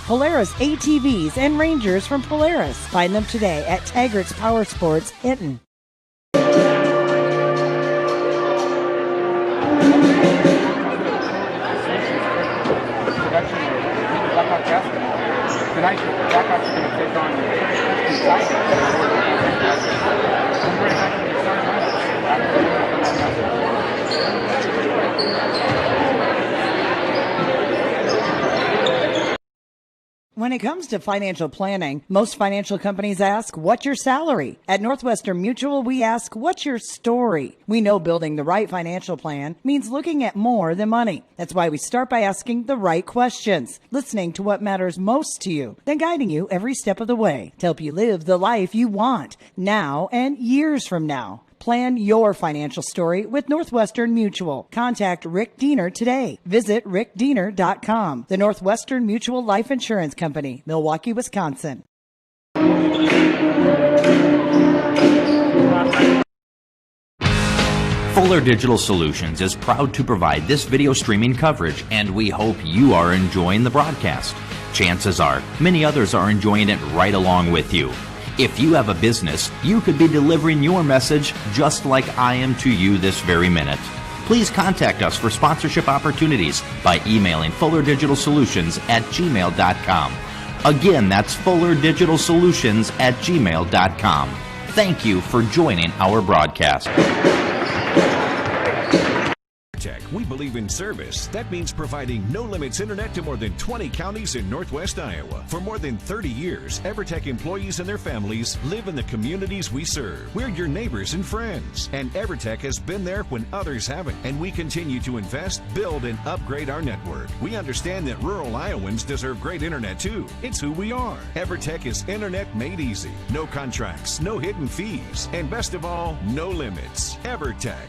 Polaris ATVs and Rangers from Polaris. Find them today at Taggart's Power Sports, Hinton. Tonight, Blackhawks are going to take on When it comes to financial planning, most financial companies ask, what's your salary? At Northwestern Mutual, we ask, what's your story? We know building the right financial plan means looking at more than money. That's why we start by asking the right questions, listening to what matters most to you, then guiding you every step of the way to help you live the life you want now and years from now. Plan your financial story with Northwestern Mutual. Contact Rick Diener today. Visit rickdiener.com. The Northwestern Mutual Life Insurance Company, Milwaukee, Wisconsin. Fuller Digital Solutions is proud to provide this video streaming coverage, and we hope you are enjoying the broadcast. Chances are, many others are enjoying it right along with you. If you have a business, you could be delivering your message just like I am to you this very minute. Please contact us for sponsorship opportunities by emailing fullerdigitalsolutions@gmail.com. Again, that's fullerdigitalsolutions@gmail.com. Thank you for joining our broadcast. We believe in service. That means providing no-limits internet to more than 20 counties in Northwest Iowa. For more than 30 years, EverTech employees and their families live in the communities we serve. We're your neighbors and friends. And EverTech has been there when others haven't. And we continue to invest, build, and upgrade our network. We understand that rural Iowans deserve great internet too. It's who we are. EverTech is internet made easy. No contracts, no hidden fees, and best of all, no limits. EverTech.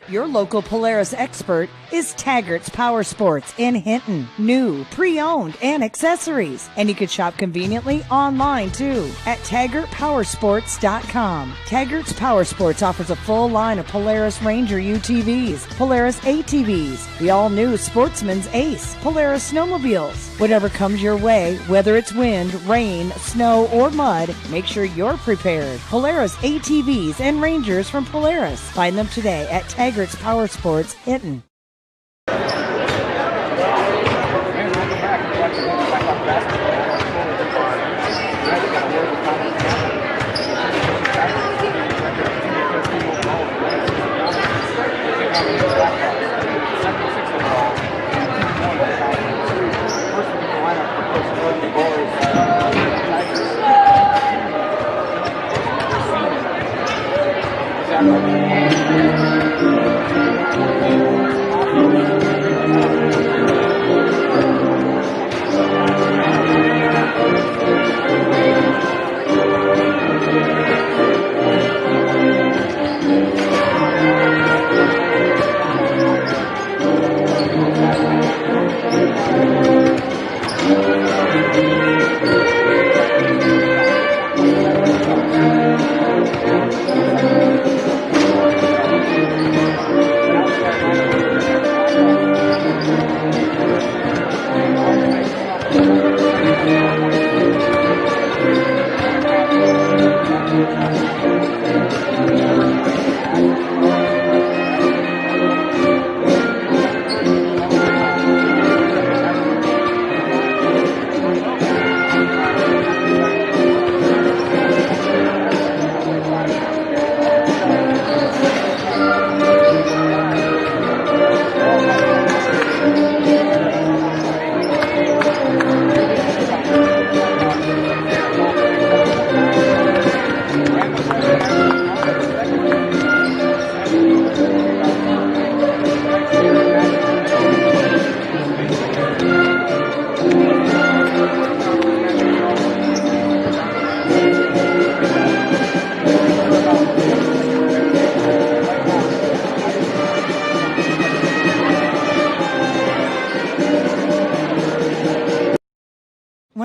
Your local Polaris expert is Taggart's Power Sports in Hinton. New, pre-owned, and accessories. And you can shop conveniently online too at TaggartPowersports.com. Taggart's Power Sports offers a full line of Polaris Ranger UTVs, Polaris ATVs, the all-new Sportsman's Ace, Polaris snowmobiles. Whatever comes your way, whether it's wind, rain, snow, or mud, make sure you're prepared. Polaris ATVs and Rangers from Polaris. Find them today at Taggart's Power Sports, Hinton.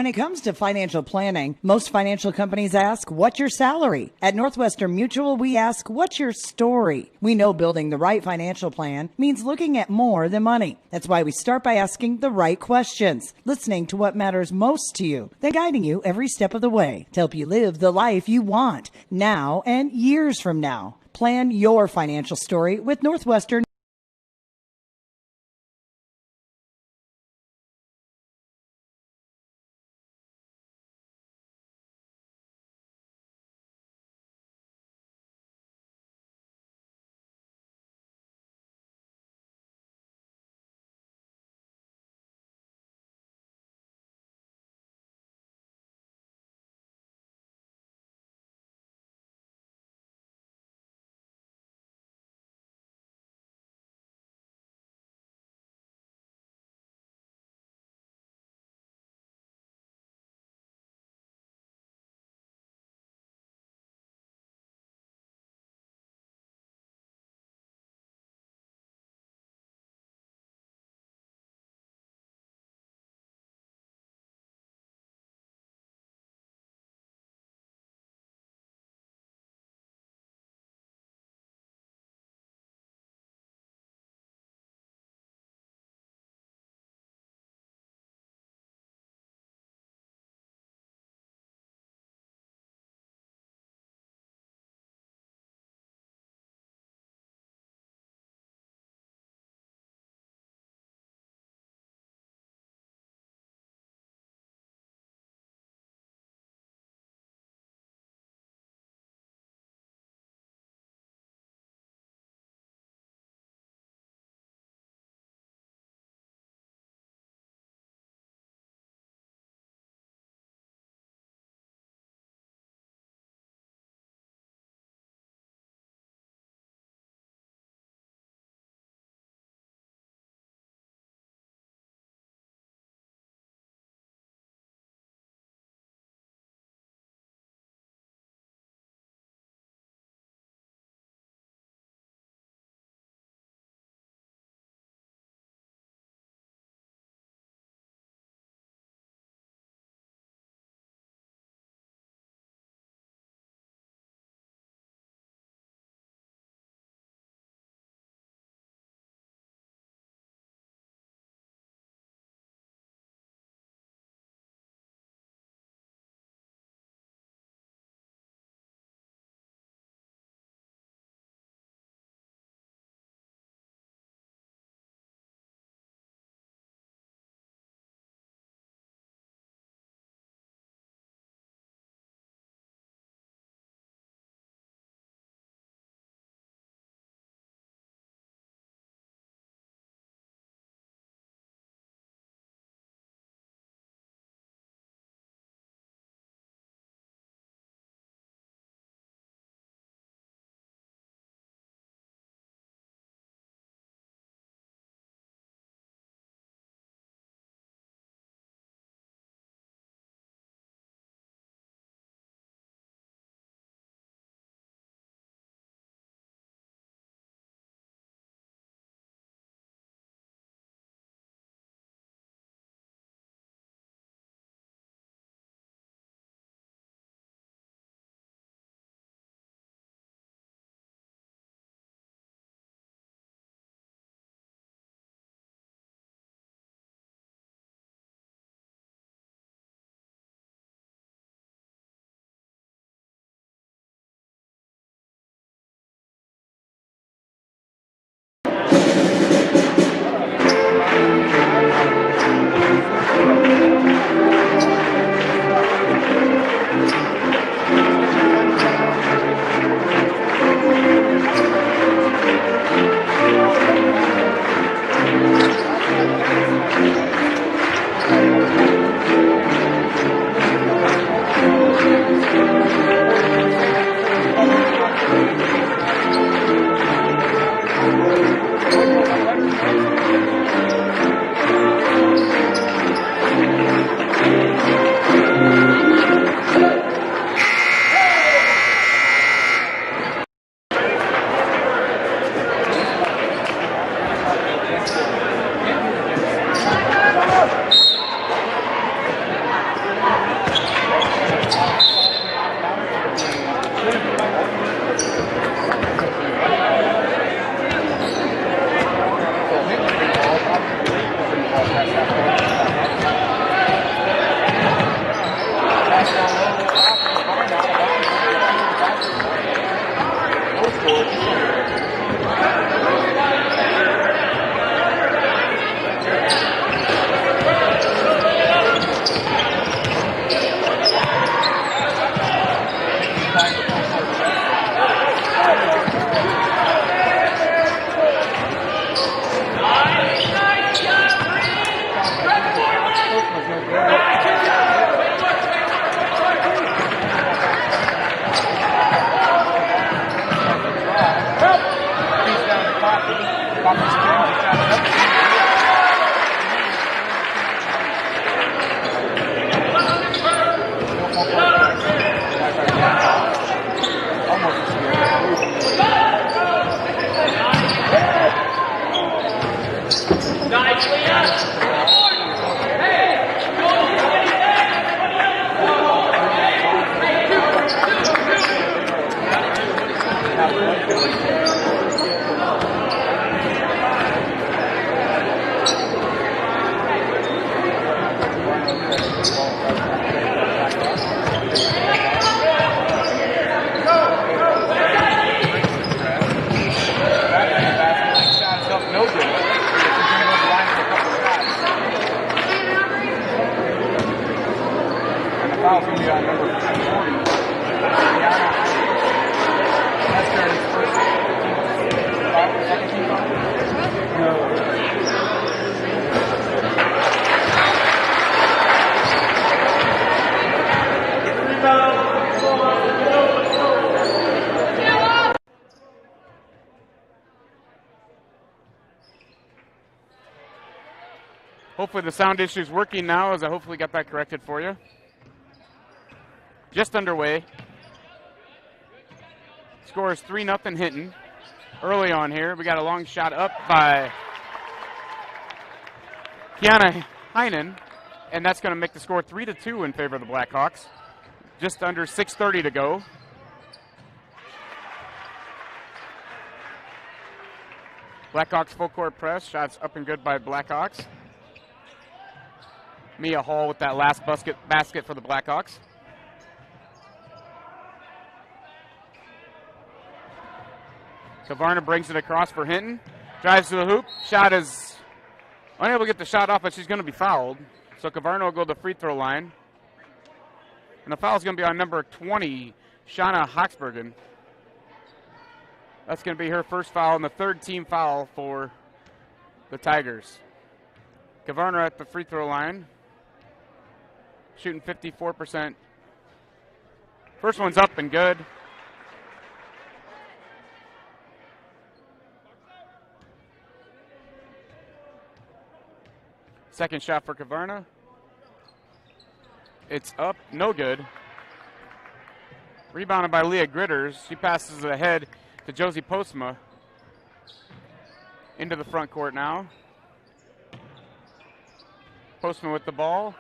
When it comes to financial planning, most financial companies ask, what's your salary? At Northwestern Mutual, we ask, what's your story? We know building the right financial plan means looking at more than money. That's why we start by asking the right questions, listening to what matters most to you, then guiding you every step of the way to help you live the life you want now and years from now. Plan your financial story with Northwestern. Hopefully the sound issue is working now, as I hopefully got that corrected for you. Just underway. Score is 3-0 Hinton. Early on here, we got a long shot up by Hinton, and that's going to make the score 3-2 in favor of the Blackhawks. Just under 6:30 to go. Blackhawks full court press. Shots up and good by Blackhawks. Mia Hall with that last basket for the Blackhawks. Kavarna brings it across for Hinton. Drives to the hoop. Shot is unable to get the shot off, but she's going to be fouled. So Kavarna will go to the free throw line. And the foul is going to be on number 20, Shauna Hoxbergen. That's going to be her first foul and the third team foul for the Tigers. Kavarna at the free throw line. Shooting 54%. First one's up and good. Second shot for Kavarna. It's up, no good. Rebounded by Leah Gritters. She passes it ahead to Josie Postma. Into the front court now. Postma with the ball.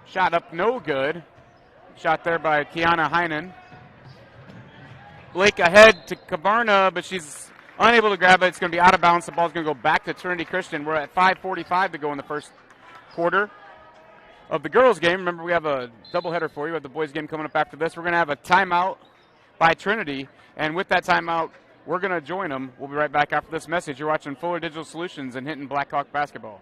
Shot up, no good. Shot there by Kiana Heinen. Blake ahead to Kavarna, but she's unable to grab it. It's going to be out of bounds. The ball's going to go back to Trinity Christian. We're at 5:45 to go in the first quarter of the girls' game. Remember, we have a doubleheader for you with the boys' game coming up after this. We're going to have a timeout by Trinity, and with that timeout, we're going to join them. We'll be right back after this message. You're watching Fuller Digital Solutions and Hinton Blackhawk basketball.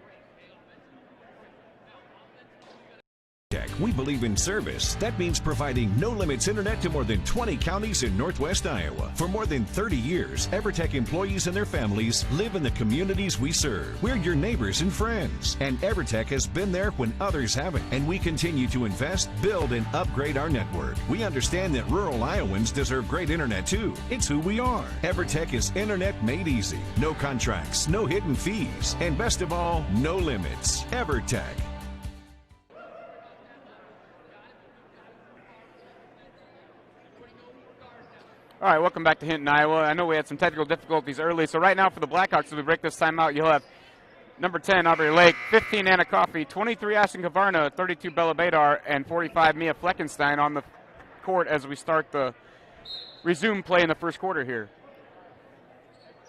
We believe in service. That means providing no-limits internet to more than 20 counties in Northwest Iowa. For more than 30 years, EverTech employees and their families live in the communities we serve. We're your neighbors and friends. And EverTech has been there when others haven't. And we continue to invest, build, and upgrade our network. We understand that rural Iowans deserve great internet too. It's who we are. EverTech is internet made easy. No contracts, no hidden fees, and best of all, no limits. EverTech. All right, welcome back to Hinton, Iowa. I know we had some technical difficulties early, so right now for the Blackhawks, as we break this timeout, you'll have number 10, Aubrey Lake, 15, Anna Coffey, 23, Ashton Kavarna, 32, Bella Badar, and 45, Mia Fleckenstein on the court as we start the resume play in the first quarter here.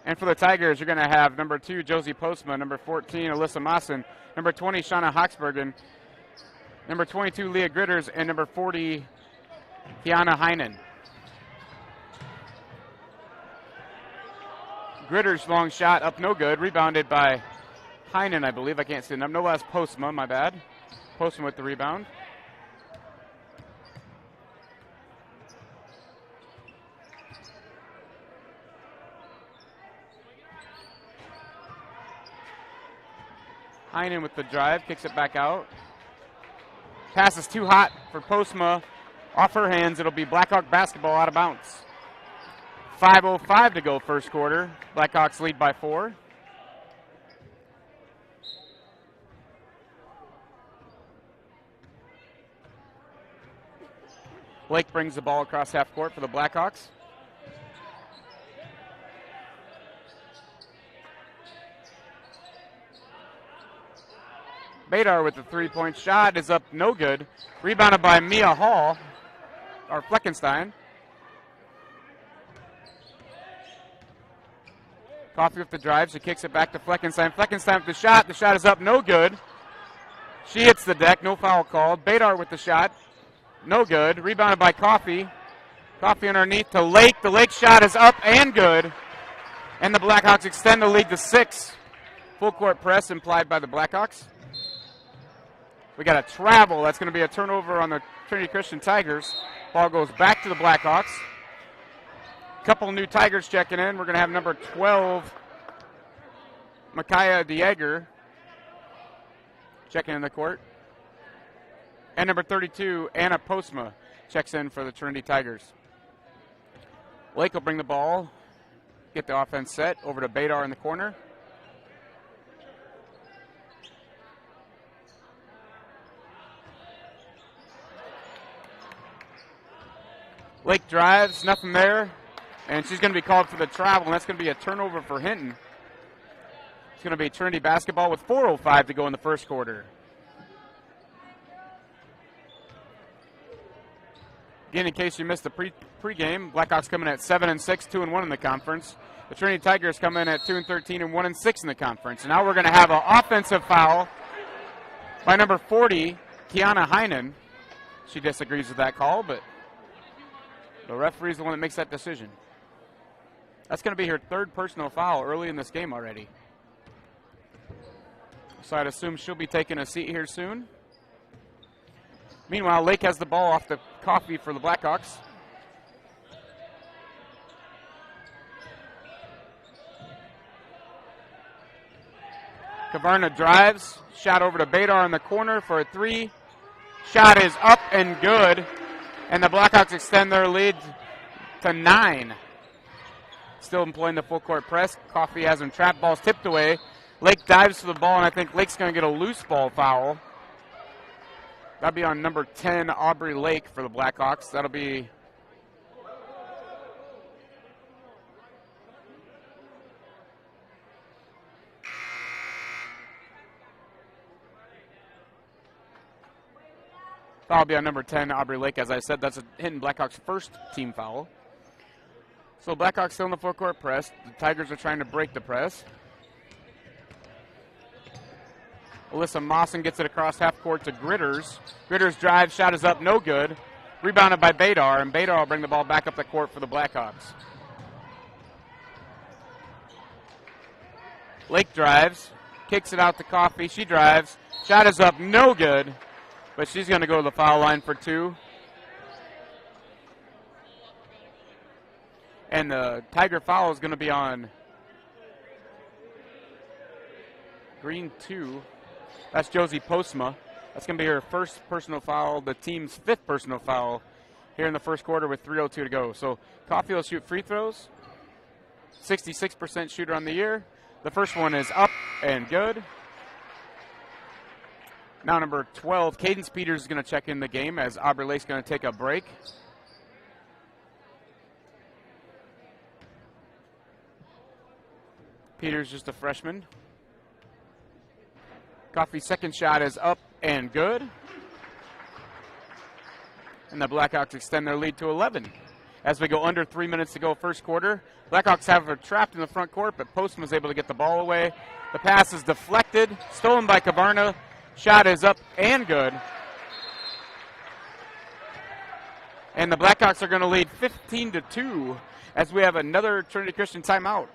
And for the Tigers, you're going to have number 2, Josie Postma, number 14, Alyssa Mawson, number 20, Shauna Hoxbergen, number 22, Leah Gritters, and number 40, Kiana Heinen. Gritter's long shot up no good. Rebounded by Heinen, I believe. I can't see the number. No, that's Postma, my bad. Postma with the rebound. Heinen with the drive, kicks it back out. Pass is too hot for Postma. Off her hands, it'll be Blackhawk basketball out of bounds. 5:05 to go first quarter. Blackhawks lead by 4. Blake brings the ball across half court for the Blackhawks. Badar with the three-point shot is up no good. Rebounded by Mia Hall, or Fleckenstein. Coffey with the drive. She kicks it back to Fleckenstein. Fleckenstein with the shot. The shot is up no good. She hits the deck. No foul called. Badar with the shot. No good. Rebounded by Coffey. Coffey underneath to Lake. The Lake shot is up and good. And the Blackhawks extend the lead to 6. Full court press implied by the Blackhawks. We got a travel. That's going to be a turnover on the Trinity Christian Tigers. Ball goes back to the Blackhawks. Couple new Tigers checking in. We're going to have number 12, Micaiah Dieger, checking in the court. And number 32, Anna Postma, checks in for the Trinity Tigers. Lake will bring the ball, get the offense set, over to Badar in the corner. Lake drives, nothing there. And she's going to be called for the travel, and that's going to be a turnover for Hinton. It's going to be Trinity basketball with 4:05 to go in the first quarter. Again, in case you missed the pregame, Blackhawks coming at 7-6, 2-1 in the conference. The Trinity Tigers come in at 2-13 and 1-6 in the conference. And now we're going to have an offensive foul by number 40, Kiana Heinen. She disagrees with that call, but the referee's the one that makes that decision. That's going to be her third personal foul early in this game already. So I'd assume she'll be taking a seat here soon. Meanwhile, Lake has the ball off the Coffey for the Blackhawks. Kavarna drives, shot over to Badar in the corner for a 3. Shot is up and good, and the Blackhawks extend their lead to 9. Still employing the full court press. Coffey has him trapped. Ball's tipped away. Lake dives for the ball, and I think Lake's going to get a loose ball foul. That'll be on number 10, Aubrey Lake, for the Blackhawks. That'll be on number 10, Aubrey Lake. As I said, that's a Hinton Blackhawks first team foul. So Blackhawks still in the full court press. The Tigers are trying to break the press. Alyssa Mawson gets it across half court to Gritters. Gritters drive, shot is up, no good. Rebounded by Badar, and Badar will bring the ball back up the court for the Blackhawks. Lake drives, kicks it out to Coffey. She drives, shot is up, no good, but she's going to go to the foul line for 2. And the Tiger foul is going to be on green 2. That's Josie Postma. That's going to be her first personal foul, the team's 5th personal foul here in the first quarter with 3:02 to go. So Coffey will shoot free throws. 66% shooter on the year. The first one is up and good. Now number 12, Cadence Peters is going to check in the game as Aubrey Lake's going to take a break. Peters just a freshman. Coffey's second shot is up and good. And the Blackhawks extend their lead to 11. As we go under 3 minutes to go first quarter, Blackhawks have her trapped in the front court, but Postman was able to get the ball away. The pass is deflected, stolen by Kavarna. Shot is up and good. And the Blackhawks are going to lead 15-2 as we have another Trinity Christian timeout.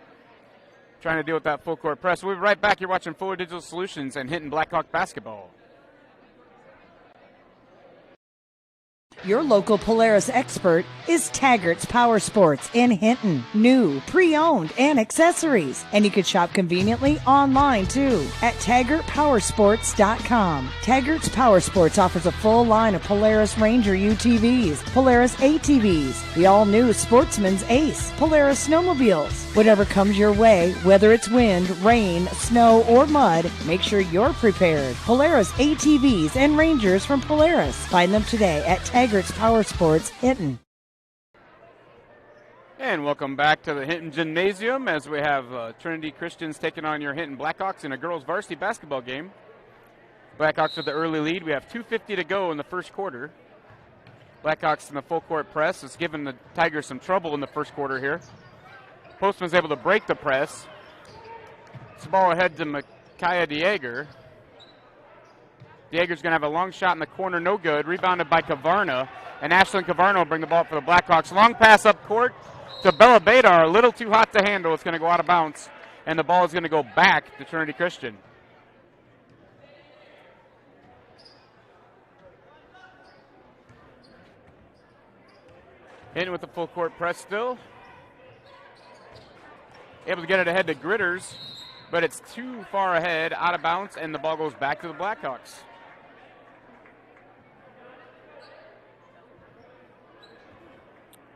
Trying to deal with that full court press. We'll be right back. You're watching Fuller Digital Solutions and Hinton Blackhawk basketball. Your local Polaris expert is Taggart's Power Sports in Hinton. New, pre-owned, and accessories. And you can shop conveniently online too at TaggartPowersports.com. Taggart's Power Sports offers a full line of Polaris Ranger UTVs, Polaris ATVs, the all-new Sportsman's Ace, Polaris snowmobiles. Whatever comes your way, whether it's wind, rain, snow, or mud, make sure you're prepared. Polaris ATVs and Rangers from Polaris. Find them today at Taggart's Power Sports, Hinton. And welcome back to the Hinton Gymnasium as we have Trinity Christians taking on your Hinton Blackhawks in a girls varsity basketball game. Blackhawks with the early lead. We have 2:50 to go in the first quarter. Blackhawks in the full court press. It's given the Tigers some trouble in the first quarter here. Postman's able to break the press. It's the ball ahead to Micaiah Dieger. Dieger's going to have a long shot in the corner, no good. Rebounded by Kavarna. And Ashlyn Kavarna will bring the ball up for the Blackhawks. Long pass up court to Bella Badar. A little too hot to handle. It's going to go out of bounds. And the ball is going to go back to Trinity Christian. In with the full court press still. Able to get it ahead to Gritters, but it's too far ahead, out of bounds, and the ball goes back to the Blackhawks.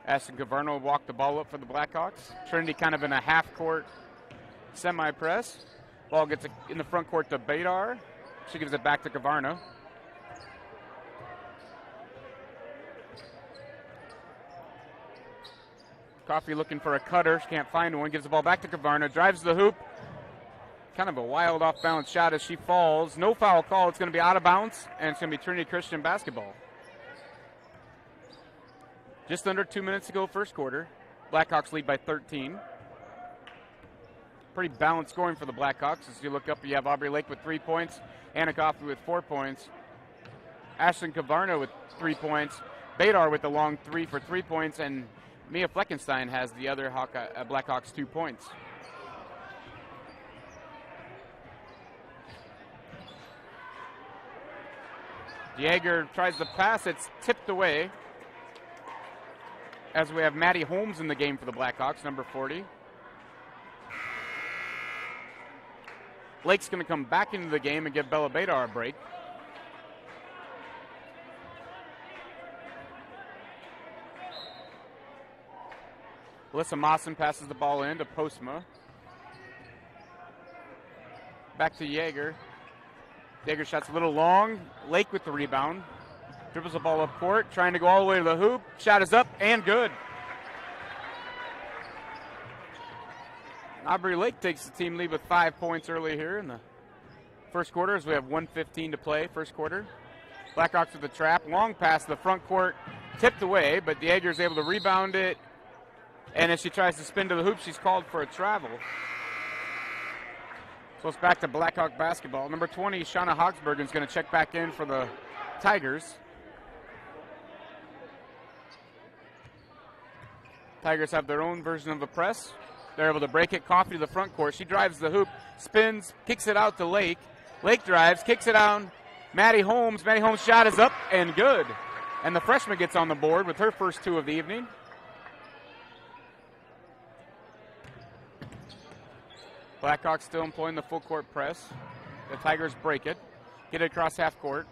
Aston Kavarno will walk the ball up for the Blackhawks. Trinity kind of in a half-court semi-press. Ball gets in the front court to Badar. She gives it back to Kavarno. Coffey looking for a cutter. She can't find one. Gives the ball back to Kavarna. Drives the hoop. Kind of a wild off-balance shot as she falls. No foul call. It's going to be out of bounds, and it's going to be Trinity Christian basketball. Just under 2 minutes to go first quarter. Blackhawks lead by 13. Pretty balanced scoring for the Blackhawks. As you look up, you have Aubrey Lake with 3 points. Anna Coffey with 4 points. Ashlyn Kavarna with 3 points. Badar with the long three for 3 points, and Mia Fleckenstein has the other Blackhawks 2 points. Dieger tries to pass. It's tipped away. As we have Maddie Holmes in the game for the Blackhawks, number 40. Lake's going to come back into the game and give Bella Badar a break. Alyssa Mawson passes the ball in to Postma. Back to Yeager. Yeager shot's a little long. Lake with the rebound. Dribbles the ball up court, trying to go all the way to the hoop. Shot is up and good. Aubrey Lake takes the team lead with 5 points early here in the first quarter as we have 1:15 to play first quarter. Blackhawks with the trap. Long pass to the front court. Tipped away, but Yeager's able to rebound it. And as she tries to spin to the hoop, she's called for a travel. So it's back to Blackhawk basketball. Number 20, Shauna Hogsbergen, is going to check back in for the Tigers. Tigers have their own version of a press. They're able to break it. Coffey to the front court. She drives the hoop, spins, kicks it out to Lake. Lake drives, kicks it down. Maddie Holmes. Maddie Holmes' shot is up and good. And the freshman gets on the board with her first 2 of the evening. Blackhawks still employing the full court press. The Tigers break it. Get it across half court.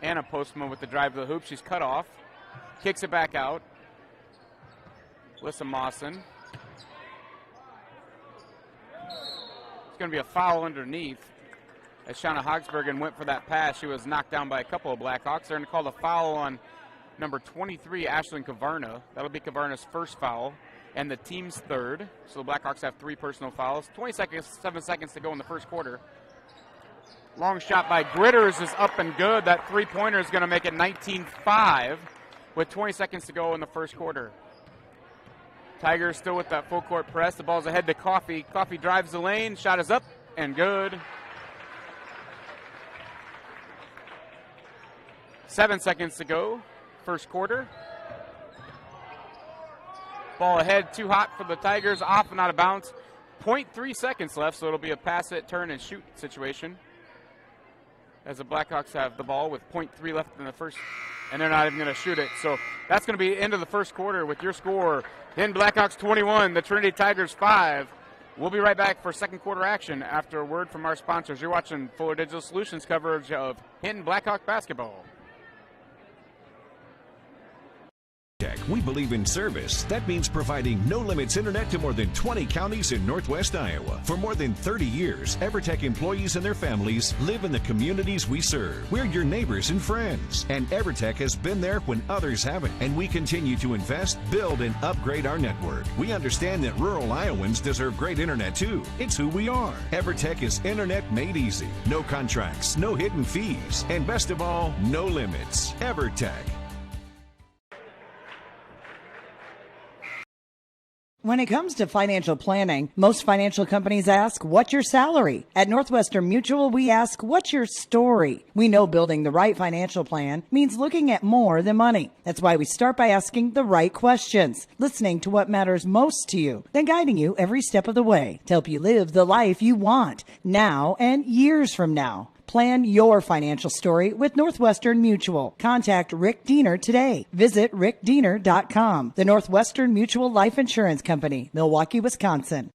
Anna Postma with the drive to the hoop. She's cut off. Kicks it back out. Alyssa Mawson. It's going to be a foul underneath. As Shauna Hogsbergen went for that pass, she was knocked down by a couple of Blackhawks. They're going to call the foul on number 23, Ashlyn Kavarna. That'll be Kavarna's first foul and the team's third. So the Blackhawks have 3 personal fouls. 7 seconds to go in the first quarter. Long shot by Gritters is up and good. That three-pointer is going to make it 19-5 with 20 seconds to go in the first quarter. Tigers still with that full court press. The ball's ahead to Coffey. Coffey drives the lane. Shot is up and good. 7 seconds to go. first quarter. Ball ahead, too hot for the Tigers, off and out of bounds. 0.3 seconds left, so it'll be a pass it, turn, and shoot situation. As the Blackhawks have the ball with 0.3 left in the first, and they're not even going to shoot it. So that's going to be end of the first quarter with your score. Hinton Blackhawks 21, the Trinity Tigers 5. We'll be right back for second quarter action after a word from our sponsors. You're watching Fuller Digital Solutions coverage of Hinton Blackhawk basketball. We believe in service. That means providing no-limits internet to more than 20 counties in Northwest Iowa. For more than 30 years, EverTech employees and their families live in the communities we serve. We're your neighbors and friends. And EverTech has been there when others haven't. And we continue to invest, build, and upgrade our network. We understand that rural Iowans deserve great internet too. It's who we are. EverTech is internet made easy. No contracts, no hidden fees, and best of all, no limits. EverTech. When it comes to financial planning, most financial companies ask, what's your salary? At Northwestern Mutual, we ask, what's your story? We know building the right financial plan means looking at more than money. That's why we start by asking the right questions, listening to what matters most to you, then guiding you every step of the way to help you live the life you want now and years from now. Plan your financial story with Northwestern Mutual. Contact Rick Diener today. Visit rickdiener.com. The Northwestern Mutual Life Insurance Company, Milwaukee, Wisconsin.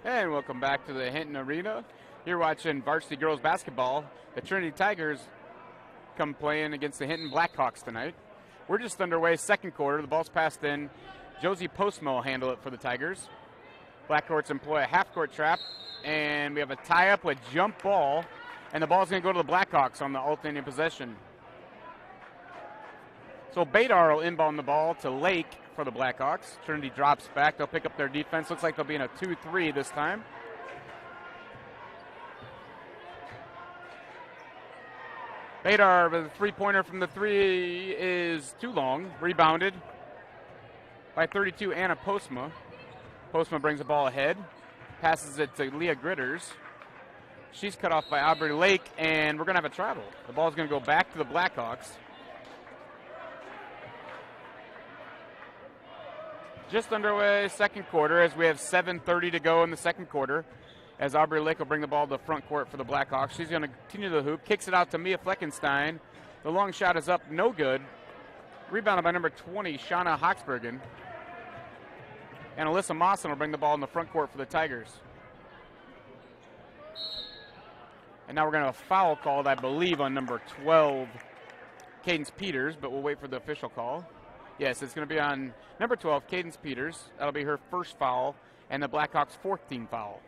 And welcome back to the Hinton Arena. You're watching varsity girls basketball. The Trinity Tigers come playing against the Hinton Blackhawks tonight. We're just underway second quarter. The ball's passed in. Josie Postma will handle it for the Tigers. Blackcourts employ a half-court trap, and we have a tie-up with jump ball, and the ball's going to go to the Blackhawks on the alternating possession. So Badar will inbound the ball to Lake for the Blackhawks. Trinity drops back. They'll pick up their defense. Looks like they'll be in a 2-3 this time. Badar with a three-pointer from the three is too long. Rebounded by 32, Anna Postma. Postma brings the ball ahead, passes it to Leah Gritters. She's cut off by Aubrey Lake, and we're going to have a travel. The ball's going to go back to the Blackhawks. Just underway second quarter as we have 7:30 to go in the second quarter. As Aubrey Lake will bring the ball to the front court for the Blackhawks. She's going to continue the hoop, kicks it out to Mia Fleckenstein. The long shot is up, no good. Rebounded by number 20, Shauna Hoxbergen. And Alyssa Mawson will bring the ball in the front court for the Tigers. And now we're going to have a foul called, I believe, on number 12, Cadence Peters, but we'll wait for the official call. Yes, it's going to be on number 12, Cadence Peters. That'll be her first foul, and the Blackhawks' 14th foul.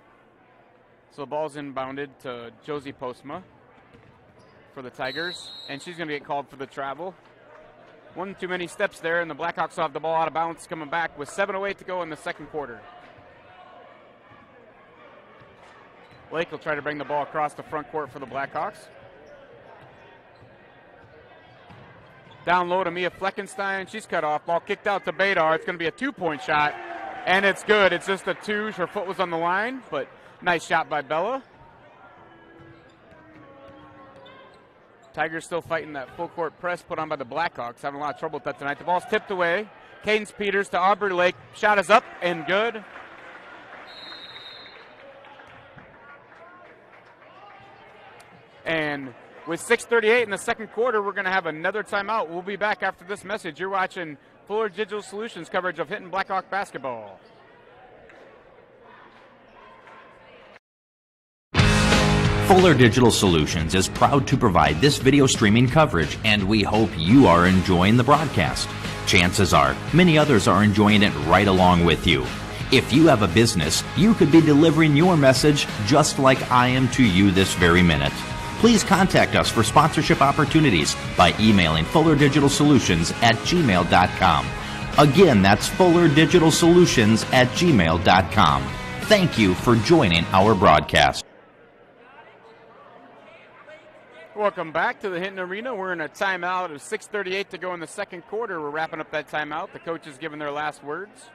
So the ball's inbounded to Josie Postma for the Tigers, and she's going to get called for the travel. One too many steps there, and the Blackhawks will have the ball out of bounds coming back with 7:08 to go in the second quarter. Lake will try to bring the ball across the front court for the Blackhawks. Down low to Mia Fleckenstein. She's cut off. Ball kicked out to Badar. It's going to be a two-point shot, and it's good. It's just a two. Her foot was on the line, but nice shot by Bella. Tigers still fighting that full court press put on by the Blackhawks. Having a lot of trouble with that tonight. The ball's tipped away. Cadence Peters to Aubrey Lake. Shot is up and good. And with 6:38 in the second quarter, we're going to have another timeout. We'll be back after this message. You're watching Fuller Digital Solutions coverage of Hinton Blackhawk basketball. Fuller Digital Solutions is proud to provide this video streaming coverage, and we hope you are enjoying the broadcast. Chances are, many others are enjoying it right along with you. If you have a business, you could be delivering your message just like I am to you this very minute. Please contact us for sponsorship opportunities by emailing fullerdigitalsolutions@gmail.com. Again, that's fullerdigitalsolutions@gmail.com. Thank you for joining our broadcast. Welcome back to the Hinton Arena. We're in a timeout of 6:38 to go in the second quarter. We're wrapping up that timeout. The coaches giving their last words.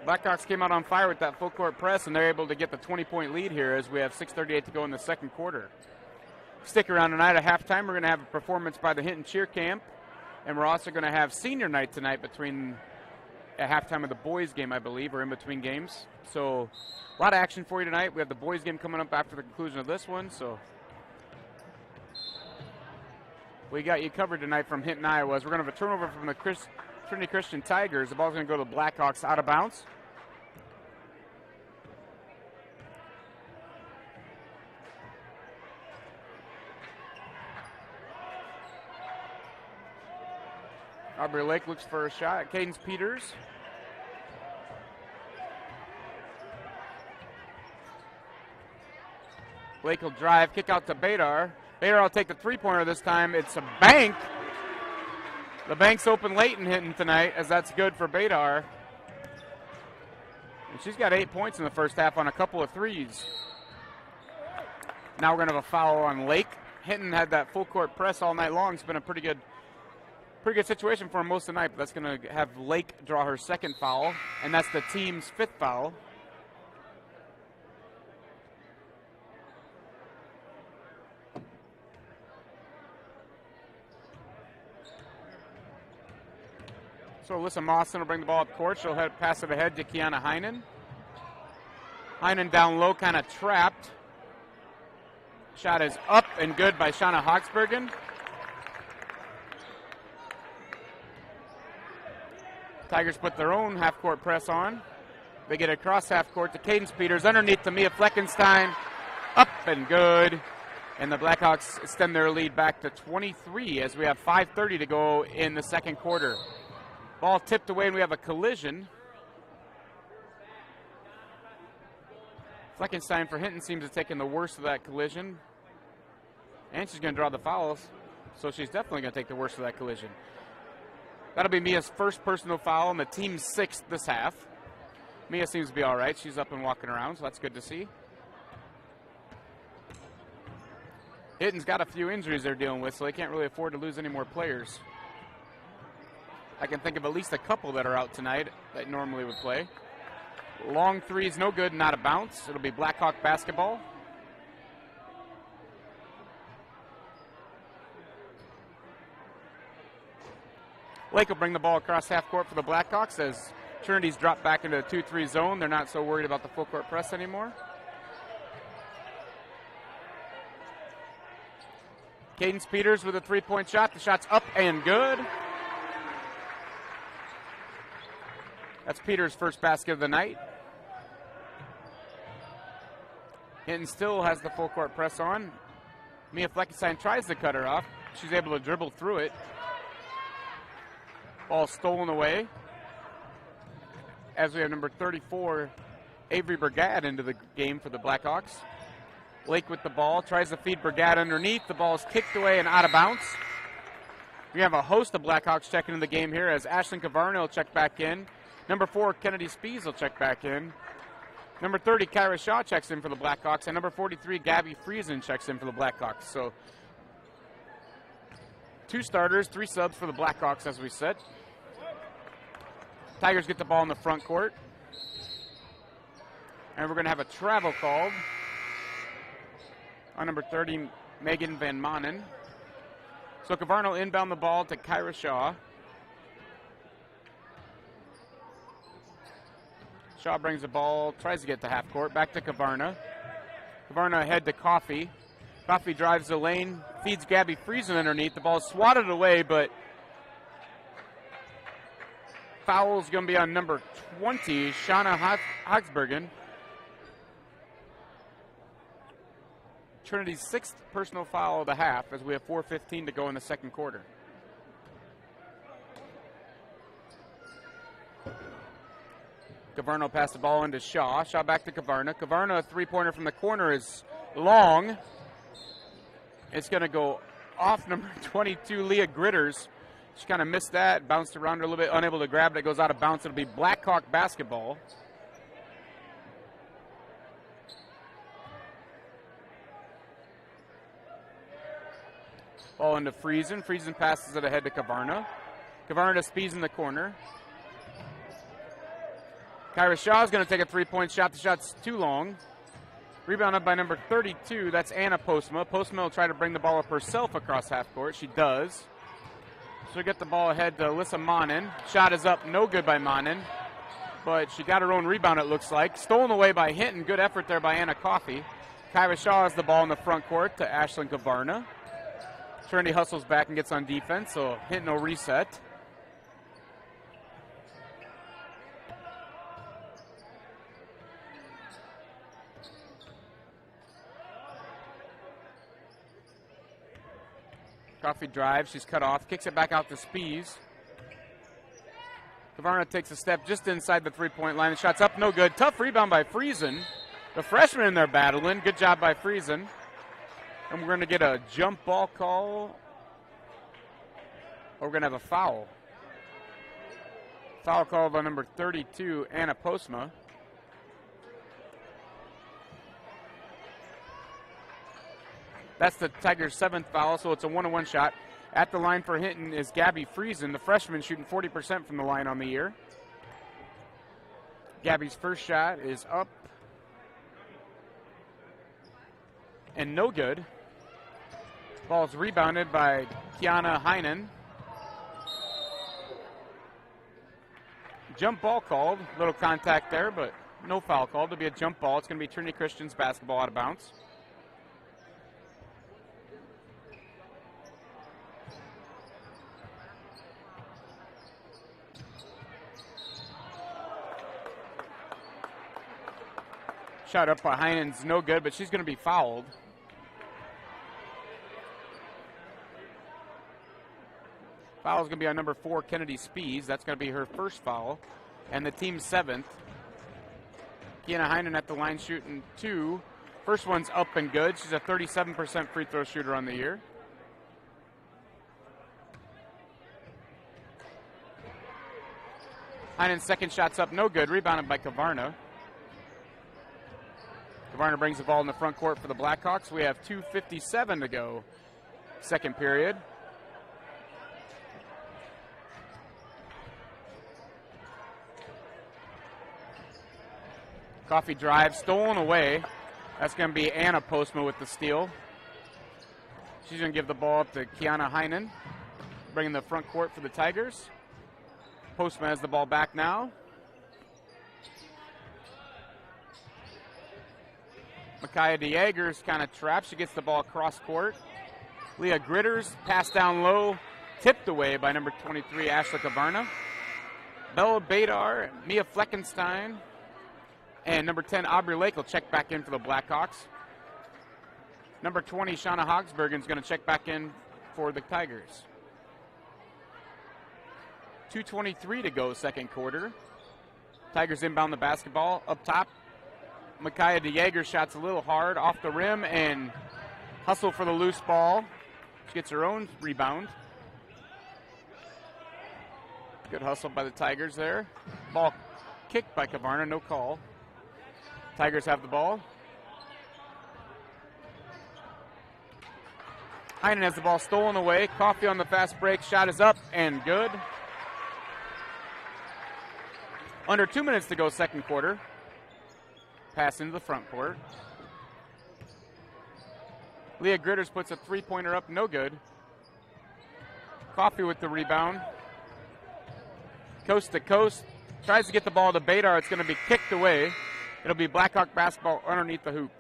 Blackhawks came out on fire with that full court press, and they're able to get the 20-point lead here as we have 6:38 to go in the second quarter. Stick around tonight at halftime. We're going to have a performance by the Hinton Cheer Camp, and we're also going to have senior night tonight at halftime of the boys game, I believe, or in between games. So a lot of action for you tonight. We have the boys game coming up after the conclusion of this one. So we got you covered tonight from Hinton, Iowa. We're going to have a turnover from the Trinity Christian Tigers. The ball's going to go to the Blackhawks out of bounds. Aubrey Lake looks for a shot. Cadence Peters. Lake will drive, kick out to Badar. Badar will take the three-pointer this time. It's a bank. The bank's open late in Hinton tonight, as that's good for Badar. And she's got 8 points in the first half on a couple of threes. Now we're going to have a foul on Lake. Hinton had that full court press all night long. It's been a pretty good situation for him most of the night, but that's going to have Lake draw her second foul, and that's the team's 5th foul. So Alyssa Mawson will bring the ball up court. She'll pass it ahead to Kiana Heinen. Heinen down low, kind of trapped. Shot is up and good by Shauna Hawksbergen. Tigers put their own half-court press on. They get across half-court to Cadence Peters. Underneath to Mia Fleckenstein. Up and good. And the Blackhawks extend their lead back to 23 as we have 5:30 to go in the second quarter. Ball tipped away and we have a collision. Fleckenstein for Hinton seems to have taken the worst of that collision. And she's going to draw the fouls. So she's definitely going to take the worst of that collision. That'll be Mia's first personal foul and the team's 6th this half. Mia seems to be all right. She's up and walking around, so that's good to see. Hinton's got a few injuries they're dealing with, so they can't really afford to lose any more players. I can think of at least a couple that are out tonight that normally would play. Long threes, no good, not a bounce. It'll be Blackhawk basketball. Lake will bring the ball across half court for the Blackhawks as Trinity's dropped back into the 2-3 zone. They're not so worried about the full court press anymore. Cadence Peters with a three-point shot. The shot's up and good. That's Peters' first basket of the night. Hinton still has the full court press on. Mia Fleckenstein tries to cut her off. She's able to dribble through it. Ball stolen away. As we have number 34, Avery Brigade, into the game for the Blackhawks. Lake with the ball, tries to feed Brigade underneath. The ball is kicked away and out of bounds. We have a host of Blackhawks checking in the game here as Ashlyn Kavarna will check back in. Number 4, Kennedy Spees will check back in. Number 30, Kyra Shaw checks in for the Blackhawks. And number 43, Gabby Friesen checks in for the Blackhawks. So 2 starters, 3 subs for the Blackhawks, as we said. Tigers get the ball in the front court. And we're going to have a travel called on number 30, Megan Van Manen. So Kavarna will inbound the ball to Kyra Shaw. Shaw brings the ball, tries to get to half court, back to Kavarna. Kavarna ahead to Coffey. Coffey drives the lane, feeds Gabby Friesen underneath. The ball is swatted away, but foul is going to be on number 20, Shauna Hawksbergen. Trinity's 6th personal foul of the half as we have 4:15 to go in the second quarter. Kavarna will pass the ball into Shaw. Shaw back to Kavarna. Kavarna, a three-pointer from the corner, is long. It's going to go off number 22, Leah Gritters. She kind of missed that, bounced around her a little bit, unable to grab it. It goes out of bounds. It'll be Blackhawk basketball. Ball into Friesen. Friesen passes it ahead to Kavarna. Kavarna speeds in the corner. Kyra Shaw is going to take a three-point shot. The shot's too long. Rebound up by number 32. That's Anna Postma. Postma will try to bring the ball up herself across half court. She does. She'll get the ball ahead to Alyssa Monin. Shot is up, no good by Monin. But she got her own rebound, it looks like. Stolen away by Hinton. Good effort there by Anna Coffey. Kyra Shaw has the ball in the front court to Ashlyn Kavarna. Trinity hustles back and gets on defense, so Hinton will reset. Coffey drives, she's cut off, kicks it back out to Spies. Kavarna takes a step just inside the three-point line. The shot's up, no good. Tough rebound by Friesen. The freshman in there battling. Good job by Friesen. And we're going to get a jump ball call. Or we're going to have a foul. Foul called by number 32, Anna Postma. That's the Tigers' 7th foul, so it's a 1-on-1 shot. At the line for Hinton is Gabby Friesen, the freshman shooting 40% from the line on the year. Gabby's first shot is up. And no good. Ball's rebounded by Kiana Heinen. Jump ball called. Little contact there, but no foul called. It'll be a jump ball. It's going to be Trinity Christian's basketball out of bounds. Shot up by Heinen's no good, but she's going to be fouled. Foul is going to be on number 4, Kennedy Spies. That's going to be her first foul, and the team's 7th. Kiana Heinen at the line shooting 2. First one's up and good. She's a 37% free throw shooter on the year. Heinen's second shot's up, no good. Rebounded by Kavarna. Kavarna brings the ball in the front court for the Blackhawks. We have 2:57 to go, second period. Coffey drive, stolen away. That's going to be Anna Postma with the steal. She's going to give the ball up to Kiana Heinen, bringing the front court for the Tigers. Postma has the ball back now. Micaiah DeJager's kind of trapped. She gets the ball across court. Leah Gritters passed down low, tipped away by number 23, Ashley Kavarna. Bella Badar, Mia Fleckenstein, and number 10, Aubrey Lake will check back in for the Blackhawks. Number 20, Shauna Hogsbergen is going to check back in for the Tigers. 2:23 to go, second quarter. Tigers inbound the basketball. Up top, Micaiah DeJager shot's a little hard off the rim and hustle for the loose ball. She gets her own rebound. Good hustle by the Tigers there. Ball kicked by Kavarna, no call. Tigers have the ball. Heinen has the ball stolen away. Coffey on the fast break. Shot is up and good. Under 2 minutes to go, second quarter. Pass into the front court. Leah Gritters puts a three-pointer up, no good. Coffey with the rebound. Coast to coast. Tries to get the ball to Badar. It's going to be kicked away. It'll be Blackhawk basketball underneath the hoop.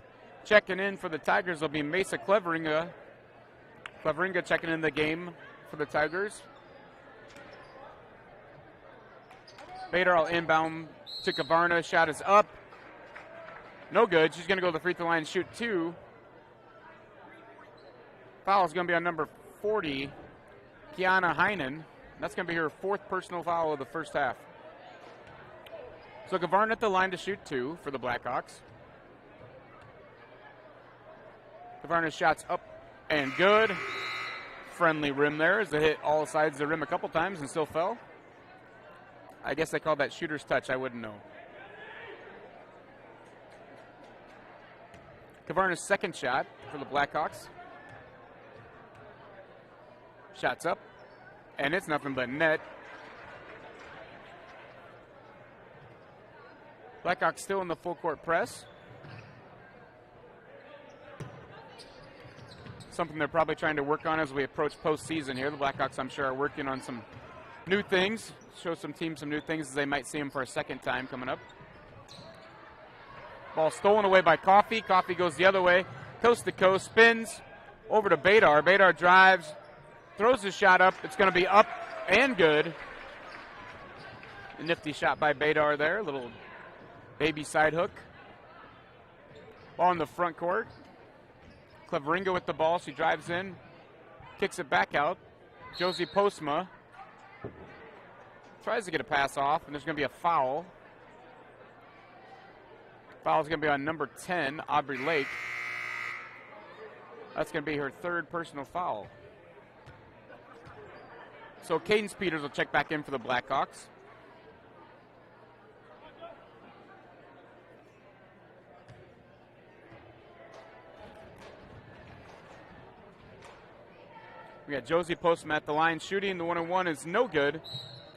Checking in for the Tigers will be Mesa Cleveringa. Cleveringa checking in the game for the Tigers. Badar will inbound to Kavarna. Shot is up. No good. She's going to go to the free throw line and shoot 2. Foul is going to be on number 40, Kiana Heinen. That's going to be her 4th personal foul of the first half. So Kavarna at the line to shoot 2 for the Blackhawks. Kavarna's shot's up and good. Friendly rim there as they hit all sides of the rim a couple times and still fell. I guess they call that shooter's touch. I wouldn't know. Kavarna's second shot for the Blackhawks. Shot's up, and it's nothing but net. Blackhawks still in the full court press. Something they're probably trying to work on as we approach postseason here. The Blackhawks, I'm sure, are working on some new things. Show some teams some new things as they might see them for a second time coming up. Ball stolen away by Coffey. Coffey goes the other way, coast to coast, spins over to Badar. Badar drives, throws his shot up. It's going to be up and good. A nifty shot by Badar there. Little baby side hook. Ball in the front court. Cleveringa with the ball. She drives in, kicks it back out. Josie Postma tries to get a pass off, and there's going to be a foul. Foul's going to be on number 10, Aubrey Lake. That's going to be her third personal foul. So Cadence Peters will check back in for the Blackhawks. We got Josie Postma at the line shooting. The 1-on-1 is no good.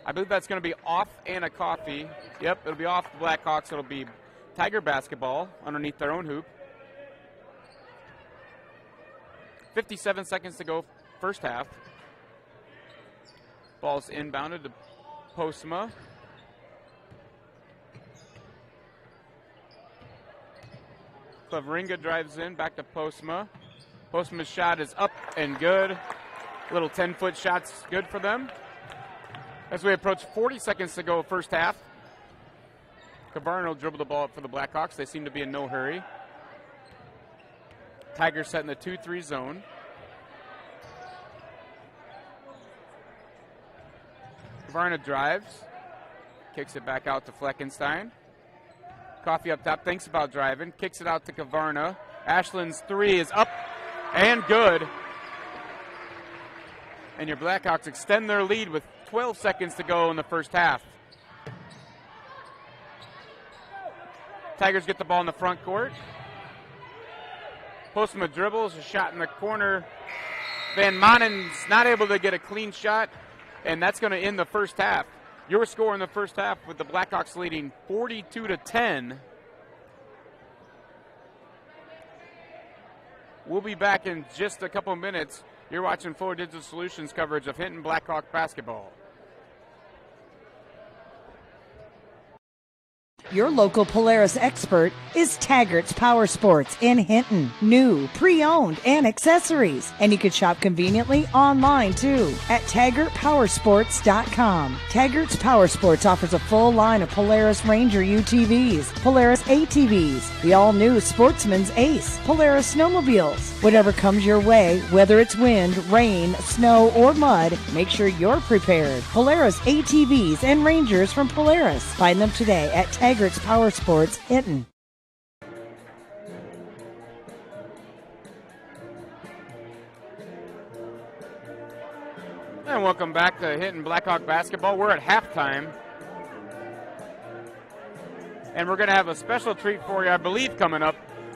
I believe that's going to be off Anna Coffey. Yep, it'll be off the Blackhawks. It'll be Tiger basketball underneath their own hoop. 57 seconds to go, first half. Ball's inbounded to Postma. Cleveringa drives in, back to Postma. Postma's shot is up and good. Little 10-foot shot's good for them. As we approach 40 seconds to go, first half. Cabarno will dribble the ball up for the Blackhawks. They seem to be in no hurry. Tigers set in the 2-3 zone. Cabarno drives. Kicks it back out to Fleckenstein. Coffey up top, thinks about driving. Kicks it out to Cavarna. Ashland's three is up and good. And your Blackhawks extend their lead with 12 seconds to go in the first half. Tigers get the ball in the front court. Postma dribbles, a shot in the corner. Van Manen's not able to get a clean shot, and that's going to end the first half. Your score in the first half with the Blackhawks leading 42-10. We'll be back in just a couple of minutes. You're watching Fuller Digital Solutions coverage of Hinton Blackhawk basketball. Your local Polaris expert is Taggart's Power Sports in Hinton. New, pre-owned, and accessories. And you can shop conveniently online too at TaggartPowersports.com. Taggart's Power Sports offers a full line of Polaris Ranger UTVs, Polaris ATVs, the all-new Sportsman's Ace, Polaris snowmobiles. Whatever comes your way, whether it's wind, rain, snow, or mud, make sure you're prepared. Polaris ATVs and Rangers from Polaris. Find them today at Taggart's Power Sports, Hinton. And welcome back to Hinton Blackhawk basketball. We're at halftime. And we're going to have a special treat for you, I believe, coming up.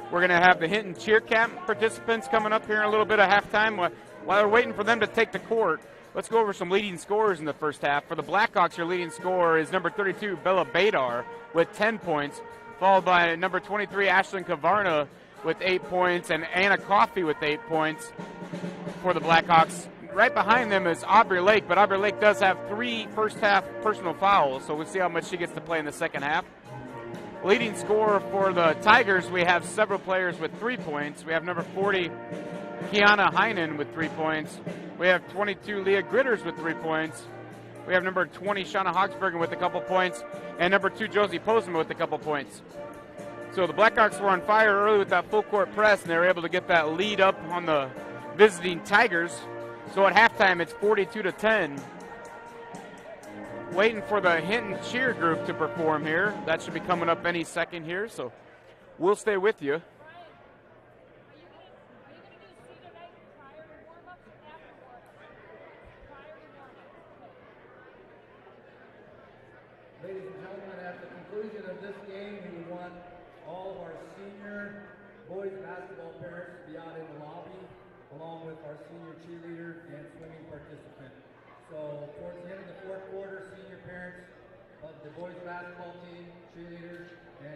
We're going to have the Hinton Cheer Camp participants coming up here in a little bit of halftime. While we're waiting for them to take the court, let's go over some leading scorers in the first half. For the Blackhawks, your leading scorer is number 32, Bella Badar, with 10 points, followed by number 23, Ashlyn Cavarna, with 8 points, and Anna Coffey with 8 points for the Blackhawks. Right behind them is Aubrey Lake, but Aubrey Lake does have 3 first-half personal fouls, so we'll see how much she gets to play in the second half. Leading scorer for the Tigers, we have several players with 3 points. We have number 40, Kiana Heinen with 3 points. We have 22, Leah Gritters with 3 points. We have number 20, Shauna Hogsbergen with a couple points. And number 2, Josie Postma with a couple points. So the Blackhawks were on fire early with that full court press, and they were able to get that lead up on the visiting Tigers. So at halftime, it's 42-10. Waiting for the Hinton cheer group to perform here. That should be coming up any second here, so we'll stay with you. Ladies and gentlemen, at the conclusion of this game, we want all of our senior boys basketball parents to be out in the lobby, along with our senior cheerleader and swimming participant. So towards the end of the fourth quarter, senior parents of the boys basketball team, cheerleaders, and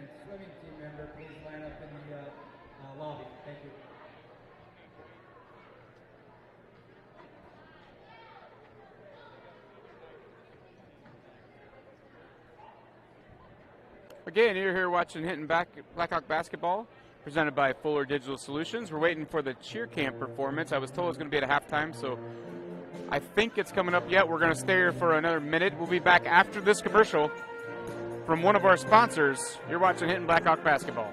Again, you're here watching Hinton Blackhawk basketball, presented by Fuller Digital Solutions. We're waiting for the cheer camp performance. I was told it was going to be at halftime, so I think it's coming up yet. We're going to stay here for another minute. We'll be back after this commercial from one of our sponsors. You're watching Hinton Blackhawk basketball.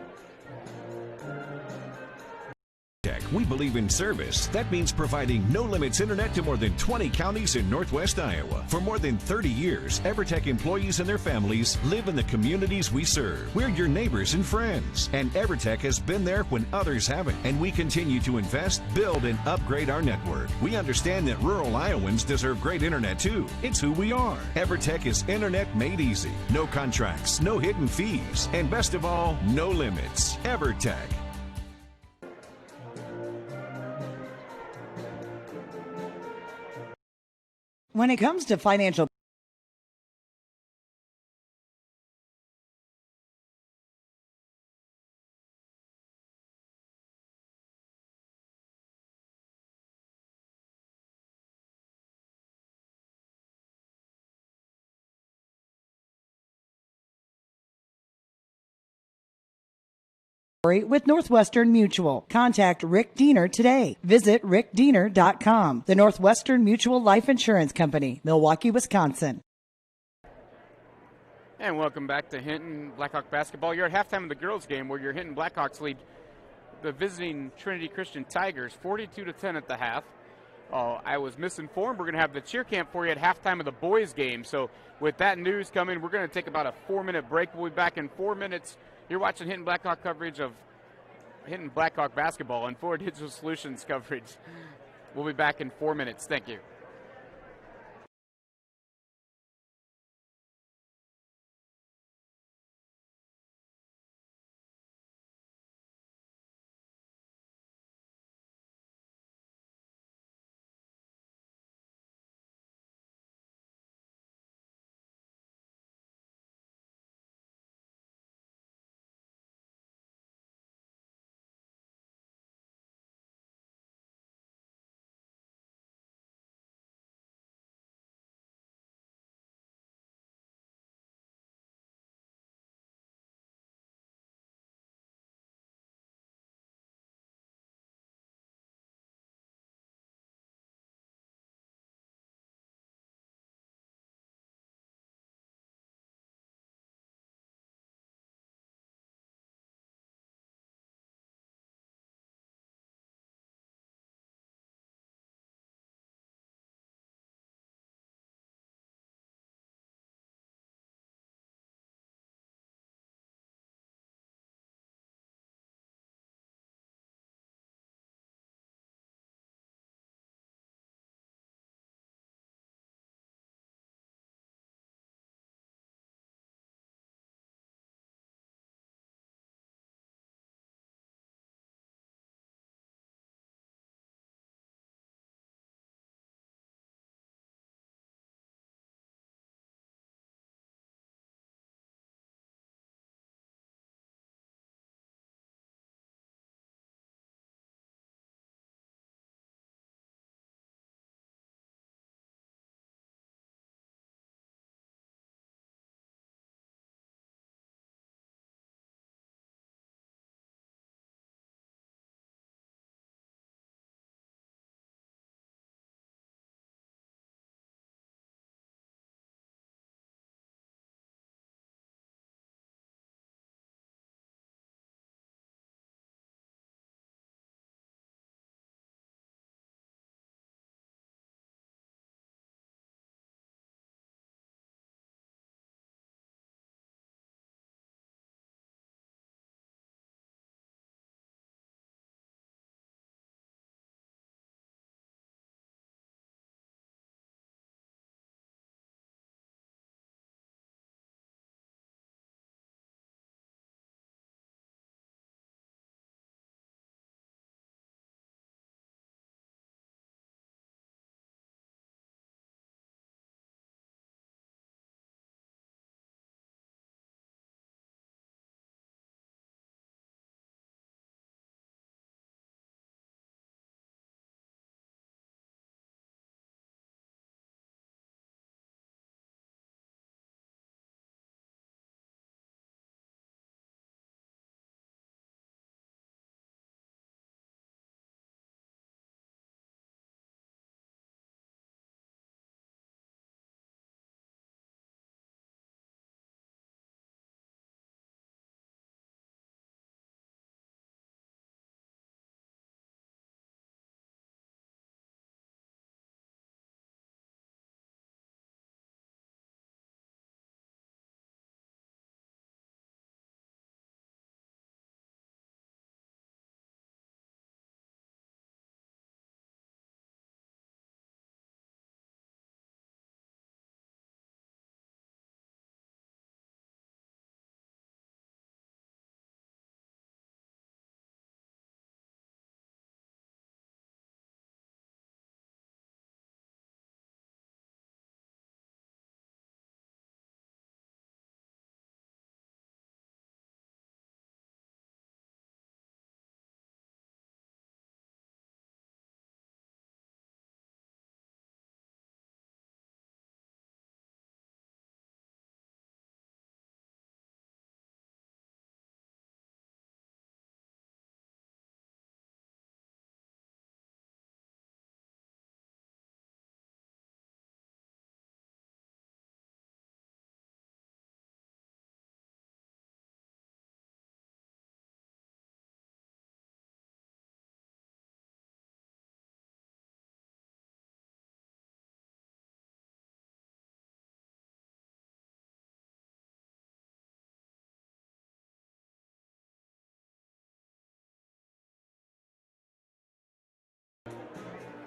We believe in service. That means providing no-limits internet to more than 20 counties in Northwest Iowa. For more than 30 years, EverTech employees and their families live in the communities we serve. We're your neighbors and friends. And EverTech has been there when others haven't. And we continue to invest, build, and upgrade our network. We understand that rural Iowans deserve great internet too. It's who we are. EverTech is internet made easy. No contracts, no hidden fees, and best of all, no limits. EverTech. When it comes to financial with Northwestern Mutual. Contact Rick Diener today. Visit rickdiener.com. The Northwestern Mutual Life Insurance Company, Milwaukee, Wisconsin. And welcome back to Hinton Blackhawk basketball. You're at halftime of the girls' game where your Hinton Blackhawks lead the visiting Trinity Christian Tigers 42-10 at the half. I was misinformed. We're going to have the cheer camp for you at halftime of the boys' game. So with that news coming, we're going to take about a 4-minute break. We'll be back in 4 minutes. You're watching Hinton Blackhawk coverage of Hinton Blackhawk basketball and Fuller Digital Solutions coverage. We'll be back in 4 minutes. Thank you.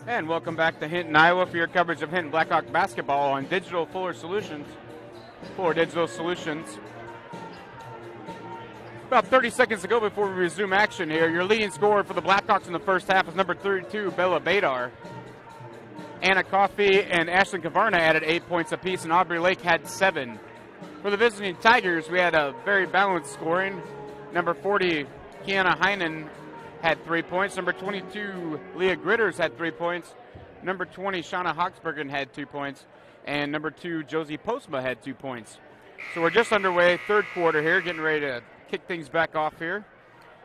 And welcome back to Hinton, Iowa for your coverage of Hinton Blackhawk basketball on Digital Fuller Solutions. Fuller Digital Solutions. About 30 seconds to go before we resume action here. Your leading scorer for the Blackhawks in the first half is number 32, Bella Badar. Anna Coffey and Ashlyn Kavarna added 8 points apiece, and Aubrey Lake had 7. For the visiting Tigers, we had a very balanced scoring. Number 40, Kiana Heinen, had 3 points. Number 22, Leah Gritters had 3 points. Number 20, Shauna Hawksbergen had 2 points. And number 2, Josie Postma had 2 points. So we're just underway, third quarter here, getting ready to kick things back off here.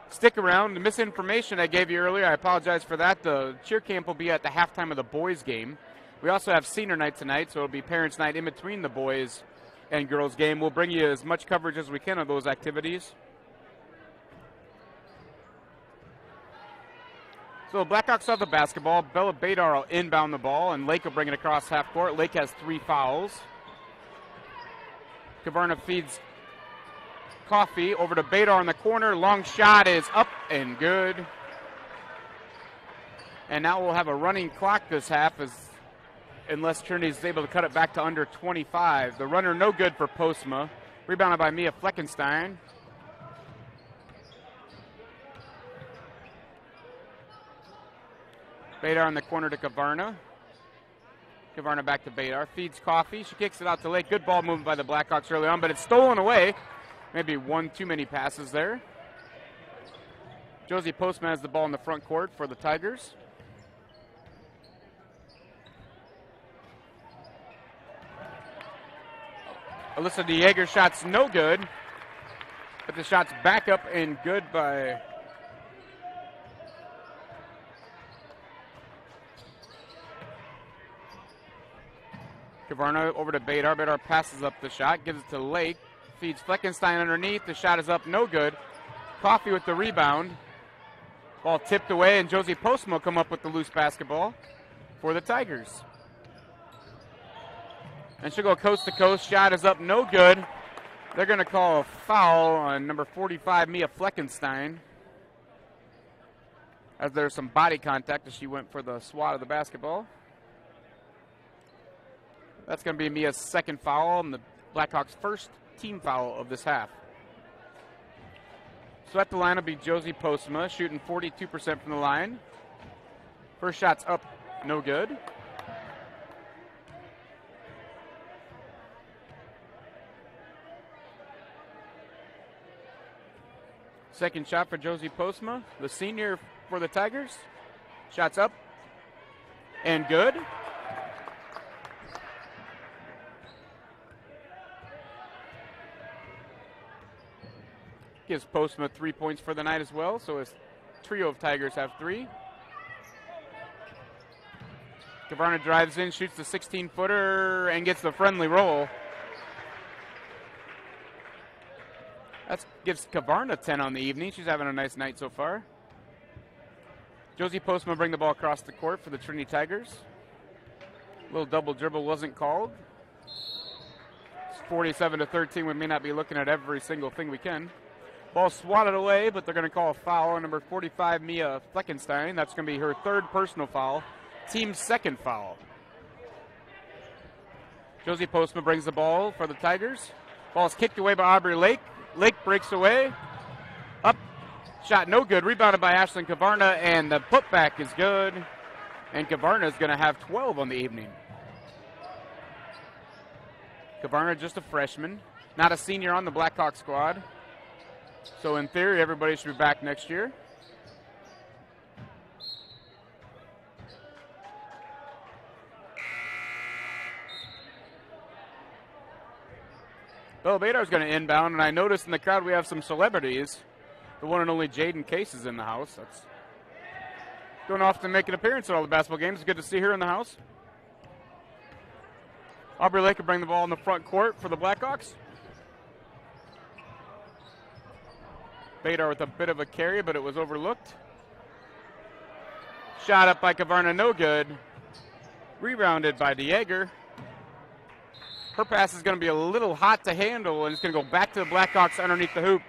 Stick around. The misinformation I gave you earlier, I apologize for that. The cheer camp will be at the halftime of the boys game. We also have senior night tonight, so it'll be parents' night in between the boys and girls game. We'll bring you as much coverage as we can of those activities. So the Blackhawks have the basketball. Bella Badar will inbound the ball, and Lake will bring it across half court. Lake has 3 fouls. Kavarna feeds Coffey over to Badar in the corner. Long shot is up and good. And now we'll have a running clock this half unless Trinity is able to cut it back to under 25. The runner no good for Postma. Rebounded by Mia Fleckenstein. Badar in the corner to Kavarna. Kavarna back to Badar. Feeds Coffey. She kicks it out to Lake. Good ball movement by the Blackhawks early on, but it's stolen away. Maybe one too many passes there. Josie Postma has the ball in the front court for the Tigers. Alyssa DeJager shot's no good, but the shot's back up and good by Kavarna over to Badar. Badar passes up the shot, gives it to Lake, feeds Fleckenstein underneath. The shot is up, no good. Coffey with the rebound. Ball tipped away, and Josie Postma will come up with the loose basketball for the Tigers. And she'll go coast to coast. Shot is up, no good. They're going to call a foul on number 45, Mia Fleckenstein, as there's some body contact as she went for the swat of the basketball. That's going to be Mia's second foul and the Blackhawks' first team foul of this half. So at the line will be Josie Postma, shooting 42% from the line. First shot's up, no good. Second shot for Josie Postma, the senior for the Tigers. Shot's up and good. Gives Postma 3 points for the night as well, so his trio of Tigers have 3. Kavarna drives in, shoots the 16-footer, and gets the friendly roll. That gives Kavarna 10 on the evening. She's having a nice night so far. Josie Postma bring the ball across the court for the Trinity Tigers. A little double dribble wasn't called. It's 47-13. We may not be looking at every single thing we can. Ball swatted away, but they're going to call a foul on number 45, Mia Fleckenstein. That's going to be her third personal foul, team's second foul. Josie Postma brings the ball for the Tigers. Ball is kicked away by Aubrey Lake. Lake breaks away. Up, shot no good. Rebounded by Ashlyn Kavarna, and the putback is good. And Kavarna is going to have 12 on the evening. Kavarna just a freshman, not a senior on the Blackhawk squad. So in theory, everybody should be back next year. Bella Badar is going to inbound, and I noticed in the crowd we have some celebrities. The one and only Jaden Case is in the house. That's going off to make an appearance at all the basketball games. It's good to see her in the house. Aubrey Lake will bring the ball in the front court for the Blackhawks. Badar with a bit of a carry, but it was overlooked. Shot up by Kavarna, no good. Rebounded by DeJager. Her pass is going to be a little hot to handle, and it's going to go back to the Blackhawks underneath the hoop.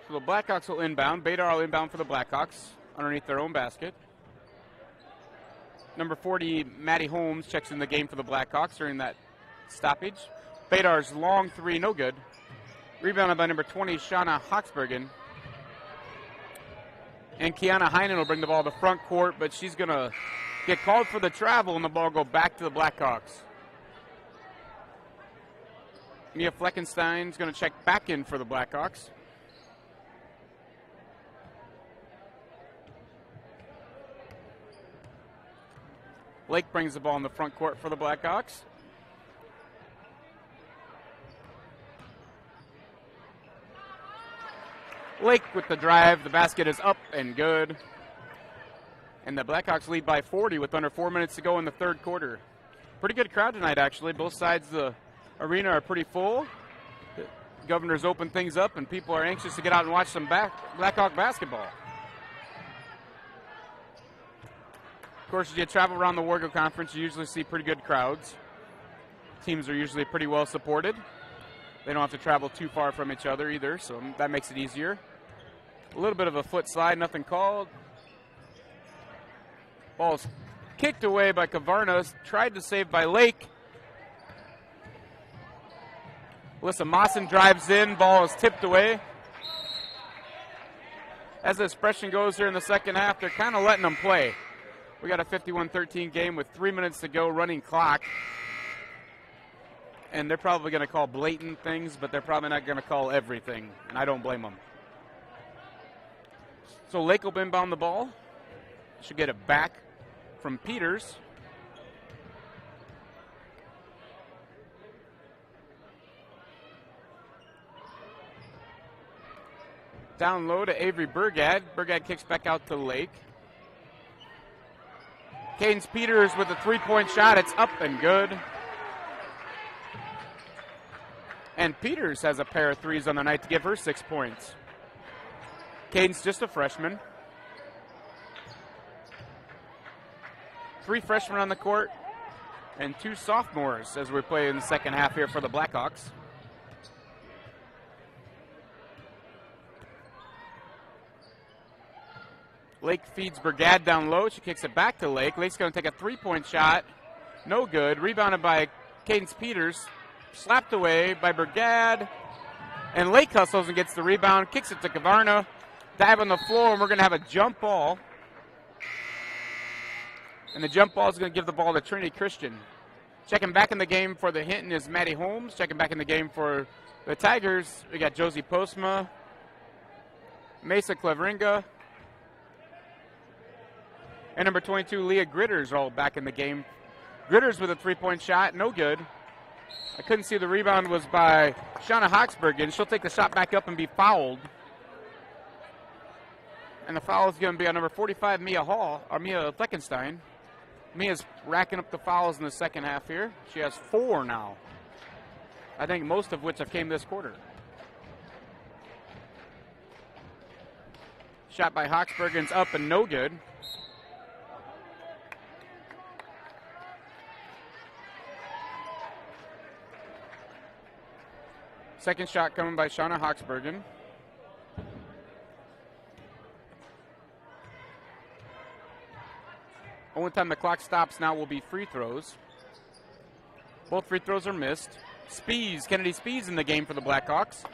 So the Blackhawks will inbound. Badar will inbound for the Blackhawks underneath their own basket. Number 40, Maddie Holmes, checks in the game for the Blackhawks during that stoppage. Badar's long three, no good. Rebounded by number 20, Shauna Hawksbergen. And Kiana Heinen will bring the ball to front court, but she's going to get called for the travel, and the ball go back to the Blackhawks. Mia Fleckenstein's going to check back in for the Blackhawks. Lake brings the ball in the front court for the Blackhawks. Lake with the drive. The basket is up and good. And the Blackhawks lead by 40 with under 4 minutes to go in the third quarter. Pretty good crowd tonight, actually. Both sides of the arena are pretty full. The Governor's opened things up, and people are anxious to get out and watch some Blackhawk basketball. Of course, as you travel around the Wargo Conference, you usually see pretty good crowds. Teams are usually pretty well supported. They don't have to travel too far from each other either, so that makes it easier. A little bit of a foot slide, nothing called. Ball's kicked away by Kavarna, tried to save by Lake. Alyssa Mawson drives in, ball is tipped away. As the expression goes here in the second half, they're kind of letting them play. We got a 51-13 game with 3 minutes to go, running clock. And they're probably going to call blatant things, but they're probably not going to call everything, and I don't blame them. So Lake will inbound the ball. Should get it back from Peters. Down low to Avery Burgad. Burgad kicks back out to Lake. Cadence Peters with a three-point shot. It's up and good. And Peters has a pair of threes on the night to give her 6 points. Cadence just a freshman. 3 freshmen on the court and 2 sophomores as we play in the second half here for the Blackhawks. Lake feeds Burgad down low. She kicks it back to Lake. Lake's going to take a 3-point shot. No good. Rebounded by Cadence Peters. Slapped away by Burgad. And Lake hustles and gets the rebound. Kicks it to Kavarna. Dive on the floor, and we're going to have a jump ball. And the jump ball is going to give the ball to Trinity Christian. Checking back in the game for the Hinton is Maddie Holmes. Checking back in the game for the Tigers, we got Josie Postma, Mesa Cleveringa, and number 22, Leah Gritters, all back in the game. Gritters with a 3-point shot, no good. I couldn't see the rebound was by Shauna Hawksbergen. She'll take the shot back up and be fouled. And the foul is going to be on number 45, Mia Fleckenstein. Mia's racking up the fouls in the second half here. She has 4 now. I think most of which have came this quarter. Shot by Hawksbergen's up and no good. Second shot coming by Shauna Hawksbergen. Only time the clock stops now will be free throws. Both free throws are missed. Kennedy Spees in the game for the Blackhawks.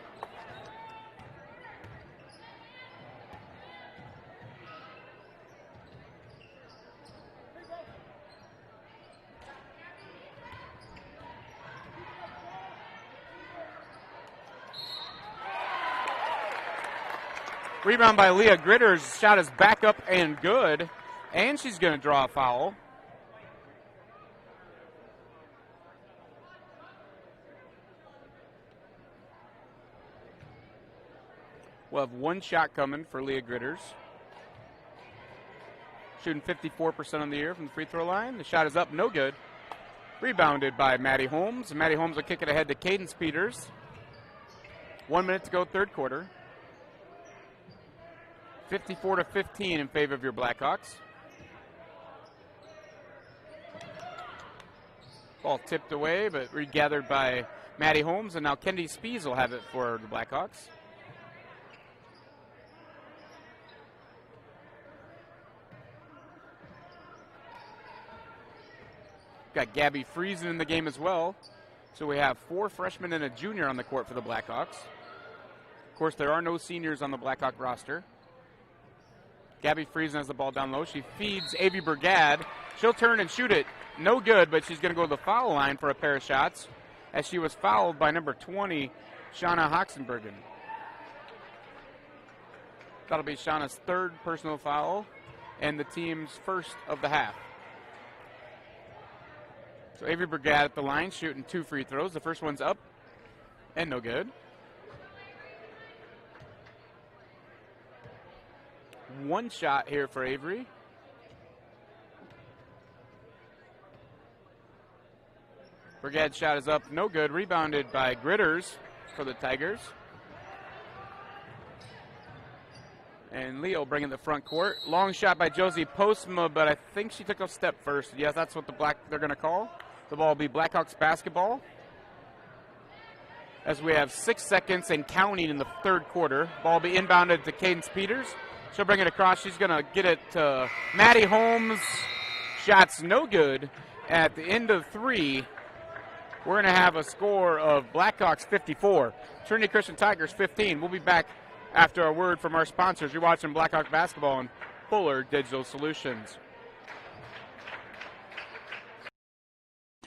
Rebound by Leah Gritters. Shot is back up and good. And she's going to draw a foul. We'll have 1 shot coming for Leah Gritters. Shooting 54% on the year from the free throw line. The shot is up, no good. Rebounded by Maddie Holmes. And Maddie Holmes will kick it ahead to Cadence Peters. 1 minute to go, third quarter. 54-15 in favor of your Blackhawks. Ball tipped away, but regathered by Maddie Holmes, and now Kennedy Spees will have it for the Blackhawks. Got Gabby Friesen in the game as well. So we have 4 freshmen and a junior on the court for the Blackhawks. Of course, there are no seniors on the Blackhawk roster. Gabby Friesen has the ball down low. She feeds Avery Brigade. She'll turn and shoot it. No good, but she's going to go to the foul line for a pair of shots as she was fouled by number 20, Shauna Hoxenbergen. That'll be Shauna's 3rd personal foul and the team's first of the half. So Avery Brigade at the line shooting 2 free throws. The first one's up and no good. One shot here for Avery. Brigade's shot is up, no good. Rebounded by Gritters for the Tigers. And Leo bringing the front court. Long shot by Josie Postma, but I think she took a step first. Yes, that's what they're going to call. The ball will be Blackhawks basketball. As we have 6 seconds and counting in the 3rd quarter. Ball will be inbounded to Cadence Peters. She'll bring it across. She's going to get it to Maddie Holmes. Shots no good. At the end of 3, we're going to have a score of Blackhawks 54, Trinity Christian Tigers 15. We'll be back after a word from our sponsors. You're watching Blackhawk Basketball and Fuller Digital Solutions.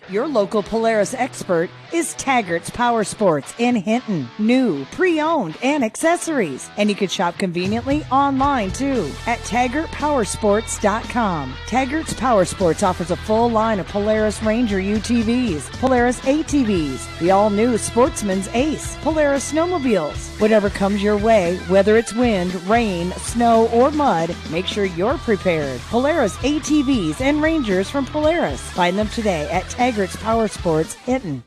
Your local Polaris expert is Taggart's Power Sports in Hinton. New, pre-owned, and accessories. And you can shop conveniently online too at TaggartPowersports.com. Taggart's Power Sports offers a full line of Polaris Ranger UTVs, Polaris ATVs, the all-new Sportsman's Ace, Polaris snowmobiles. Whatever comes your way, whether it's wind, rain, snow, or mud, make sure you're prepared. Polaris ATVs and Rangers from Polaris. Find them today at Taggart's Power Sports, Hinton.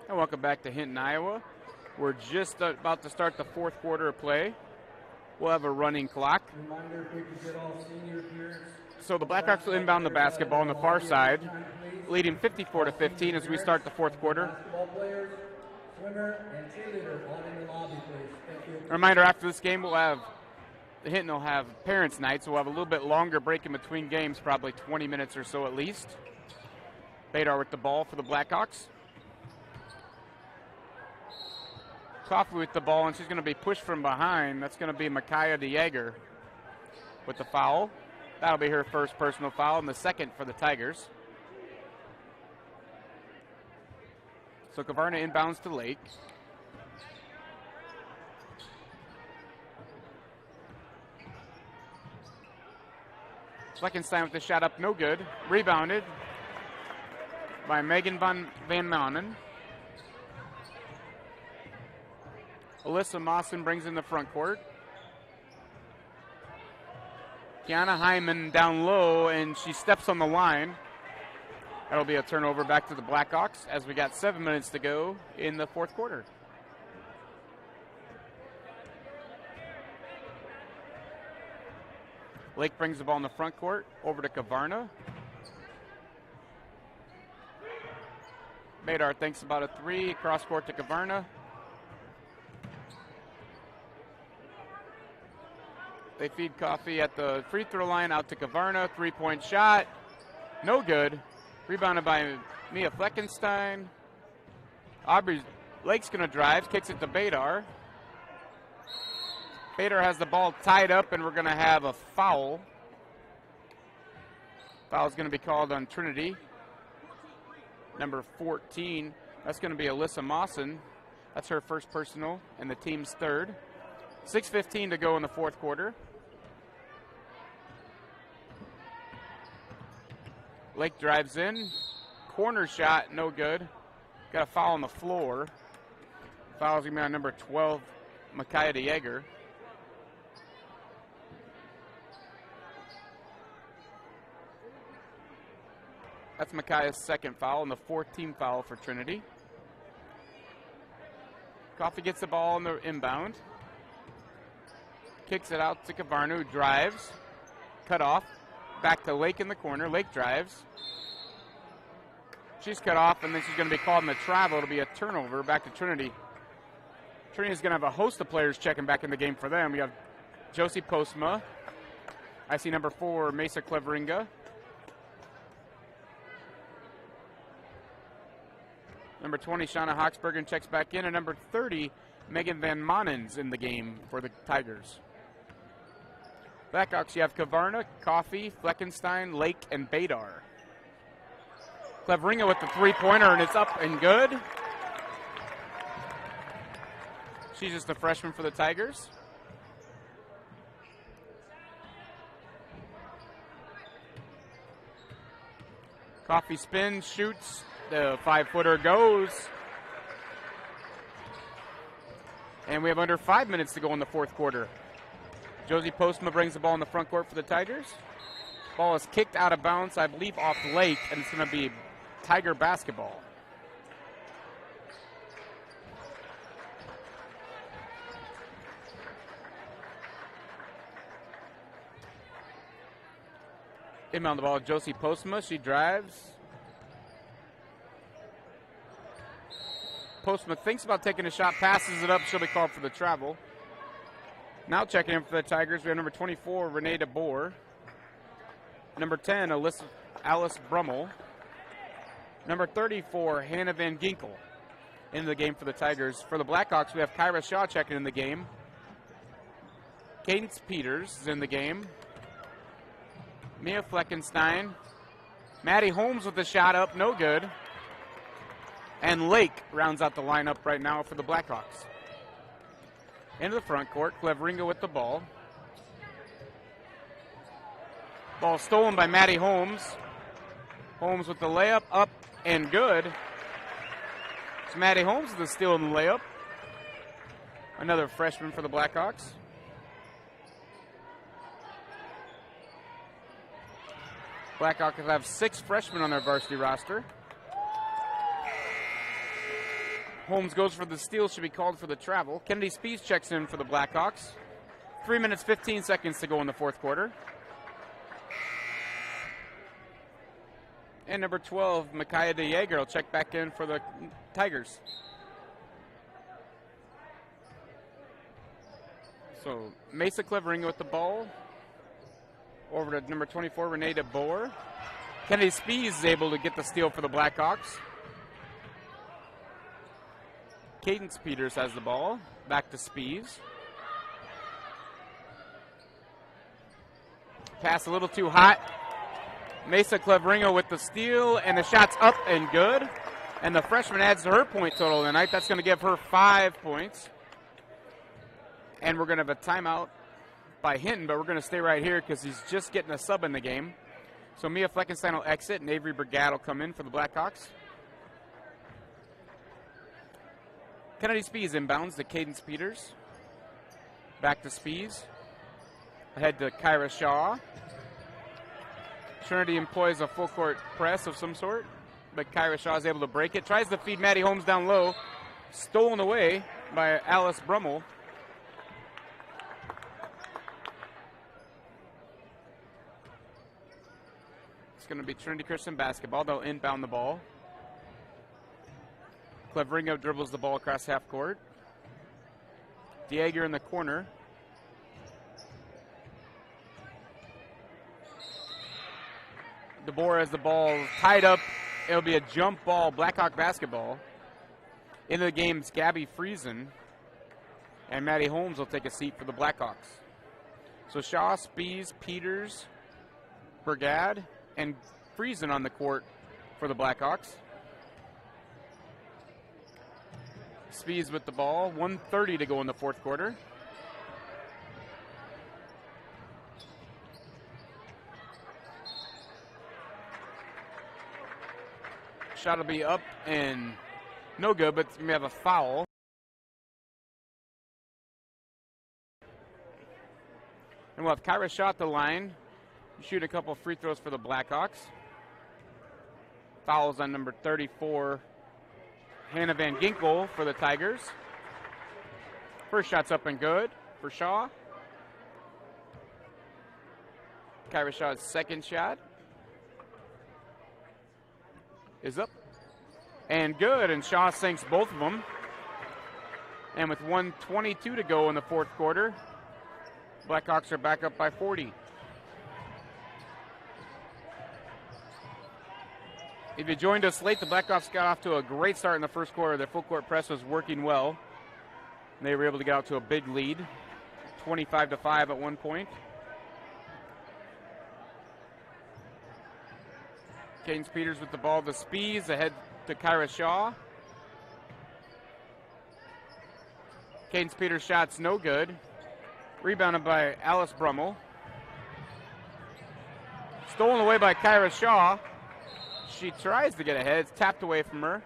And welcome back to Hinton, Iowa. We're just about to start the 4th quarter of play. We'll have a running clock. So the Blackhawks will inbound the basketball on the far side, leading 54-15 as we start the 4th quarter. A reminder, after this game, Hinton will have parents' night, so we'll have a little bit longer break in between games, probably 20 minutes or so at least. Badar with the ball for the Blackhawks. Coffee with the ball, and she's going to be pushed from behind. That's going to be Micaiah DeJager with the foul. That'll be her first personal foul and the second for the Tigers. So Kavarna inbounds to Lake. Fleckenstein with the shot up, no good. Rebounded by Megan Van Manen. Alyssa Mawson brings in the front court. Kiana Hyman down low, and she steps on the line. That'll be a turnover back to the Blackhawks as we got 7 minutes to go in the 4th quarter. Lake brings the ball in the front court, over to Kavarna. Badar thinks about a 3, cross court to Kavarna. They feed Coffee at the free throw line, out to Kavarna, 3-point shot, no good. Rebounded by Mia Fleckenstein. Aubrey Lake's gonna drive, kicks it to Badar. Badar has the ball tied up, and we're going to have a foul. Foul's going to be called on Trinity. Number 14, that's going to be Alyssa Mawson. That's her first personal and the team's 3rd. 6:15 to go in the 4th quarter. Lake drives in. Corner shot, no good. Got a foul on the floor. Foul's going to be on number 12, Micaiah DeJager. That's Micaiah's 2nd foul and the 14th foul for Trinity. Coffee gets the ball on the inbound. Kicks it out to Kavarna, who drives. Cut off. Back to Lake in the corner. Lake drives. She's cut off, and then she's going to be called in the travel. It'll be a turnover back to Trinity. Trinity's going to have a host of players checking back in the game for them. We have Josie Postma. I see number 4, Mesa Cleveringa. Number 20, Shauna Hawksbergen checks back in, and number 30, Megan Van Monen's in the game for the Tigers. Blackhawks, you have Kavarna, Coffey, Fleckenstein, Lake, and Badar. Cleveringa with the three-pointer, and it's up and good. She's just a freshman for the Tigers. Coffey spins, shoots, the 5-footer goes. And we have under 5 minutes to go in the fourth quarter. Josie Postma brings the ball in the front court for the Tigers. Ball is kicked out of bounds, I believe, off Lake, and it's going to be Tiger basketball. Inbound the ball, Josie Postma. She drives. Postma thinks about taking a shot, passes it up. She'll be called for the travel. Now checking in for the Tigers, we have number 24, Renee DeBoer. Number 10, Alice Brummel. Number 34, Hannah Van Ginkel into the game for the Tigers. For the Blackhawks, we have Kyra Shaw checking in the game. Cadence Peters is in the game. Mia Fleckenstein. Maddie Holmes with the shot up, no good. And Lake rounds out the lineup right now for the Blackhawks. Into the front court, Cleveringa with the ball. Ball stolen by Maddie Holmes. Holmes with the layup, up and good. It's Maddie Holmes with the steal and the layup. Another freshman for the Blackhawks. Blackhawks have 6 freshmen on their varsity roster. Holmes goes for the steal, should be called for the travel. Kennedy Spees checks in for the Blackhawks. 3 minutes, 15 seconds to go in the fourth quarter. And number 12, Micaiah DeJager will check back in for the Tigers. So Mesa Cleveringa with the ball. Over to number 24, Renee DeBoer. Kennedy Spees is able to get the steal for the Blackhawks. Cadence Peters has the ball. Back to Spees. Pass a little too hot. Mesa Cleveringa with the steal, and the shot's up and good. And the freshman adds to her point total tonight. That's going to give her 5 points. And we're going to have a timeout by Hinton, but we're going to stay right here because he's just getting a sub in the game. So Mia Fleckenstein will exit, and Avery Brigade will come in for the Blackhawks. Kennedy Spees inbounds to Cadence Peters. Back to Spees. Ahead to Kyra Shaw. Trinity employs a full court press of some sort, but Kyra Shaw is able to break it. Tries to feed Maddie Holmes down low. Stolen away by Alice Brummel. It's going to be Trinity Christian basketball. They'll inbound the ball. Cleveringa dribbles the ball across half court. DeJager in the corner. DeBoer has the ball tied up. It'll be a jump ball, Blackhawk basketball. Into the game's Gabby Friesen. And Maddie Holmes will take a seat for the Blackhawks. So Shaw, Spees, Peters, Brigade, and Friesen on the court for the Blackhawks. Spees with the ball. 1:30 to go in the fourth quarter. Shot will be up and no good, but we have a foul. And we'll have Kyra Shaw at the line. Shoot a couple free throws for the Blackhawks. Fouls on number 34, Hannah Van Ginkel for the Tigers. First shot's up and good for Shaw. Kyra Shaw's second shot is up and good, and Shaw sinks both of them. And with 1:22 to go in the fourth quarter, Blackhawks are back up by 40. If you joined us late, the Blackhawks got off to a great start in the first quarter. Their full court press was working well. They were able to get out to a big lead, 25-5 at one point. Cadence Peters with the ball to Spees, ahead to Kyra Shaw. Cadence Peters' shot's no good. Rebounded by Alice Brummel. Stolen away by Kyra Shaw. She tries to get ahead. It's tapped away from her.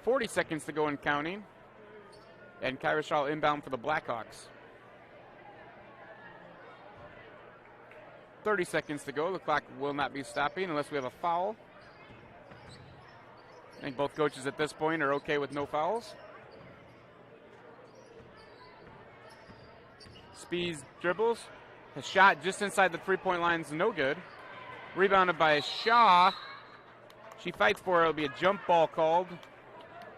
40 seconds to go and counting. And Kyra Shaw inbound for the Blackhawks. 30 seconds to go. The clock will not be stopping unless we have a foul. I think both coaches at this point are okay with no fouls. Spees dribbles. A shot just inside the three-point line is no good. Rebounded by Shaw. She fights for it. It'll be a jump ball called.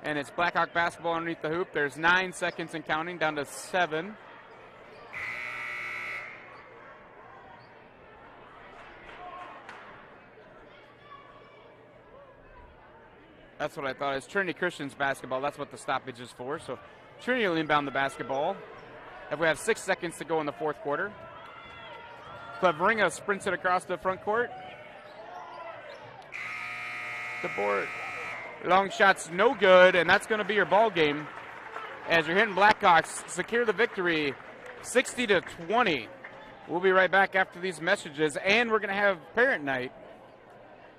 And it's Blackhawk basketball underneath the hoop. There's 9 seconds and counting, down to 7. That's what I thought. It's Trinity Christian's basketball. That's what the stoppage is for. So Trinity will inbound the basketball. If we have 6 seconds to go in the fourth quarter. Cleveringa sprints it across the front court. The board. Long shot's no good, and that's going to be your ball game. As your Hinton Blackhawks secure the victory, 60-20. We'll be right back after these messages, and we're going to have parent night.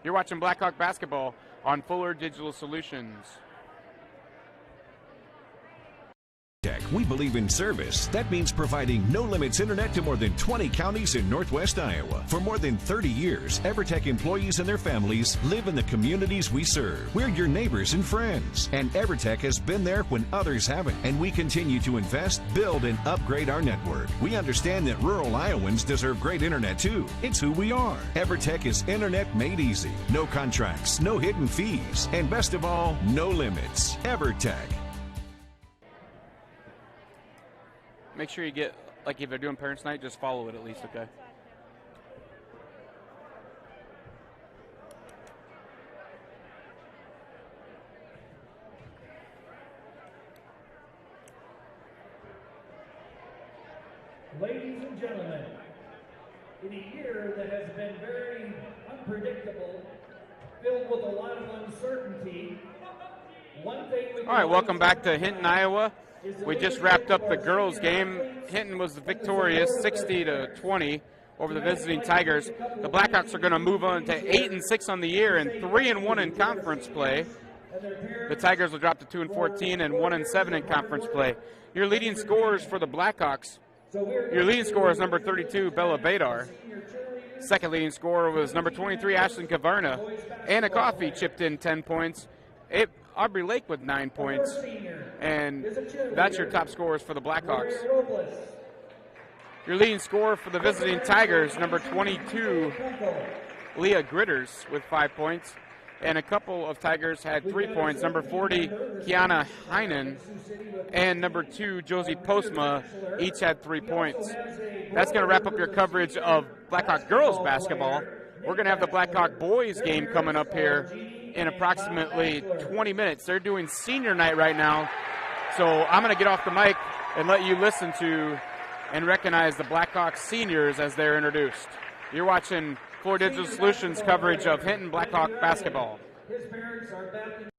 You're watching Blackhawk basketball on Fuller Digital Solutions. We believe in service. That means providing no-limits internet to more than 20 counties in Northwest Iowa. For more than 30 years, EverTech employees and their families live in the communities we serve. We're your neighbors and friends. And EverTech has been there when others haven't. And we continue to invest, build, and upgrade our network. We understand that rural Iowans deserve great internet too. It's who we are. EverTech is internet made easy. No contracts, no hidden fees. And best of all, no limits. EverTech. Make sure you get, like if they're doing Parents Night, just follow it at least, okay? Ladies and gentlemen, in a year that has been very unpredictable, filled with a lot of uncertainty, one thing we All right, welcome back to Hinton, Iowa. We just wrapped up the girls' game. Hinton was victorious, 60-20 over the visiting Tigers. The Blackhawks are going to move on to 8-6 on the year and 3-1 in conference play. The Tigers will drop to 2-14 and 1-7 in conference play. Your leading scorers for the Blackhawks. Your leading scorer is number 32, Bella Badar. Second leading scorer was number 23, Ashlyn Kavarna. Anna Coffey chipped in 10 points. Aubrey Lake with 9 points. And that's your top scorers for the Blackhawks. Your leading scorer for the visiting Tigers, number 22, Leah Gritters with 5 points. And a couple of Tigers had 3 points. Number 40, Kiana Heinen, and number 2, Josie Postma, each had 3 points. That's going to wrap up your coverage of Blackhawk girls basketball. We're going to have the Blackhawk boys game coming up here in approximately 20 minutes. They're doing senior night right now. So I'm going to get off the mic and let you listen to and recognize the Blackhawk seniors as they're introduced. You're watching Fuller Digital Solutions coverage of Hinton Blackhawk basketball. His parents are back in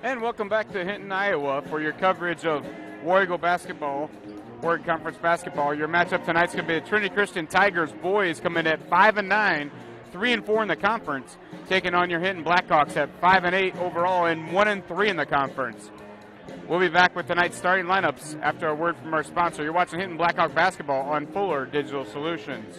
And welcome back to Hinton, Iowa for your coverage of War Eagle basketball, Oregon Conference basketball. Your matchup tonight's going to be the Trinity Christian Tigers boys coming in at 5-9, 3-4 in the conference, taking on your Hinton Blackhawks at 5-8 overall and 1-3 in the conference. We'll be back with tonight's starting lineups after a word from our sponsor. You're watching Hinton Blackhawk basketball on Fuller Digital Solutions.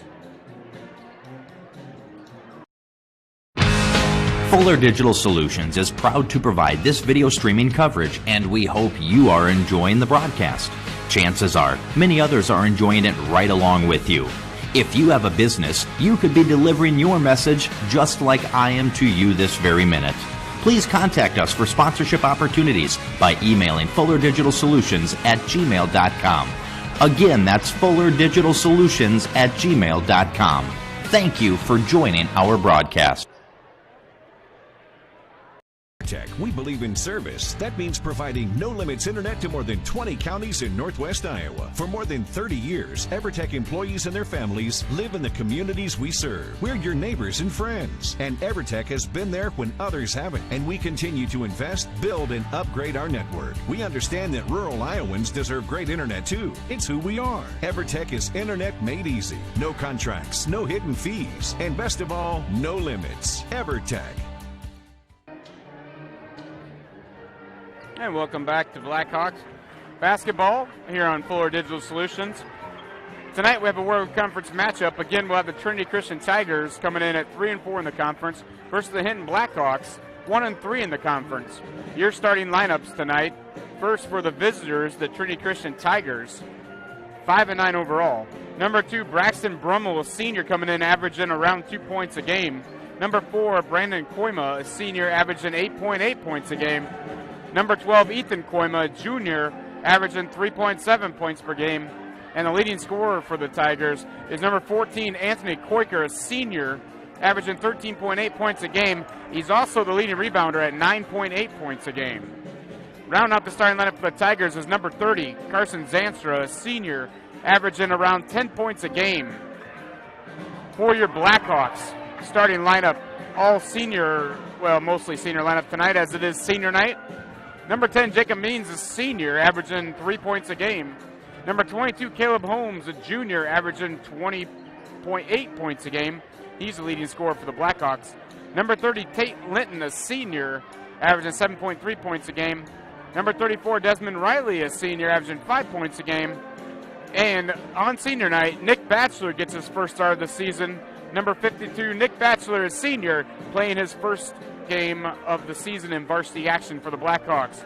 Fuller Digital Solutions is proud to provide this video streaming coverage, and we hope you are enjoying the broadcast. Chances are, many others are enjoying it right along with you. If you have a business, you could be delivering your message just like I am to you this very minute. Please contact us for sponsorship opportunities by emailing fullerdigitalsolutions@gmail.com. Again, that's fullerdigitalsolutions@gmail.com. Thank you for joining our broadcast. We believe in service. That means providing no limits internet to more than 20 counties in Northwest Iowa. For more than 30 years, EverTech employees and their families live in the communities we serve. We're your neighbors and friends. And EverTech has been there when others haven't. And we continue to invest, build, and upgrade our network. We understand that rural Iowans deserve great internet too. It's who we are. EverTech is internet made easy. No contracts, no hidden fees, and best of all, no limits. EverTech. And welcome back to Blackhawks basketball here on Fuller Digital Solutions. Tonight we have a World Conference matchup. Again, we'll have the Trinity Christian Tigers coming in at 3-4 in the conference versus the Hinton Blackhawks, 1-3 in the conference. Your starting lineups tonight. First for the visitors, the Trinity Christian Tigers, 5-9 overall. Number 2, Braxton Brummel, a senior, coming in averaging around 2 points a game. Number 4, Brandon Koima, a senior, averaging 8.8 points a game. Number 12, Ethan Koima, a junior, averaging 3.7 points per game. And the leading scorer for the Tigers is number 14, Anthony Koiker, a senior, averaging 13.8 points a game. He's also the leading rebounder at 9.8 points a game. Rounding out the starting lineup for the Tigers is number 30, Carson Zanstra, a senior, averaging around 10 points a game. For your Blackhawks starting lineup, all senior, well, mostly senior lineup tonight as it is senior night. Number 10, Jacob Means, a senior, averaging 3 points a game. Number 22, Caleb Holmes, a junior, averaging 20.8 points a game. He's the leading scorer for the Blackhawks. Number 30, Tate Linton, a senior, averaging 7.3 points a game. Number 34, Desmond Riley, a senior, averaging 5 points a game. And on senior night, Nick Batchelor gets his first start of the season. Number 52, Nick Batchelor, a senior, playing his first game of the season in varsity action for the Blackhawks.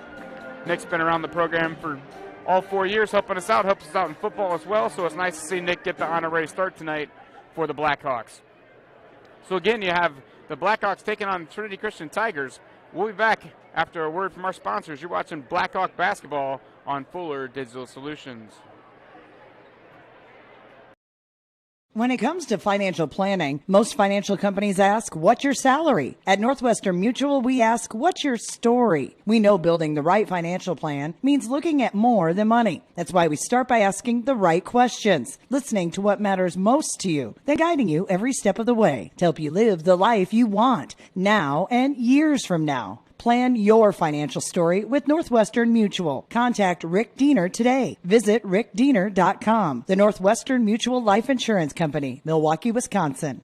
Nick's been around the program for all 4 years, helping us out, helps us out in football as well, so it's nice to see Nick get the honorary start tonight for the Blackhawks. So again, you have the Blackhawks taking on Trinity Christian Tigers. We'll be back after a word from our sponsors. You're watching Blackhawk basketball on Fuller Digital Solutions. When it comes to financial planning, most financial companies ask, what's your salary? At Northwestern Mutual, we ask, what's your story? We know building the right financial plan means looking at more than money. That's why we start by asking the right questions, listening to what matters most to you, then guiding you every step of the way to help you live the life you want now and years from now. Plan your financial story with Northwestern Mutual. Contact Rick Diener today. Visit rickdiener.com. The Northwestern Mutual Life Insurance Company, Milwaukee, Wisconsin.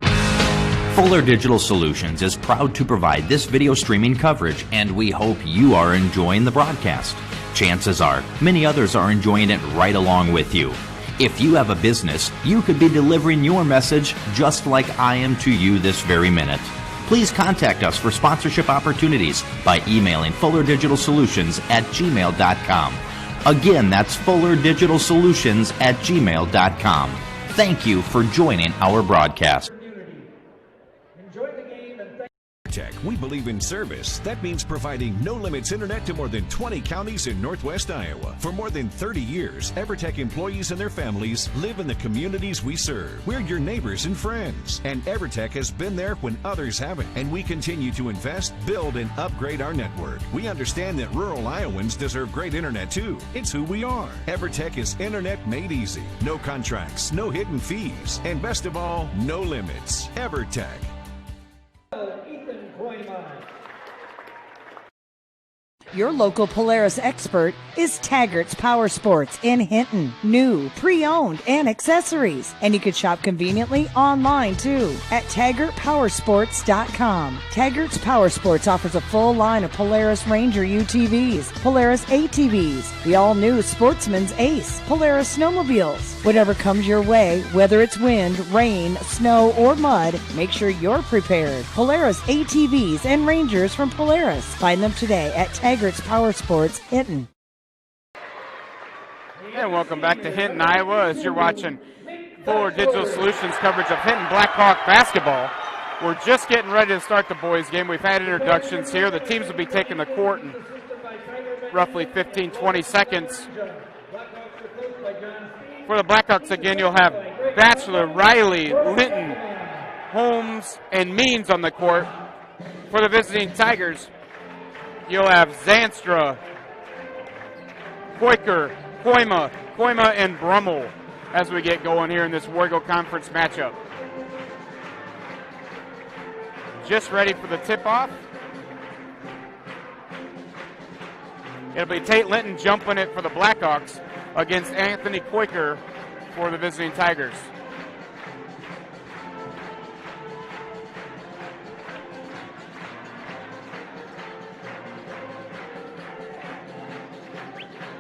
Fuller Digital Solutions is proud to provide this video streaming coverage, and we hope you are enjoying the broadcast. Chances are, many others are enjoying it right along with you. If you have a business, you could be delivering your message just like I am to you this very minute. Please contact us for sponsorship opportunities by emailing fullerdigitalsolutions@gmail.com. Again, that's fullerdigitalsolutions@gmail.com. Thank you for joining our broadcast. We believe in service. That means providing no limits internet to more than 20 counties in Northwest Iowa. For more than 30 years, EverTech employees and their families live in the communities we serve. We're your neighbors and friends. And EverTech has been there when others haven't. And we continue to invest, build, and upgrade our network. We understand that rural Iowans deserve great internet too. It's who we are. EverTech is internet made easy. No contracts, no hidden fees, and best of all, no limits. EverTech. Your local Polaris expert is Taggart's Power Sports in Hinton. New, pre-owned, and accessories. And you can shop conveniently online too at TaggartPowersports.com. Taggart's Power Sports offers a full line of Polaris Ranger UTVs, Polaris ATVs, the all-new Sportsman's Ace, Polaris snowmobiles. Whatever comes your way, whether it's wind, rain, snow, or mud, make sure you're prepared. Polaris ATVs and Rangers from Polaris. Find them today at Taggart's Power Sports, Hinton. And welcome back to Hinton, Iowa, as you're watching Fuller Digital Solutions coverage of Hinton Blackhawk basketball. We're just getting ready to start the boys' game. We've had introductions here. The teams will be taking the court in roughly 15, 20 seconds. For the Blackhawks, again, you'll have Batchelor, Riley, Linton, Holmes, and Means on the court. For the visiting Tigers, you'll have Zanstra, Koiker, Koima, and Brummel as we get going here in this Warrego Conference matchup. Just ready for the tip-off. It'll be Tate Linton jumping it for the Blackhawks against Anthony Koiker for the visiting Tigers.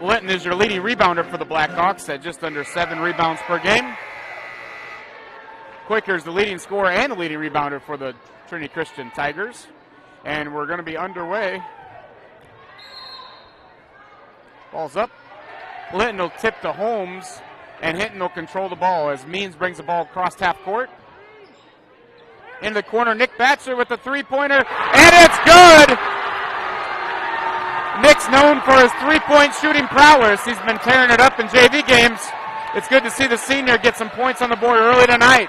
Linton is your leading rebounder for the Blackhawks at just under 7 rebounds per game. Koiker is the leading scorer and the leading rebounder for the Trinity Christian Tigers. And we're going to be underway. Ball's up. Linton will tip to Holmes, and Hinton will control the ball as Means brings the ball across half court. In the corner, Nick Batchelor with the three-pointer, and it's good! Nick's known for his three-point shooting prowess. He's been tearing it up in JV games. It's good to see the senior get some points on the board early tonight.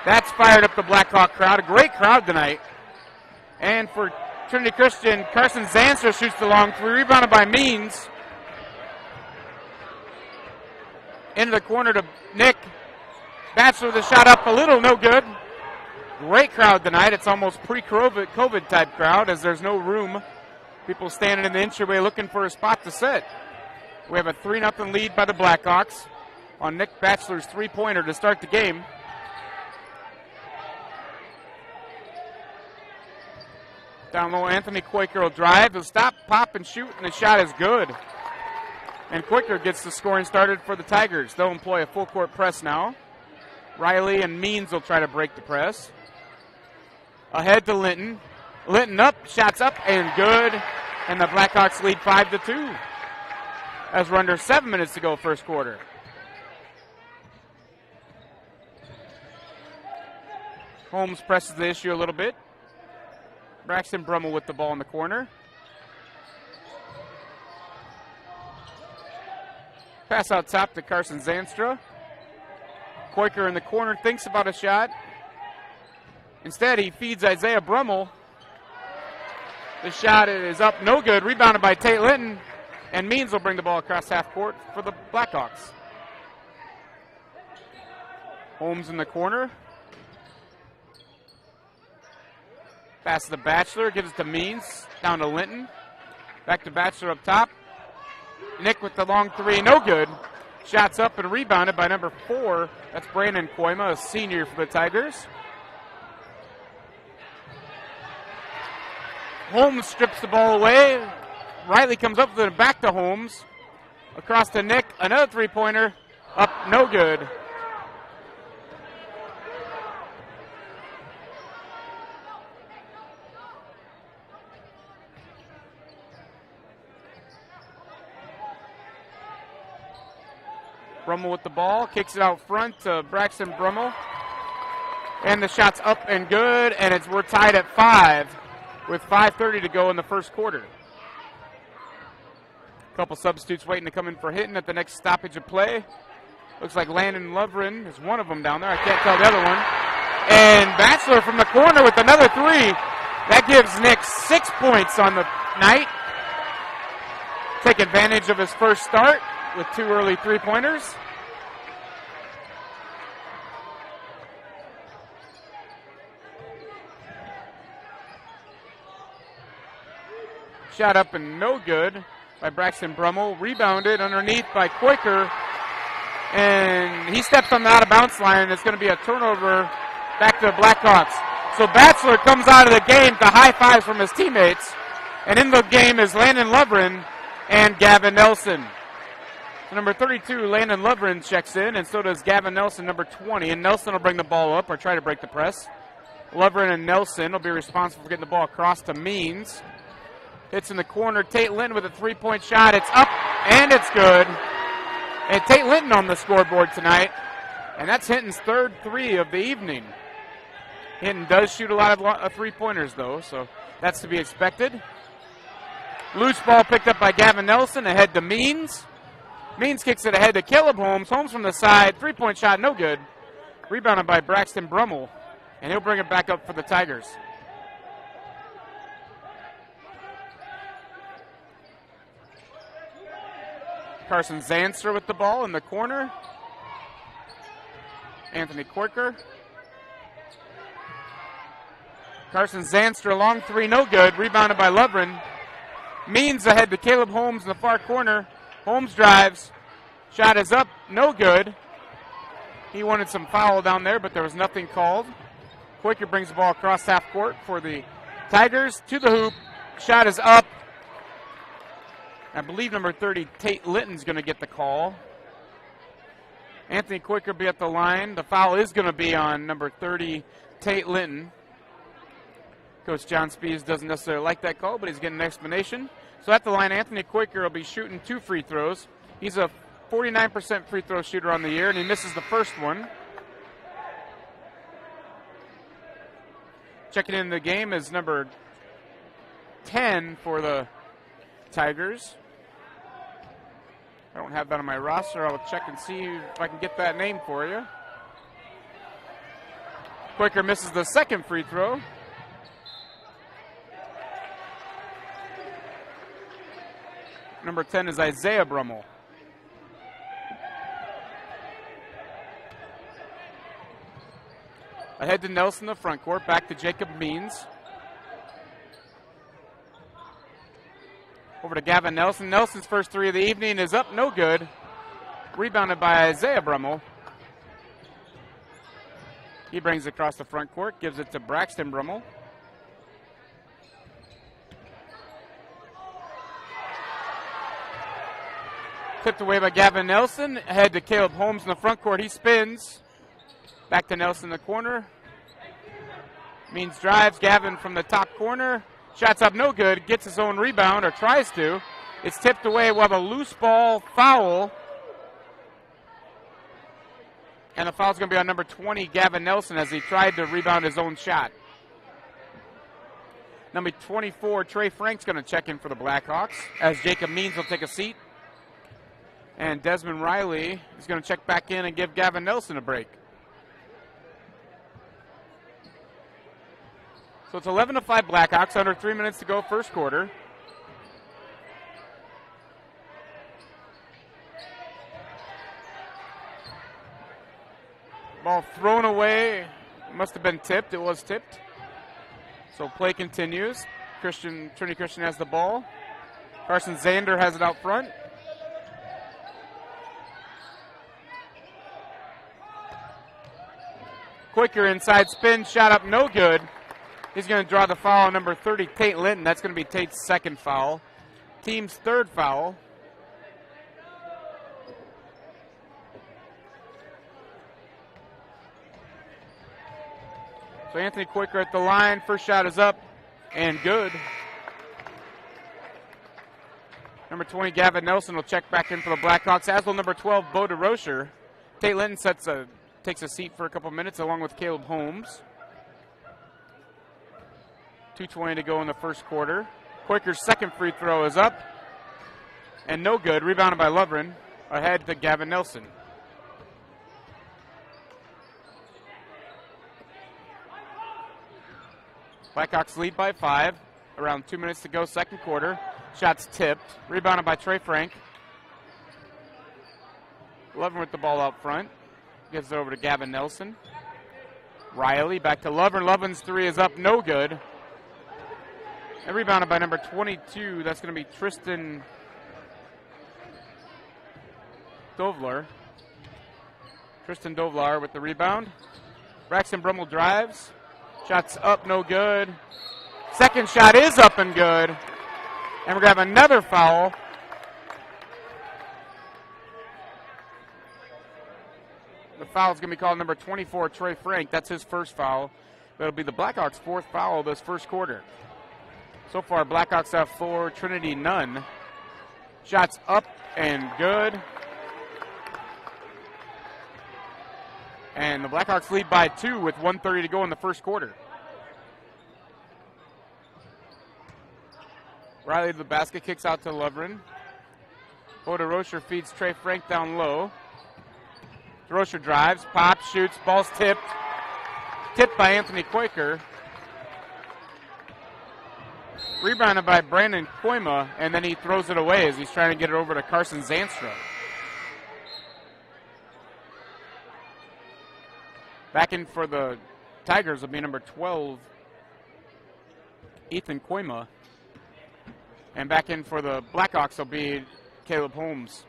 That's fired up the Blackhawk crowd. A great crowd tonight. And for Trinity Christian, Carson Zanser shoots the long three, rebounded by Means. Into the corner to Nick. Batchelor with a shot up a little, no good. Great crowd tonight. It's almost pre-COVID type crowd as there's no room. People standing in the entryway looking for a spot to sit. We have a 3-0 lead by the Blackhawks on Nick Batchelor's three-pointer to start the game. Down low, Anthony Koiker will drive. He'll stop, pop, and shoot, and the shot is good. And Koiker gets the scoring started for the Tigers. They'll employ a full-court press now. Riley and Means will try to break the press. Ahead to Linton. Linton up, shots up, and good. And the Blackhawks lead 5-2 as we're under 7 minutes to go first quarter. Holmes presses the issue a little bit. Braxton Brummel with the ball in the corner. Pass out top to Carson Zanstra. Koiker in the corner thinks about a shot. Instead, he feeds Isaiah Brummel. The shot is up, no good. Rebounded by Tate Linton. And Means will bring the ball across half court for the Blackhawks. Holmes in the corner. Pass to the Batchelor, gives it to Means. Down to Linton. Back to Batchelor up top. Nick with the long three, no good. Shots up and rebounded by number 4. That's Brandon Koima, a senior for the Tigers. Holmes strips the ball away. Riley comes up with it back to Holmes. Across to Nick, another three-pointer. Up, no good. Brummel with the ball, kicks it out front to Braxton Brummel. And the shot's up and good, and we're tied at 5 with 5:30 to go in the first quarter. A couple substitutes waiting to come in for Hinton at the next stoppage of play. Looks like Landon Lovren is one of them down there. I can't tell the other one. And Batchelor from the corner with another three. That gives Nick 6 points on the night. Take advantage of his first start with 2 early three-pointers. Shot up and no good by Braxton Brummel. Rebounded underneath by Quaker. And he steps on the out-of-bounds line, and it's going to be a turnover back to the Blackhawks. So Batchelor comes out of the game to high fives from his teammates. And in the game is Landon Lovren and Gavin Nelson. Number 32, Landon Lovren checks in, and so does Gavin Nelson, number 20. And Nelson will bring the ball up or try to break the press. Lovren and Nelson will be responsible for getting the ball across to Means. Hits in the corner. Tate Linton with a three-point shot. It's up, and it's good. And Tate Linton on the scoreboard tonight. And that's Hinton's third three of the evening. Hinton does shoot a lot of three-pointers, though, so that's to be expected. Loose ball picked up by Gavin Nelson, ahead to Means. Means kicks it ahead to Caleb Holmes. Holmes from the side, three-point shot, no good. Rebounded by Braxton Brummel, and he'll bring it back up for the Tigers. Carson Zanster with the ball in the corner. Anthony Quirker. Carson Zanster, long three, no good. Rebounded by Lovren. Means ahead to Caleb Holmes in the far corner. Holmes drives. Shot is up, no good. He wanted some foul down there, but there was nothing called. Quaker brings the ball across half court for the Tigers to the hoop. Shot is up. I believe number 30, Tate Linton's going to get the call. Anthony Quaker will be at the line. The foul is going to be on number 30, Tate Linton. Coach John Spees doesn't necessarily like that call, but he's getting an explanation. So at the line, Anthony Quaker will be shooting 2 free throws. He's a 49% free throw shooter on the year, and he misses the first one. Checking in the game is number 10 for the Tigers. I don't have that on my roster. I'll check and see if I can get that name for you. Quaker misses the second free throw. Number 10 is Isaiah Brummel. Ahead to Nelson in the front court. Back to Jacob Means. Over to Gavin Nelson. Nelson's first three of the evening is up, no good. Rebounded by Isaiah Brummel. He brings it across the front court. Gives it to Braxton Brummel. Tipped away by Gavin Nelson. Ahead to Caleb Holmes in the front court. He spins. Back to Nelson in the corner. Means drives. Gavin from the top corner. Shots up, no good. Gets his own rebound, or tries to. It's tipped away. We'll have a loose ball foul. And the foul's going to be on number 20, Gavin Nelson, as he tried to rebound his own shot. Number 24, Trey Frank's going to check in for the Blackhawks, as Jacob Means will take a seat. And Desmond Riley is going to check back in and give Gavin Nelson a break. So it's 11-5 Blackhawks, under 3 minutes to go first quarter. Ball thrown away. Must have been tipped. It was tipped. So play continues. Trinity Christian has the ball. Carson Zander has it out front. Quaker inside spin, shot up, no good. He's going to draw the foul on number 30, Tate Linton. That's going to be Tate's second foul. Team's third foul. So Anthony Quaker at the line. First shot is up and good. Number 20, Gavin Nelson will check back in for the Blackhawks, as will number 12, Bo DeRocher. Tate Linton takes a seat for a couple minutes along with Caleb Holmes. 2:20 to go in the first quarter. Quaker's second free throw is up and no good. Rebounded by Lovren. Ahead to Gavin Nelson. Blackhawks lead by 5. Around 2 minutes to go, second quarter. Shots tipped. Rebounded by Trey Frank. Lovren with the ball out front. Gives it over to Gavin Nelson. Riley back to Lovren. Lovren's three is up, no good. And rebounded by number 22. That's going to be Tristan Dovlar. Tristan Dovlar with the rebound. Braxton Brummel drives. Shot's up, no good. Second shot is up and good. And we're going to have another foul. The foul is going to be called number 24, Trey Frank. That's his first foul. That'll be the Blackhawks' fourth foul of this first quarter. So far, Blackhawks have 4, Trinity none. Shots up and good. And the Blackhawks lead by 2 with 1:30 to go in the first quarter. Riley to the basket, kicks out to Lovren. Boda Rocher feeds Trey Frank down low. Rocher drives, pops, shoots, ball's tipped. Tipped by Anthony Quaker. Rebounded by Brandon Koima, and then he throws it away as he's trying to get it over to Carson Zanstra. Back in for the Tigers will be number 12, Ethan Koima. And back in for the Blackhawks will be Caleb Holmes.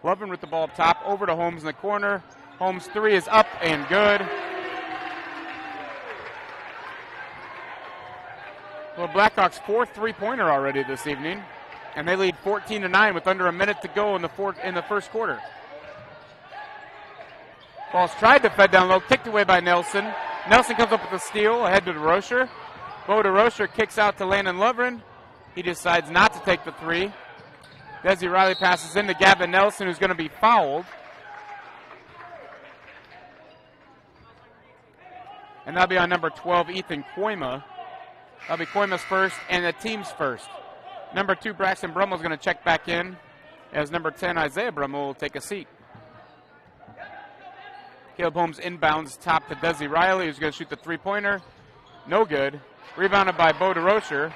Lovren with the ball up top, over to Holmes in the corner. Holmes' 3 is up and good. Well, Blackhawks' 4th three-pointer already this evening, and they lead 14-9 with under a minute to go in the first quarter. Ball's tried to fed down low, kicked away by Nelson. Nelson comes up with a steal ahead to Rocher. Boda Rocher kicks out to Landon Lovren. He decides not to take the 3. Desi Riley passes into Gavin Nelson, who's going to be fouled. And that'll be on number 12, Ethan Koima. That'll be Koima's first and the team's first. Number 2, Braxton Brummel is going to check back in as number 10, Isaiah Brummel, will take a seat. Caleb Holmes inbounds top to Desi Riley, who's going to shoot the 3-pointer. No good. Rebounded by Boda Rocher.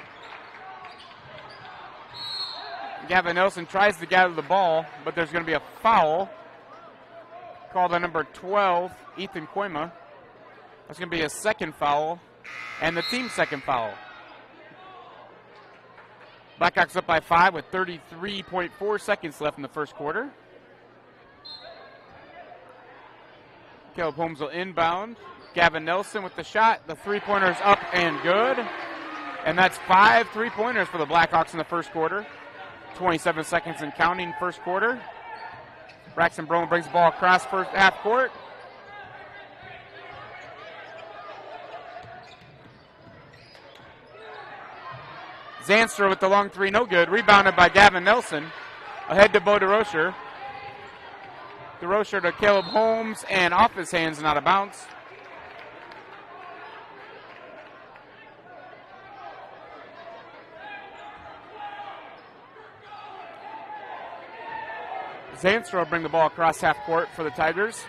Gavin Nelson tries to gather the ball, but there's going to be a foul called on number 12, Ethan Koima. That's going to be a second foul, and the team's second foul. Blackhawks up by 5 with 33.4 seconds left in the first quarter. Caleb Holmes will inbound. Gavin Nelson with the shot. The 3-pointer's up and good. And that's 5 3-pointers for the Blackhawks in the first quarter. 27 seconds and counting first quarter. Braxton Brummel brings the ball across first half court. Zanstra with the long 3, no good. Rebounded by Gavin Nelson. Ahead to Boda Rocher. DeRocher to Caleb Holmes, and off his hands and out of bounds. Zanstra will bring the ball across half court for the Tigers.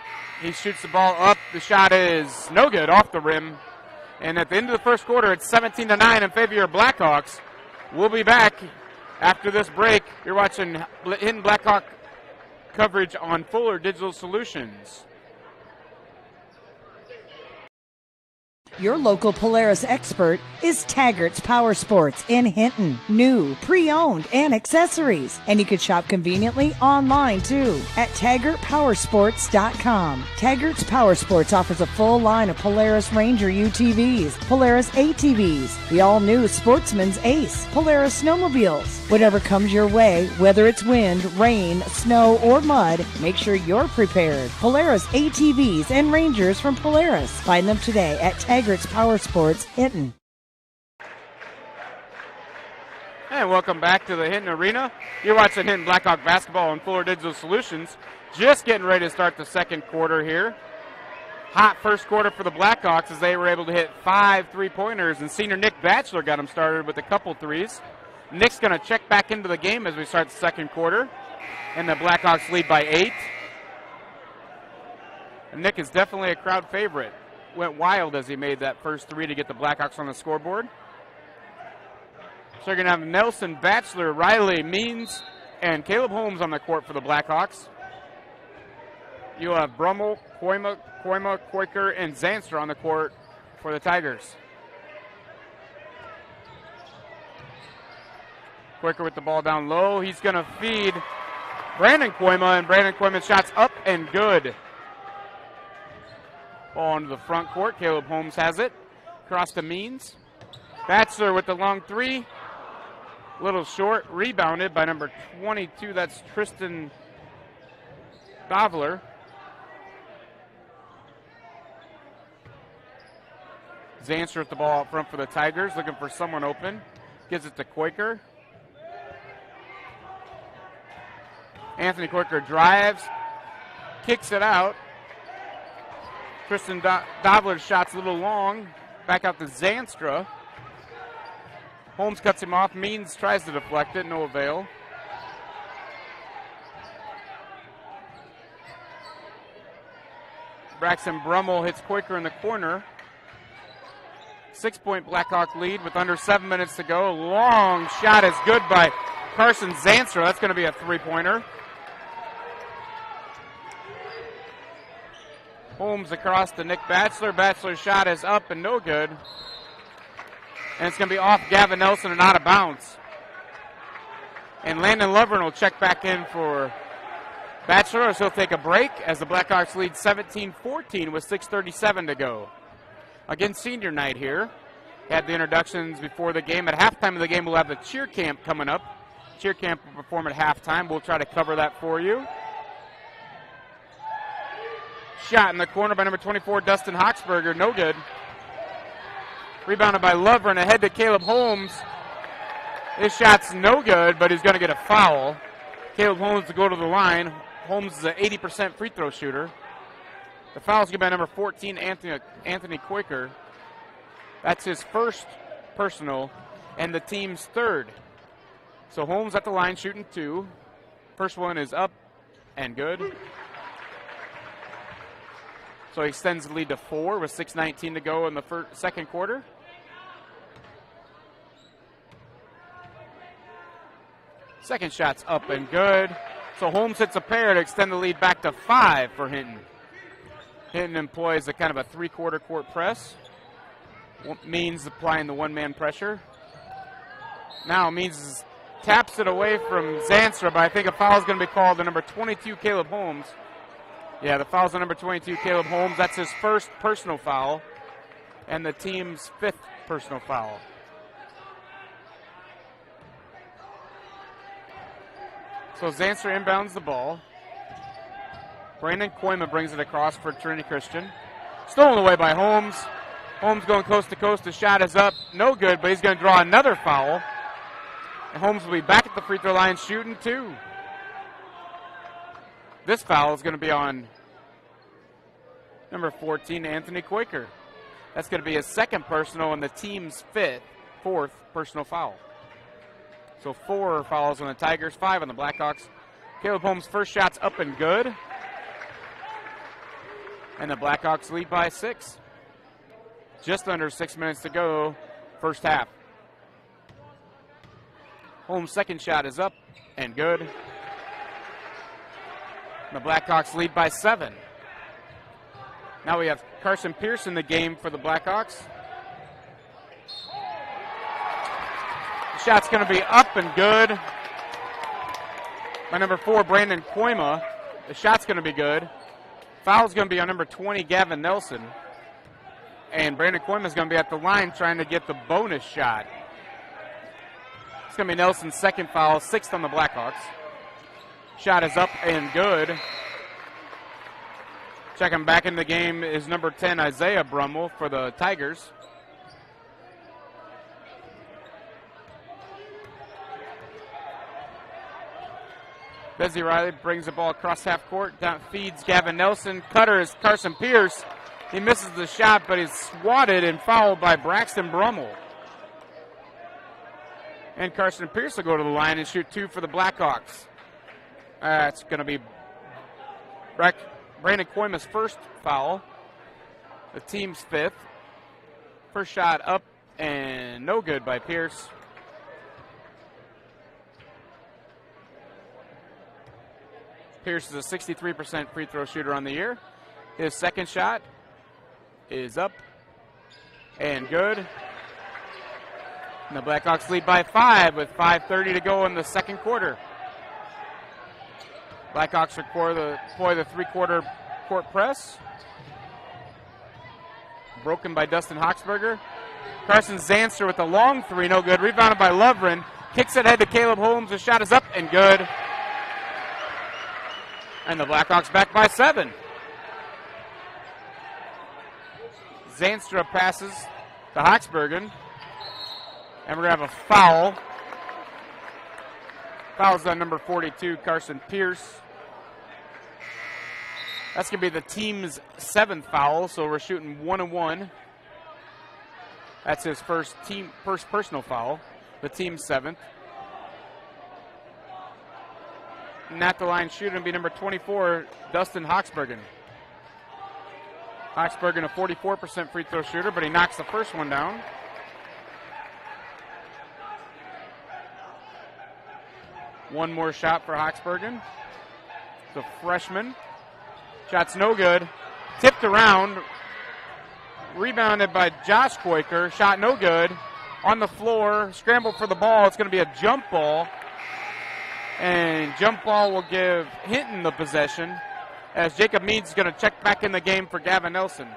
He shoots the ball up. The shot is no good, off the rim. And at the end of the first quarter, it's 17-9 in favor of your Blackhawks. We'll be back after this break. You're watching Hinton Blackhawk coverage on Fuller Digital Solutions. Your local Polaris expert is Taggart's Power Sports in Hinton. New, pre-owned, and accessories. And you can shop conveniently online, too, at TaggartPowersports.com. Taggart's Power Sports offers a full line of Polaris Ranger UTVs, Polaris ATVs, the all-new Sportsman's Ace, Polaris snowmobiles. Whatever comes your way, whether it's wind, rain, snow, or mud, make sure you're prepared. Polaris ATVs and Rangers from Polaris. Find them today at Taggart's Power Sports, Hinton. And welcome back to the Hinton Arena. You're watching Hinton Blackhawk basketball on Fuller Digital Solutions. Just getting ready to start the second quarter here. Hot first quarter for the Blackhawks as they were able to hit 5 3-pointers, and senior Nick Batchelor got them started with a couple threes. Nick's going to check back into the game as we start the second quarter, and the Blackhawks lead by 8. And Nick is definitely a crowd favorite. Went wild as he made that first 3 to get the Blackhawks on the scoreboard. So you're going to have Nelson, Batchelor, Riley, Means, and Caleb Holmes on the court for the Blackhawks. You'll have Brummel, Koima, Quaker, and Zanstra on the court for the Tigers. Quaker with the ball down low. He's going to feed Brandon Koima, and Brandon Koima's shot's up and good. Ball into the front court. Caleb Holmes has it. Across the Means. Batchelor with the long three. Little short. Rebounded by number 22. That's Tristan Dovler. Zanster with the ball up front for the Tigers. Looking for someone open. Gives it to Quaker. Anthony Quaker drives. Kicks it out. Tristan Dovler's shot's a little long. Back out to Zanstra. Holmes cuts him off. Means tries to deflect it. No avail. Braxton Brummel hits Quaker in the corner. 6-point Blackhawk lead with under 7 minutes to go. Long shot is good by Carson Zanstra. That's going to be a three-pointer. Holmes across to Nick Batchelor. Batchelor's shot is up and no good. And it's going to be off Gavin Nelson and out of bounds. And Landon Lovren will check back in for Batchelor, so he'll take a break as the Blackhawks lead 17-14 with 6:37 to go. Again, senior night here. Had the introductions before the game. At halftime of the game, we'll have the cheer camp coming up. Cheer camp will perform at halftime. We'll try to cover that for you. Shot in the corner by number 24, Dustin Hoxberger. No good. Rebounded by Lovren. Ahead to Caleb Holmes. His shot's no good, but he's going to get a foul. Caleb Holmes to go to the line. Holmes is an 80% free throw shooter. The foul's given by number 14, Anthony Quaker. That's his first personal and the team's third. So Holmes at the line shooting two. First one is up and good. So he extends the lead to 4 with 6:19 to go in the second quarter. Second shot's up and good. So Holmes hits a pair to extend the lead back to 5 for Hinton. Hinton employs a kind of a three-quarter court press. Means applying the one-man pressure. Now Means taps it away from Zanstra, but I think a foul is going to be called on number 22, Caleb Holmes. Yeah, the foul's on number 22, Caleb Holmes. That's his first personal foul and the team's 5th personal foul. So Zanstra inbounds the ball. Brandon Koima brings it across for Trinity Christian. Stolen away by Holmes. Holmes going coast to coast. The shot is up. No good, but he's going to draw another foul. And Holmes will be back at the free throw line shooting two. This foul is going to be on number 14, Anthony Quaker. That's going to be his second personal and the team's 4th personal foul. So 4 fouls on the Tigers, 5 on the Blackhawks. Caleb Holmes' first shot's up and good. And the Blackhawks lead by 6. Just under 6 minutes to go, first half. Holmes' second shot is up and good. The Blackhawks lead by 7. Now we have Carson Pierce in the game for the Blackhawks. The shot's going to be up and good by number 4, Brandon Koima. The shot's going to be good. Foul's going to be on number 20, Gavin Nelson. And Brandon Koima's going to be at the line trying to get the bonus shot. It's going to be Nelson's second foul, 6th on the Blackhawks. Shot is up and good. Checking back in the game is number 10, Isaiah Brummel for the Tigers. Bezzy Riley brings the ball across half court, down, feeds Gavin Nelson. Cutter is Carson Pierce. He misses the shot, but he's swatted and fouled by Braxton Brummel. And Carson Pierce will go to the line and shoot 2 for the Blackhawks. It's going to be Brandon Koima's first foul, the team's 5th. First shot up and no good by Pierce. Pierce is a 63% free throw shooter on the year. His second shot is up and good. And the Blackhawks lead by 5 with 5:30 to go in the second quarter. Blackhawks deploy the three-quarter court press. Broken by Dustin Hochsberger. Carson Zanstra with a long three, no good. Rebounded by Lovren. Kicks it ahead to Caleb Holmes. The shot is up and good. And the Blackhawks back by 7. Zanstra passes to Hochsbergen. And we're going to have a foul. Foul's on number 42, Carson Pierce. That's going to be the team's 7th foul, so we're shooting 1-1. That's his first personal foul, the team's 7th. And at the line shooting will be number 24, Dustin Hochsbergen. Hochsbergen, a 44% free throw shooter, but he knocks the first one down. One more shot for Hochsbergen. It's a freshman. Shot's no good. Tipped around. Rebounded by Josh Koiker. Shot no good. On the floor. Scrambled for the ball. It's going to be a jump ball. And jump ball will give Hinton the possession, as Jacob Meads is going to check back in the game for Gavin Nelson.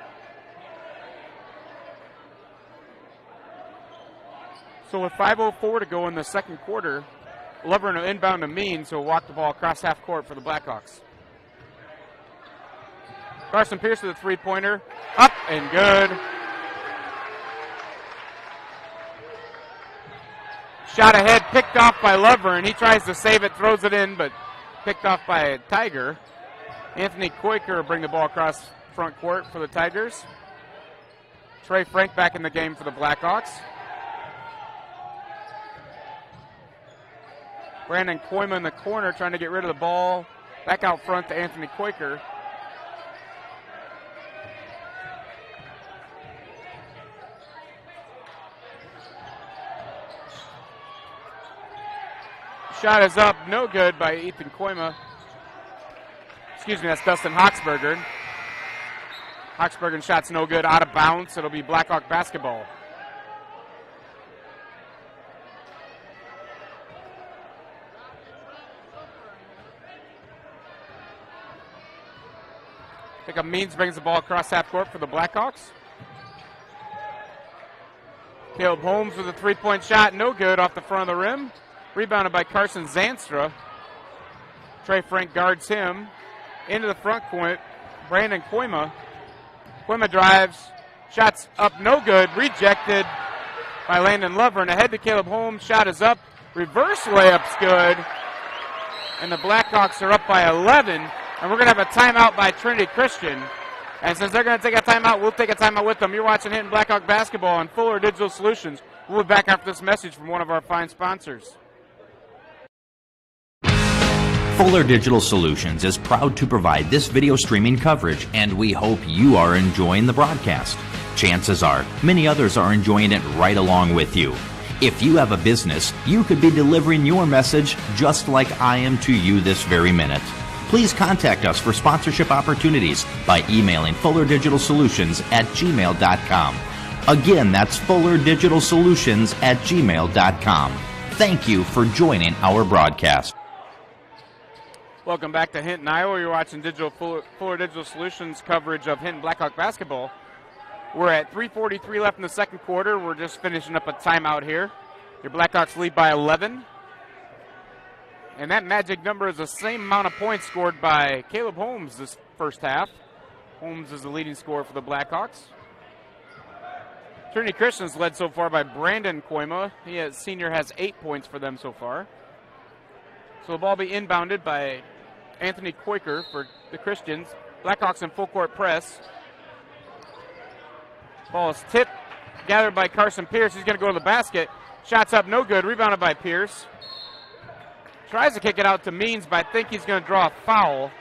So with 5:04 to go in the second quarter, Lovren will inbound to Means, who will walk the ball across half court for the Blackhawks. Carson Pierce with a three-pointer. Up and good. Shot ahead, picked off by Lovren. He tries to save it, throws it in, but picked off by a Tiger. Anthony Koiker will bring the ball across front court for the Tigers. Trey Frank back in the game for the Blackhawks. Brandon Koima in the corner trying to get rid of the ball. Back out front to Anthony Koiker. Shot is up, no good by Ethan Koima. Excuse me, that's Dustin Hochsberger. Hochsbergen shot's no good, out of bounds. It'll be Blackhawk basketball. Jacob Means brings the ball across half court for the Blackhawks. Caleb Holmes with a three-point shot, no good, off the front of the rim. Rebounded by Carson Zanstra. Trey Frank guards him. Into the front court, Brandon Koima. Koima drives. Shots up, no good. Rejected by Landon Lovren. Ahead to Caleb Holmes. Shot is up. Reverse layup's good. And the Blackhawks are up by 11. And we're going to have a timeout by Trinity Christian. And since they're going to take a timeout, we'll take a timeout with them. You're watching Hinton Blackhawk basketball on Fuller Digital Solutions. We'll be back after this message from one of our fine sponsors. Fuller Digital Solutions is proud to provide this video streaming coverage, and we hope you are enjoying the broadcast. Chances are, many others are enjoying it right along with you. If you have a business, you could be delivering your message just like I am to you this very minute. Please contact us for sponsorship opportunities by emailing fullerdigitalsolutions@gmail.com. Again, that's fullerdigitalsolutions@gmail.com. Thank you for joining our broadcast. Welcome back to Hinton, Iowa. You're watching Fuller Digital Solutions coverage of Hinton Blackhawk basketball. We're at 3:43 left in the second quarter. We're just finishing up a timeout here. Your Blackhawks lead by 11. And that magic number is the same amount of points scored by Caleb Holmes this first half. Holmes is the leading scorer for the Blackhawks. Trinity Christian's led so far by Brandon Koima. Senior has 8 points for them so far. So the ball will be inbounded by Anthony Koiker for the Christians. Blackhawks in full court press. Ball is tipped, gathered by Carson Pierce. He's going to go to the basket. Shots up, no good. Rebounded by Pierce. Tries to kick it out to Means, but I think he's going to draw a foul.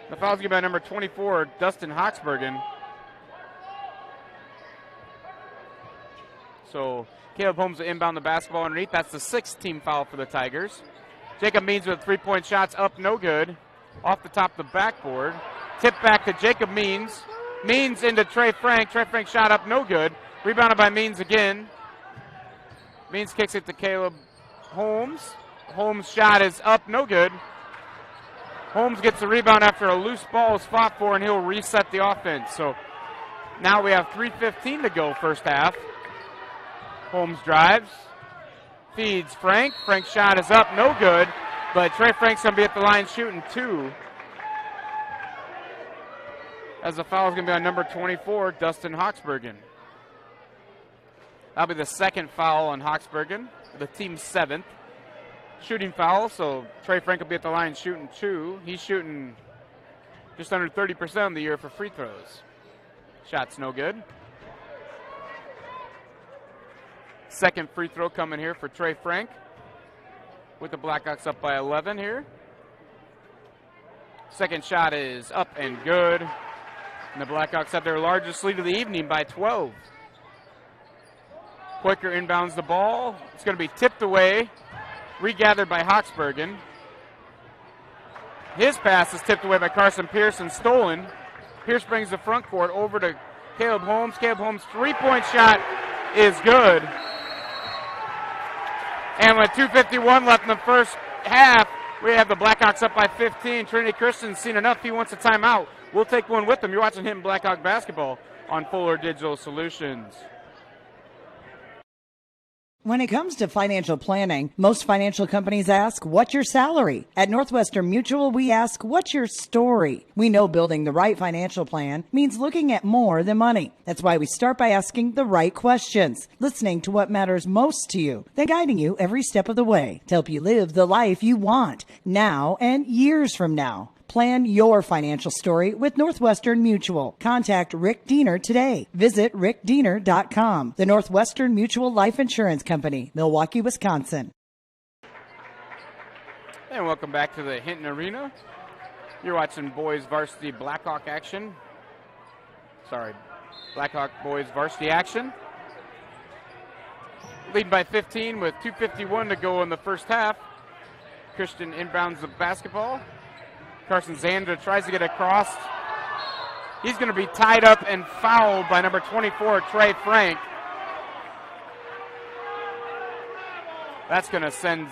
The foul's given by number 24, Dustin Hochsbergen. So Caleb Holmes will inbound the basketball underneath. That's the 6th team foul for the Tigers. Jacob Means with three-point shots up, no good. Off the top of the backboard. Tip back to Jacob Means. Means into Trey Frank. Trey Frank shot up, no good. Rebounded by Means again. Means kicks it to Caleb Holmes. Holmes' shot is up, no good. Holmes gets the rebound after a loose ball is fought for, and he'll reset the offense. So now we have 3:15 to go first half. Holmes drives, feeds Frank. Frank's shot is up, no good, but Trey Frank's going to be at the line shooting 2. As the foul is going to be on number 24, Dustin Hawksbergen. That'll be the second foul on Hawksbergen, the team's 7th. Shooting foul, so Trey Frank will be at the line shooting 2. He's shooting just under 30% of the year for free throws. Shot's no good. Second free throw coming here for Trey Frank, with the Blackhawks up by 11 here. Second shot is up and good. And the Blackhawks have their largest lead of the evening by 12. Quaker inbounds the ball. It's going to be tipped away, regathered by Hawksbergen. His pass is tipped away by Carson Pierce and stolen. Pierce brings the front court over to Caleb Holmes. Caleb Holmes' three-point shot is good. And with 2:51 left in the first half, we have the Blackhawks up by 15. Trinity Christian's seen enough. He wants a timeout. We'll take one with them. You're watching Hinton Blackhawk basketball on Fuller Digital Solutions. When it comes to financial planning, most financial companies ask, what's your salary? At Northwestern Mutual, we ask, what's your story? We know building the right financial plan means looking at more than money. That's why we start by asking the right questions, listening to what matters most to you, then guiding you every step of the way to help you live the life you want now and years from now. Plan your financial story with Northwestern Mutual. Contact Rick Diener today. Visit rickdiener.com. The Northwestern Mutual Life Insurance Company, Milwaukee, Wisconsin. And welcome back to the Hinton Arena. You're watching boys varsity Blackhawk action. Blackhawk boys varsity action. Leading by 15 with 2:51 to go in the first half. Christian inbounds the basketball. Carson Zandra tries to get across. He's going to be tied up and fouled by number 24, Trey Frank. That's going to send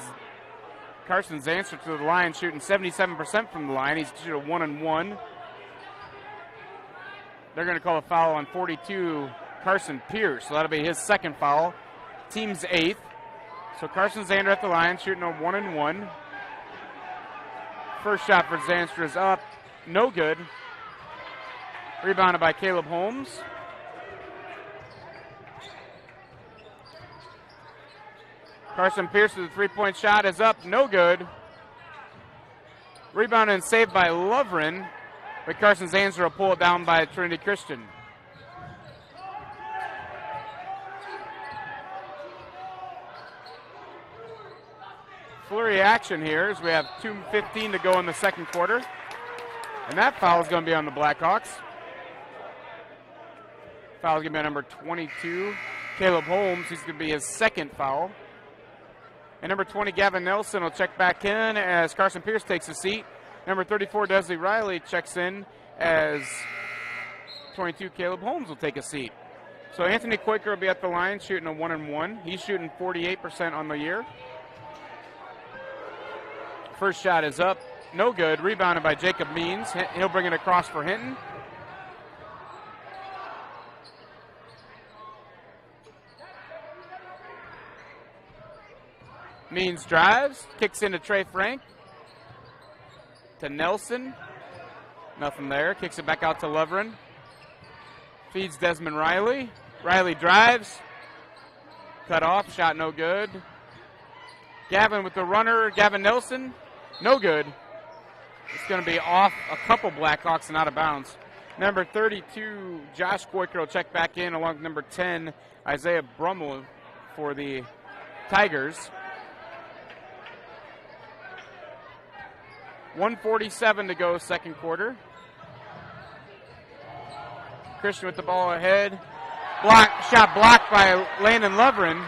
Carson Zandra to the line, shooting 77% from the line. He's shooting a 1-and-1. They're going to call a foul on 42, Carson Pierce. So that'll be his second foul. Team's 8th. So Carson Zandra at the line, shooting a 1-and-1. First shot for Zanstra is up, no good. Rebounded by Caleb Holmes. Carson Pierce with a three-point shot is up, no good. Rebounded and saved by Lovren, but Carson Zanstra will pull it down by Trinity Christian. Flurry action here as we have 2:15 to go in the second quarter. And that foul is going to be on the Blackhawks. Foul is going to be on number 22, Caleb Holmes. He's going to be his second foul. And number 20, Gavin Nelson, will check back in as Carson Pierce takes a seat. Number 34, Desley Riley, checks in as 22, Caleb Holmes, will take a seat. So Anthony Quaker will be at the line shooting a 1-and-1. He's shooting 48% on the year. First shot is up, no good. Rebounded by Jacob Means. He'll bring it across for Hinton. Means drives, kicks into Trey Frank. To Nelson. Nothing there. Kicks it back out to Lovren. Feeds Desmond Riley. Riley drives. Cut off, shot no good. Gavin with the runner, Gavin Nelson. No good. It's going to be off a couple Blackhawks and out of bounds. Number 32, Josh Quaker will check back in along with number 10, Isaiah Brummel for the Tigers. 1:47 to go second quarter. Christian with the ball ahead. Shot blocked by Landon Lovren.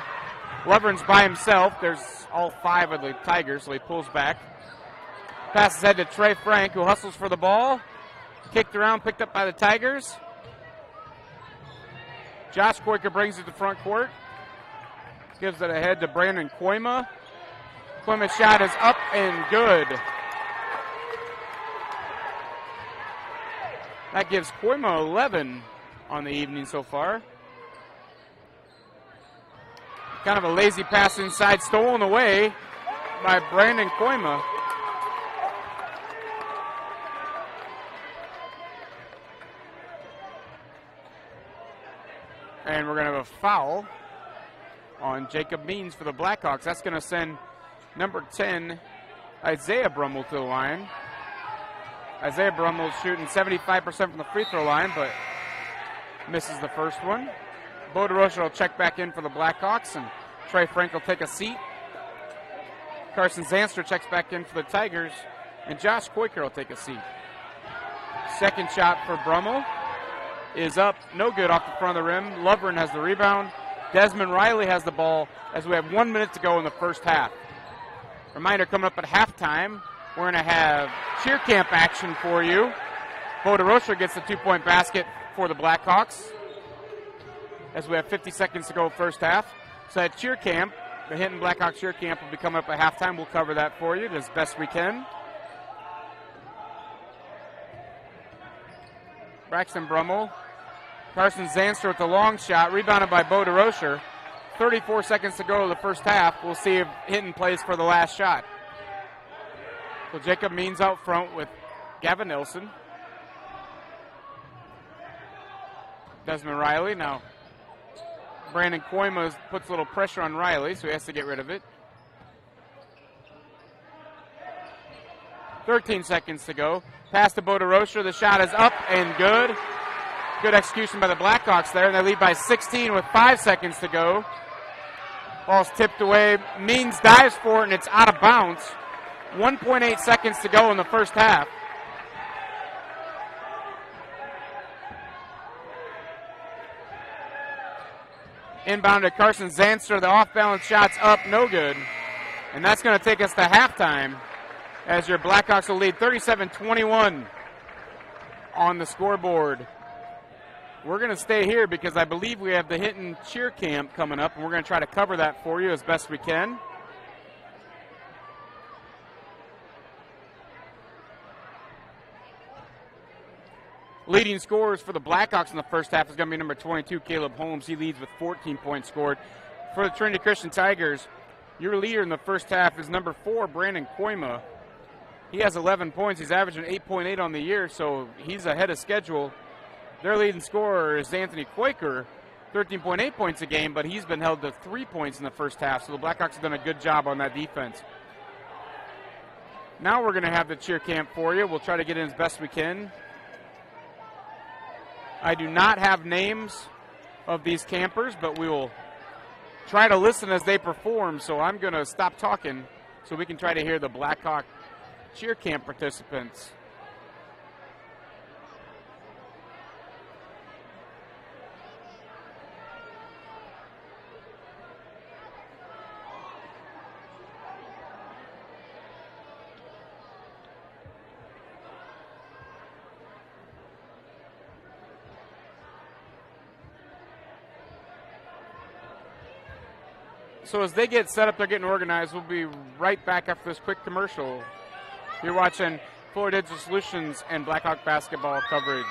Lovren's by himself. There's all 5 of the Tigers, so he pulls back. Passes ahead to Trey Frank, who hustles for the ball. Kicked around, picked up by the Tigers. Josh Quaker brings it to front court. Gives it ahead to Brandon Koima. Koima's shot is up and good. That gives Koima 11 on the evening so far. Kind of a lazy pass inside, stolen away by Brandon Koima. And we're going to have a foul on Jacob Means for the Blackhawks. That's going to send number 10, Isaiah Brummel, to the line. Isaiah Brummel's shooting 75% from the free throw line, but misses the first one. Bo DeRocha will check back in for the Blackhawks, and Trey Frank will take a seat. Carson Zanster checks back in for the Tigers, and Josh Koiker will take a seat. Second shot for Brummel is up, no good, off the front of the rim. Lovren has the rebound. Desmond Riley has the ball as we have 1 minute to go in the first half. Reminder, coming up at halftime, we're going to have cheer camp action for you. Bo DeRocha gets the 2-point basket for the Blackhawks as we have 50 seconds to go first half. So at cheer camp, the Hinton Blackhawks cheer camp will be coming up at halftime. We'll cover that for you as best we can. Braxton Brummel. Carson Zanster with the long shot, rebounded by Bo DeRocha. 34 seconds to go in the first half. We'll see if Hinton plays for the last shot. So Jacob Means out front with Gavin Nilsson. Desmond Riley. Now Brandon Koima puts a little pressure on Riley, so he has to get rid of it. 13 seconds to go. Pass to Bo DeRocha. The shot is up and good. Good execution by the Blackhawks there, and they lead by 16 with 5 seconds to go. Ball's tipped away. Means dives for it, and it's out of bounds. 1.8 seconds to go in the first half. Inbound to Carson Zanster. The off-balance shot's up, no good. And that's going to take us to halftime as your Blackhawks will lead 37-21 on the scoreboard. We're going to stay here because I believe we have the Hinton cheer camp coming up, and we're going to try to cover that for you as best we can. Leading scorers for the Blackhawks in the first half is going to be number 22, Caleb Holmes. He leads with 14 points scored. For the Trinity Christian Tigers, your leader in the first half is number 4, Brandon Koima. He has 11 points. He's averaging 8.8 on the year, so he's ahead of schedule. Their leading scorer is Anthony Koiker, 13.8 points a game, but he's been held to 3 points in the first half, so the Blackhawks have done a good job on that defense. Now we're going to have the cheer camp for you. We'll try to get in as best we can. I do not have names of these campers, but we will try to listen as they perform, so I'm going to stop talking so we can try to hear the Blackhawk cheer camp participants. So as they get set up, they're getting organized. We'll be right back after this quick commercial. You're watching Florida Digital Solutions and Blackhawk basketball coverage.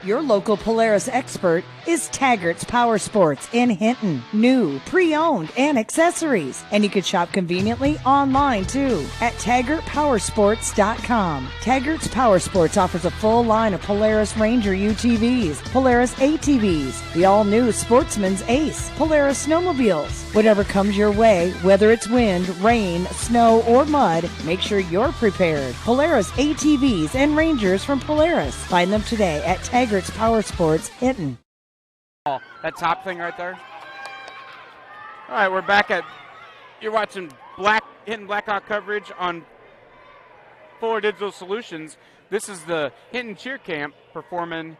Your local Polaris expert is Taggart's Power Sports in Hinton. New, pre-owned, and accessories. And you can shop conveniently online, too, at TaggartPowersports.com. Taggart's Power Sports offers a full line of Polaris Ranger UTVs, Polaris ATVs, the all-new Sportsman's Ace, Polaris snowmobiles. Whatever comes your way, whether it's wind, rain, snow, or mud, make sure you're prepared. Polaris ATVs and Rangers from Polaris. Find them today at Taggart's Power Sports, Hinton. Oh, that top thing right there. All right, we're back at, you're watching Hinton Blackhawk coverage on Fuller Digital Solutions. This is the Hinton Cheer Camp performing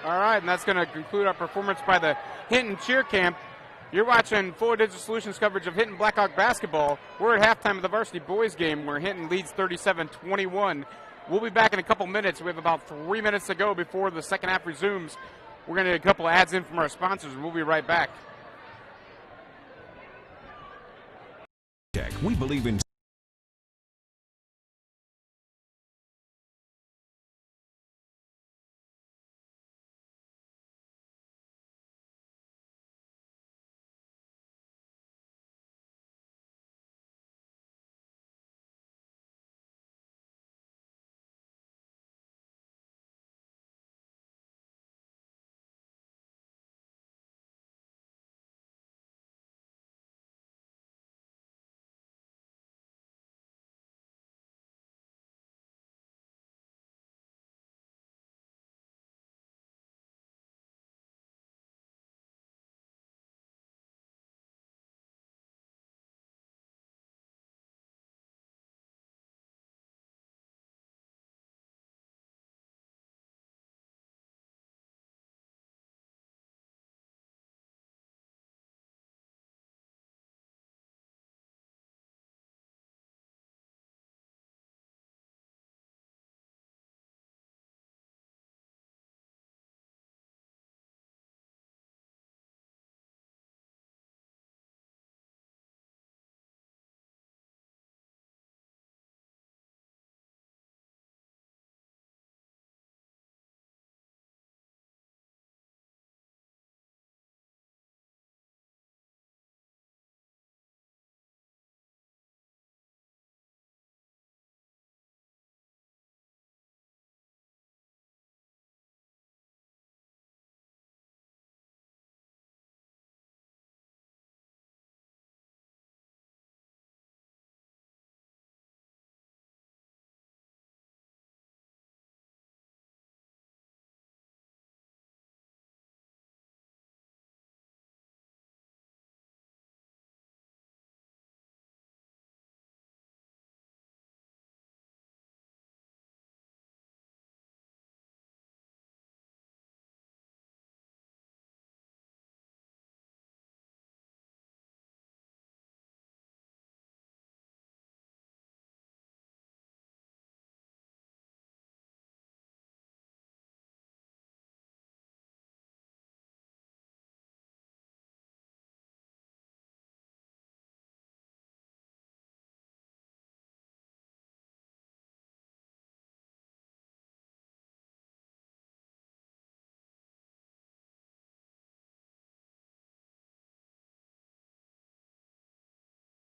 All right, and that's going to conclude our performance by the Hinton Cheer Camp. You're watching Full Digital Solutions coverage of Hinton Blackhawk basketball. We're at halftime of the varsity boys game where Hinton leads 37-21. We'll be back in a couple minutes. We have about 3 minutes to go before the second half resumes. We're going to get a couple ads in from our sponsors, and we'll be right back. We believe in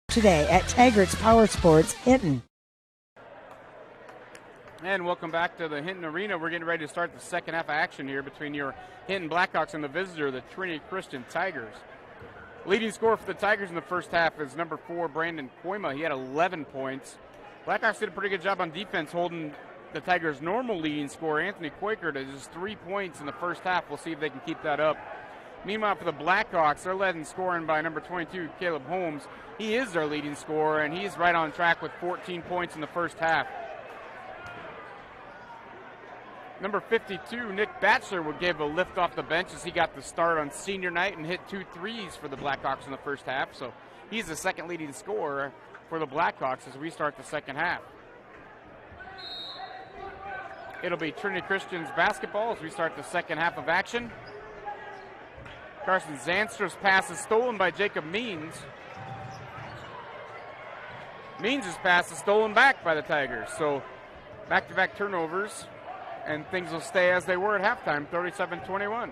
Today at Taggart's Power Sports, Hinton. And welcome back to the Hinton Arena. We're getting ready to start the second half of action here between your Hinton Blackhawks and the visitor, the Trinity Christian Tigers. Leading scorer for the Tigers in the first half is number 4, Brandon Koima. He had 11 points. Blackhawks did a pretty good job on defense holding the Tigers' normal leading scorer, Anthony Quaker, to just 3 points in the first half. We'll see if they can keep that up. Meanwhile, for the Blackhawks, they're led in scoring by number 22, Caleb Holmes. He is their leading scorer, and he's right on track with 14 points in the first half. Number 52, Nick Batchelor, would give a lift off the bench as he got the start on senior night and hit 2 threes for the Blackhawks in the first half. So he's the second leading scorer for the Blackhawks as we start the second half. It'll be Trinity Christian's basketball as we start the second half of action. Carson Zanstra's pass is stolen by Jacob Means. Means' pass is stolen back by the Tigers. So back-to-back turnovers, and things will stay as they were at halftime, 37-21.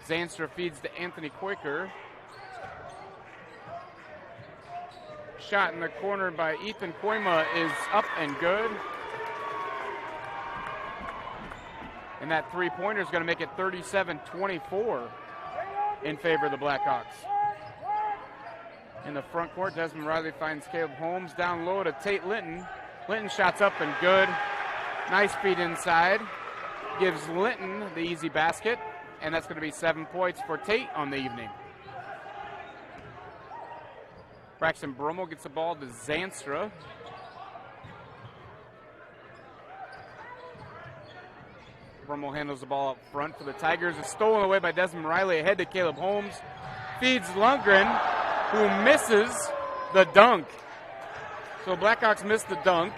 Zanstra feeds to Anthony Quaker. Shot in the corner by Ethan Koima is up and good. And that three-pointer is going to make it 37-24 in favor of the Blackhawks. In the front court, Desmond Riley finds Caleb Holmes down low to Tate Linton. Linton shots up and good. Nice feed inside. Gives Linton the easy basket, and that's going to be 7 points for Tate on the evening. Braxton Brummel gets the ball to Zanstra. Brummel handles the ball up front for the Tigers. It's stolen away by Desmond Riley ahead to Caleb Holmes. Feeds Lundgren, who misses the dunk. So Blackhawks missed the dunk.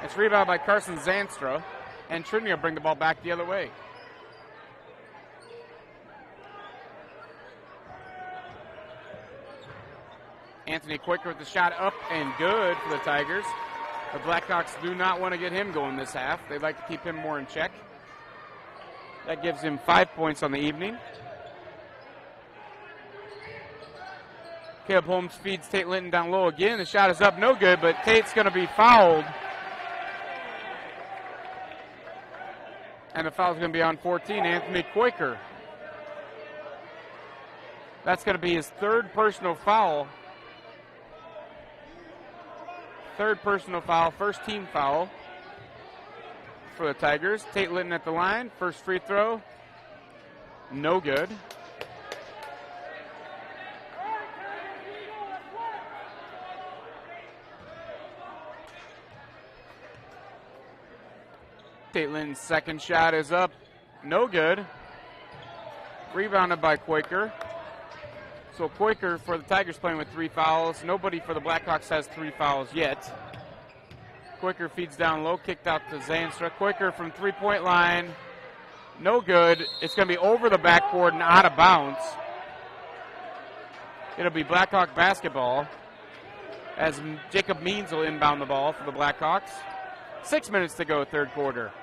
It's rebounded by Carson Zanstra, and Trinity will bring the ball back the other way. Anthony Quaker with the shot up and good for the Tigers. The Blackhawks do not want to get him going this half. They'd like to keep him more in check. That gives him 5 points on the evening. Caleb Holmes feeds Tate Linton down low again. The shot is up, no good, but Tate's going to be fouled. And the foul's going to be on 14, Anthony Quaker. That's going to be his third personal foul. Third personal foul, first team foul for the Tigers. Tate Linton at the line, first free throw, no good. Tate Linton's second shot is up, no good. Rebounded by Quaker. So Quaker for the Tigers playing with 3 fouls. Nobody for the Blackhawks has 3 fouls yet. Quaker feeds down low, kicked out to Zanstra. Quaker from three-point line, no good. It's going to be over the backboard and out of bounds. It'll be Blackhawk basketball as Jacob Means will inbound the ball for the Blackhawks. 6 minutes to go, third quarter.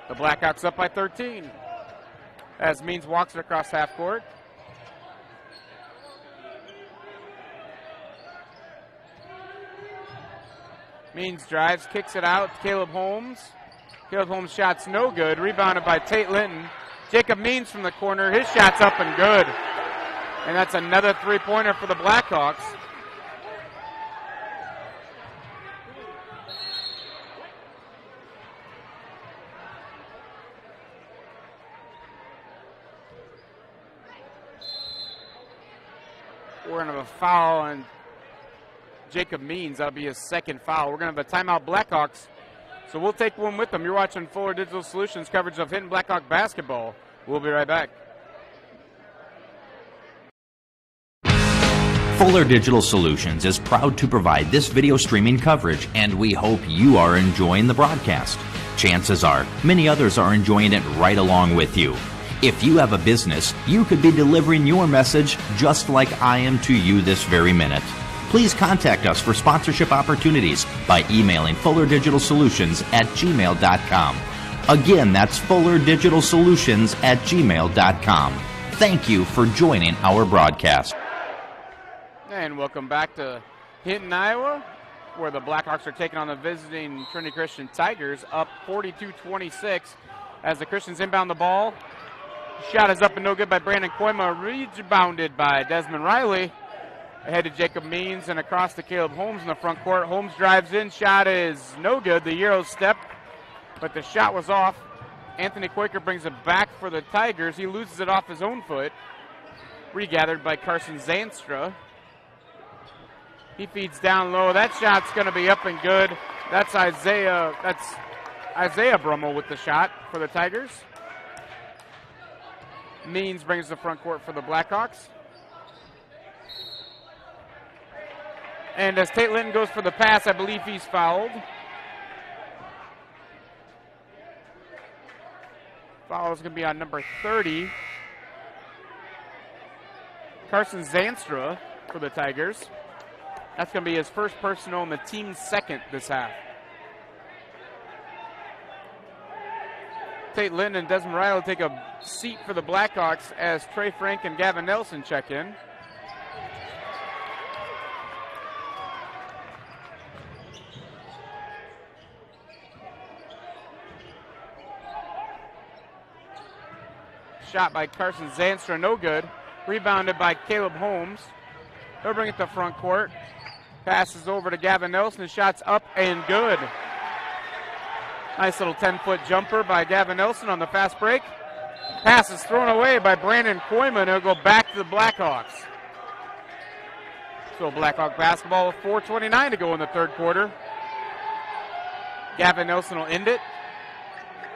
The Blackhawks up by 13 as Means walks it across half court. Means drives, kicks it out. Caleb Holmes. Caleb Holmes' shot's no good. Rebounded by Tate Linton. Jacob Means from the corner. His shot's up and good. And that's another three-pointer for the Blackhawks. We're going to have a foul on Jacob Means. That'll be his second foul. We're going to have a timeout Blackhawks. So we'll take one with them. You're watching Fuller Digital Solutions coverage of Hinton Blackhawk basketball. We'll be right back. Fuller Digital Solutions is proud to provide this video streaming coverage, and we hope you are enjoying the broadcast. Chances are, many others are enjoying it right along with you. If you have a business, you could be delivering your message just like I am to you this very minute. Please contact us for sponsorship opportunities by emailing fullerdigitalsolutions@gmail.com. Again, that's fullerdigitalsolutions@gmail.com. Thank you for joining our broadcast. And welcome back to Hinton, Iowa, where the Blackhawks are taking on the visiting Trinity Christian Tigers, up 42-26 as the Christians inbound the ball. Shot is up and no good by Brandon Koima, rebounded by Desmond Riley. Ahead to Jacob Means and across to Caleb Holmes in the front court. Holmes drives in, shot is no good, the Euro step, but the shot was off. Anthony Quaker brings it back for the Tigers. He loses it off his own foot. Regathered by Carson Zanstra. He feeds down low. That shot's going to be up and good. That's Isaiah Brummel with the shot for the Tigers. Means brings the front court for the Blackhawks. And as Tate Linton goes for the pass, I believe he's fouled. Foul is going to be on number 30. Carson Zanstra for the Tigers. That's going to be his first personal and the team's second this half. Tate Linton and Desmond Riley take a seat for the Blackhawks as Trey Frank and Gavin Nelson check in. Shot by Carson Zanstra, no good. Rebounded by Caleb Holmes. They'll bring it to front court. Passes over to Gavin Nelson. Shot's up and good. Nice little 10-foot jumper by Gavin Nelson on the fast break. Pass is thrown away by Brandon Koima, and it'll go back to the Blackhawks. So Blackhawk basketball with 4:29 to go in the third quarter. Gavin Nelson will end it.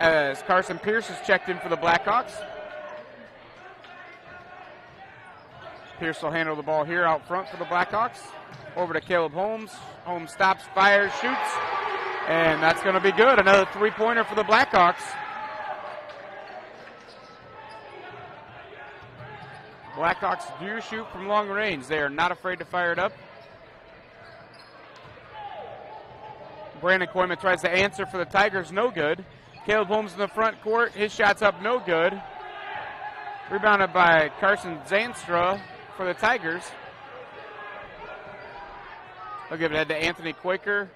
as Carson Pierce is checked in for the Blackhawks. Pierce will handle the ball here out front for the Blackhawks. Over to Caleb Holmes. Holmes stops, fires, shoots, and that's going to be good. Another three-pointer for the Blackhawks. Blackhawks do shoot from long range. They are not afraid to fire it up. Brandon Koyma tries to answer for the Tigers, no good. Caleb Holmes in the front court, his shot's up, no good. Rebounded by Carson Zanstra for the Tigers. They'll give it ahead to Anthony Quaker.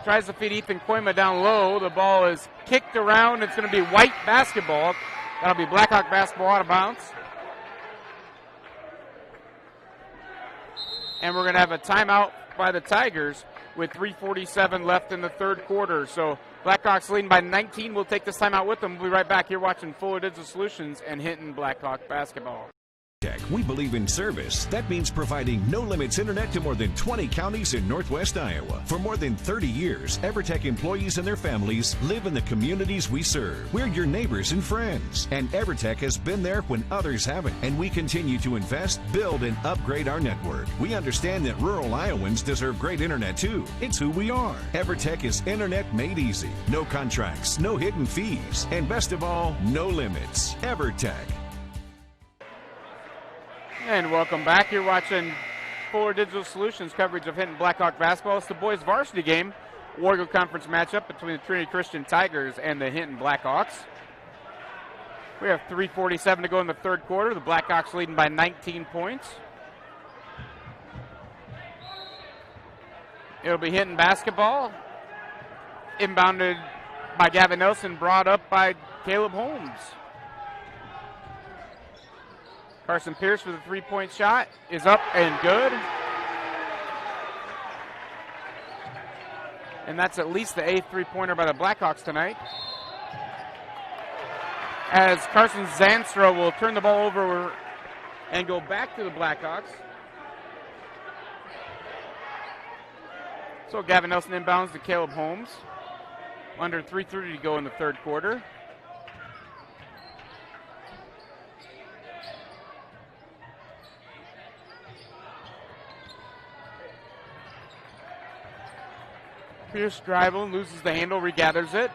Tries to feed Ethan Koyma down low. The ball is kicked around. It's going to be white basketball. That'll be Blackhawk basketball out of bounds. And we're going to have a timeout by the Tigers with 3:47 left in the third quarter. So Blackhawks leading by 19. We'll take this timeout with them. We'll be right back here watching Fuller Digital Solutions and Hinton Blackhawk basketball. Tech, we believe in service. That means providing no-limits internet to more than 20 counties in Northwest Iowa. For more than 30 years, EverTech employees and their families live in the communities we serve. We're your neighbors and friends. And EverTech has been there when others haven't. And we continue to invest, build, and upgrade our network. We understand that rural Iowans deserve great internet too. It's who we are. EverTech is internet made easy. No contracts, no hidden fees, and best of all, no limits. EverTech. And welcome back. You're watching Fuller Digital Solutions coverage of Hinton Blackhawk basketball. It's the boys varsity game, Wargo Conference matchup between the Trinity Christian Tigers and the Hinton Blackhawks. We have 3:47 to go in the third quarter. The Blackhawks leading by 19 points. It'll be Hinton basketball. Inbounded by Gavin Nelson, brought up by Caleb Holmes. Carson Pierce with a three-point shot is up and good. And that's at least the 8th three-pointer by the Blackhawks tonight. As Carson Zanstra will turn the ball over and go back to the Blackhawks. So Gavin Nelson inbounds to Caleb Holmes. Under 3:30 to go in the third quarter. Pierce dribble, loses the handle, regathers it.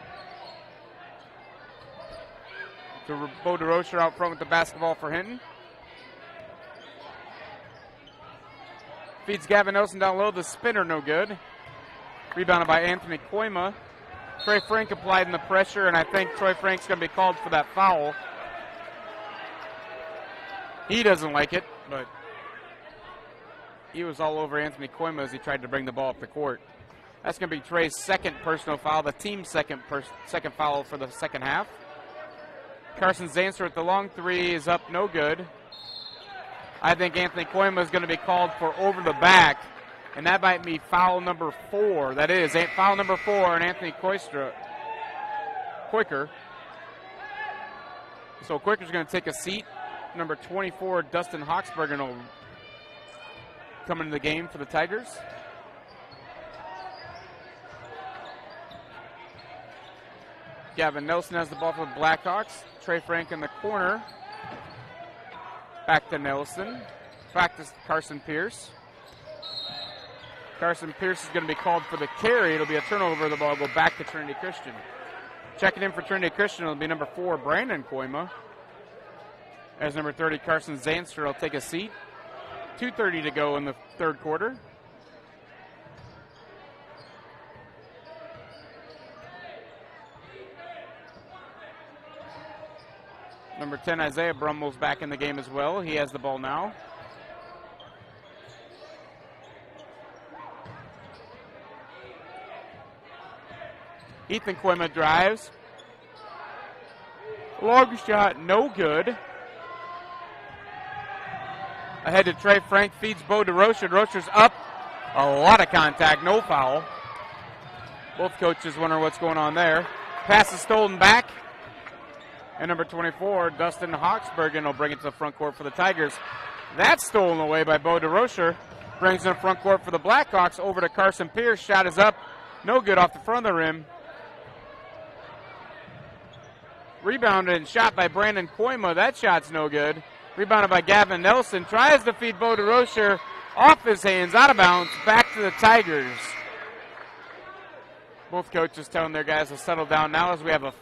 To Bo DeRocher out front with the basketball for Hinton. Feeds Gavin Nelson down low, the spinner no good. Rebounded by Anthony Koyma. Troy Frank applied in the pressure, and I think Troy Frank's going to be called for that foul. He doesn't like it, but he was all over Anthony Koyma as he tried to bring the ball up the court. That's going to be Trey's second personal foul, the team's second foul for the second half. Carson Zanstra with the long three is up, no good. I think Anthony Koyma is going to be called for over the back, and that might be foul number 4. That is foul number 4 on Anthony Quaker. So Quaker's going to take a seat. Number 24, Dustin Hawksbergen will come into the game for the Tigers. Gavin Nelson has the ball for the Blackhawks. Trey Frank in the corner. Back to Nelson. Back to Carson Pierce. Carson Pierce is going to be called for the carry. It'll be a turnover. The ball will go back to Trinity Christian. Checking in for Trinity Christian will be number 4, Brandon Koyma. As number 30, Carson Zanstra will take a seat. 2:30 to go in the third quarter. Number 10, Isaiah Brummel's back in the game as well. He has the ball now. Ethan Koyma drives. Long shot, no good. Ahead to Trey Frank, feeds Bo DeRocher. DeRocher's up. A lot of contact, no foul. Both coaches wonder what's going on there. Pass is stolen back. And number 24, Dustin Hawksbergen will bring it to the front court for the Tigers. That's stolen away by Bo DeRocher. Brings it in the front court for the Blackhawks over to Carson Pierce. Shot is up. No good off the front of the rim. Rebounded and shot by Brandon Koima. That shot's no good. Rebounded by Gavin Nelson. Tries to feed Bo DeRocher off his hands, out of bounds, back to the Tigers. Both coaches telling their guys to settle down now as we have a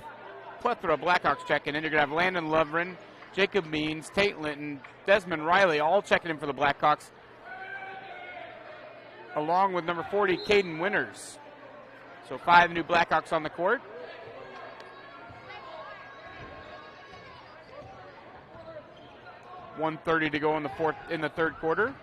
plethora of Blackhawks checking in. You're going to have Landon Lovren, Jacob Means, Tate Linton, Desmond Riley all checking in for the Blackhawks, along with number 40, Caden Winters. So 5 new Blackhawks on the court. .130 to go in the third quarter.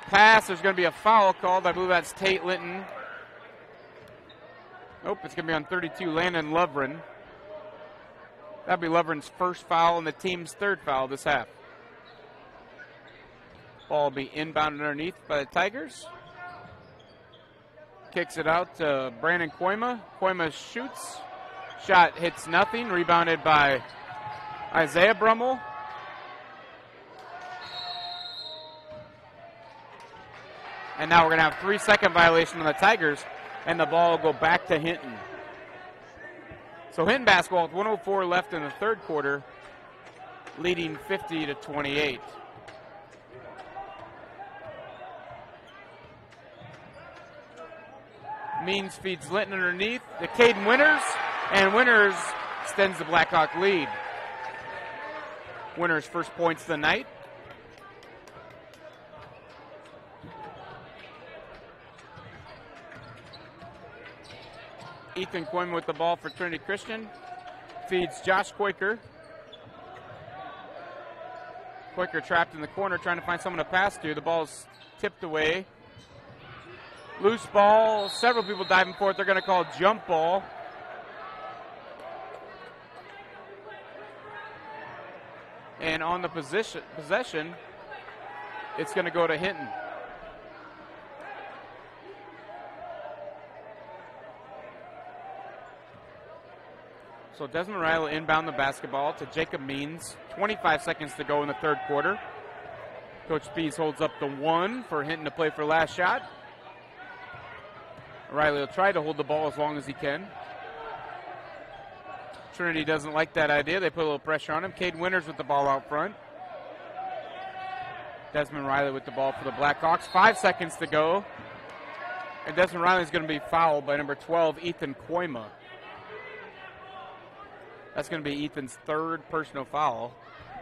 Pass, there's going to be a foul called. I believe that's Tate Linton. Nope, it's going to be on 32, Landon Lovren. That'll be Lovren's first foul and the team's third foul this half. Ball will be inbounded underneath by the Tigers. Kicks it out to Brandon Koima. Koima shoots. Shot hits nothing. Rebounded by Isaiah Brummel. And now we're going to have 3-second violation on the Tigers, and the ball will go back to Hinton. So Hinton basketball with 1:04 left in the third quarter, leading 50-28. Means feeds Linton underneath to Caden Winters, and Winters extends the Blackhawk lead. Winters' first points of the night. Ethan Quinn with the ball for Trinity Christian. Feeds Josh Quaker. Quaker trapped in the corner trying to find someone to pass to. The ball's tipped away. Loose ball, several people diving for it. They're going to call jump ball. And on the possession, it's going to go to Hinton. So Desmond Riley inbound the basketball to Jacob Means. 25 seconds to go in the third quarter. Coach Pease holds up the 1 for Hinton to play for last shot. Riley will try to hold the ball as long as he can. Trinity doesn't like that idea. They put a little pressure on him. Cade Winters with the ball out front. Desmond Riley with the ball for the Blackhawks. 5 seconds to go. And Desmond Riley is going to be fouled by number 12, Ethan Koima. That's going to be Ethan's third personal foul.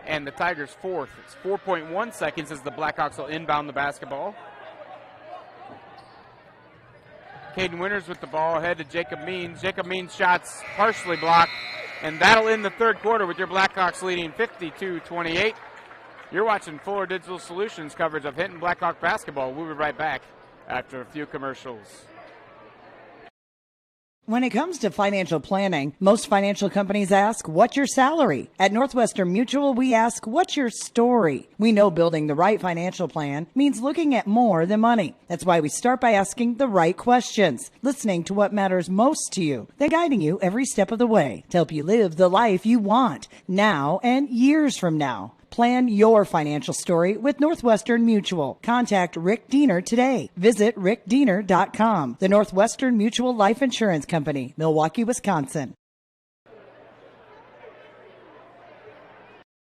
And the Tigers' fourth. It's 4.1 seconds as the Blackhawks will inbound the basketball. Caden Winters with the ball ahead to Jacob Means. Jacob Means shots partially blocked. And that'll end the third quarter with your Blackhawks leading 52-28. You're watching Fuller Digital Solutions coverage of Hinton Blackhawk basketball. We'll be right back after a few commercials. When it comes to financial planning, most financial companies ask, what's your salary? At Northwestern Mutual, we ask, what's your story? We know building the right financial plan means looking at more than money. That's why we start by asking the right questions, listening to what matters most to you, then guiding you every step of the way to help you live the life you want now and years from now. Plan your financial story with Northwestern Mutual. Contact Rick Diener today. Visit rickdiener.com. The Northwestern Mutual Life Insurance Company, Milwaukee, Wisconsin.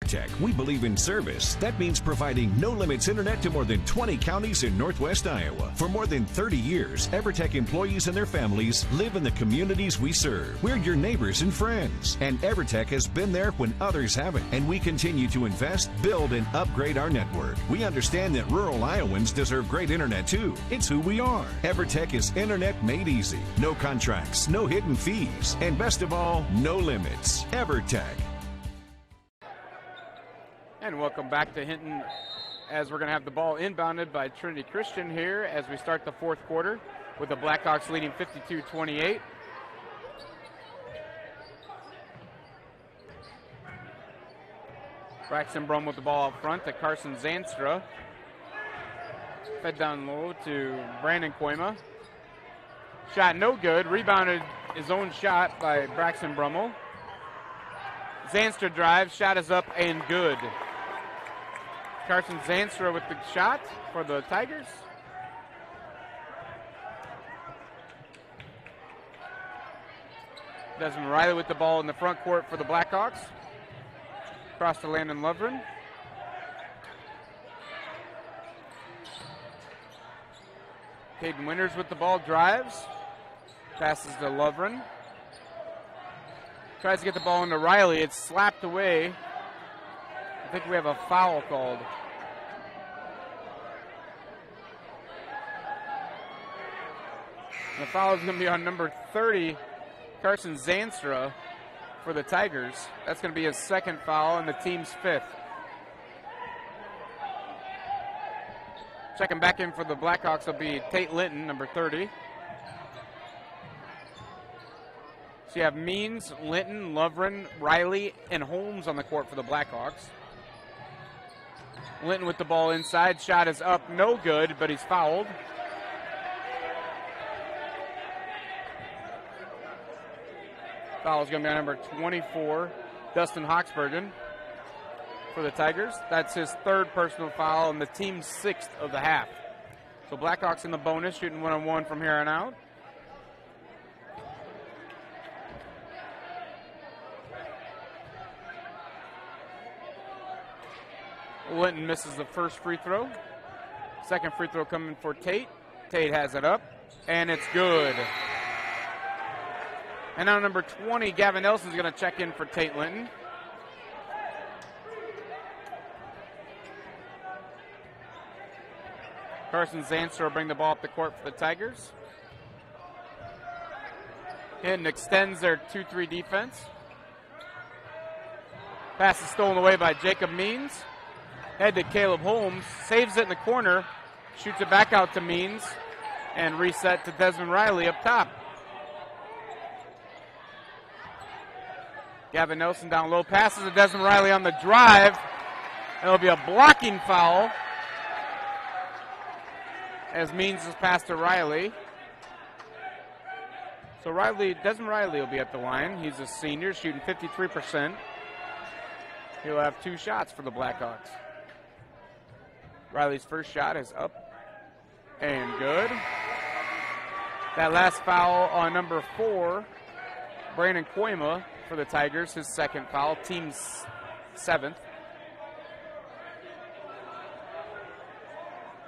Tech, we believe in service. That means providing no-limits internet to more than 20 counties in Northwest Iowa. For more than 30 years, EverTech employees and their families live in the communities we serve. We're your neighbors and friends. And EverTech has been there when others haven't. And we continue to invest, build, and upgrade our network. We understand that rural Iowans deserve great internet too. It's who we are. EverTech is internet made easy. No contracts, no hidden fees, and best of all, no limits. EverTech. And welcome back to Hinton as we're going to have the ball inbounded by Trinity Christian here as we start the fourth quarter with the Blackhawks leading 52-28. Braxton Brum with the ball up front to Carson Zanstra. Fed down low to Brandon Koima. Shot no good. Rebounded his own shot by Braxton Brummel. Zanstra drives. Shot is up and good. Carson Zanstra with the shot for the Tigers. Desmond Riley with the ball in the front court for the Blackhawks. Across to Landon Lovren. Caden Winters with the ball, drives. Passes to Lovren. Tries to get the ball into Riley. It's slapped away. I think we have a foul called. And the foul is going to be on number 30, Carson Zanstra, for the Tigers. That's going to be his second foul and the team's fifth. Checking back in for the Blackhawks will be Tate Linton, number 30. So you have Means, Linton, Lovren, Riley, and Holmes on the court for the Blackhawks. Linton with the ball inside. Shot is up, no good, but he's fouled. Foul is going to be on number 24, Dustin Hawksbergen, for the Tigers. That's his third personal foul and the team's sixth of the half. So Blackhawks in the bonus, shooting one-on-one from here on out. Linton misses the first free throw. Second free throw coming for Tate. Tate has it up, and it's good. And now number 20, Gavin Nelson, is going to check in for Tate Linton. Carson Zanstra will bring the ball up the court for the Tigers. Hinton extends their 2-3 defense. Pass is stolen away by Jacob Means. Head to Caleb Holmes. Saves it in the corner. Shoots it back out to Means. And reset to Desmond Riley up top. Gavin Nelson down low. Passes to Desmond Riley on the drive. It'll be a blocking foul as Means is passed to Riley. So Desmond Riley will be at the line. He's a senior, shooting 53%. He'll have two shots for the Blackhawks. Riley's first shot is up and good. That last foul on number 4, Brandon Koima for the Tigers, his second foul, team's 7th.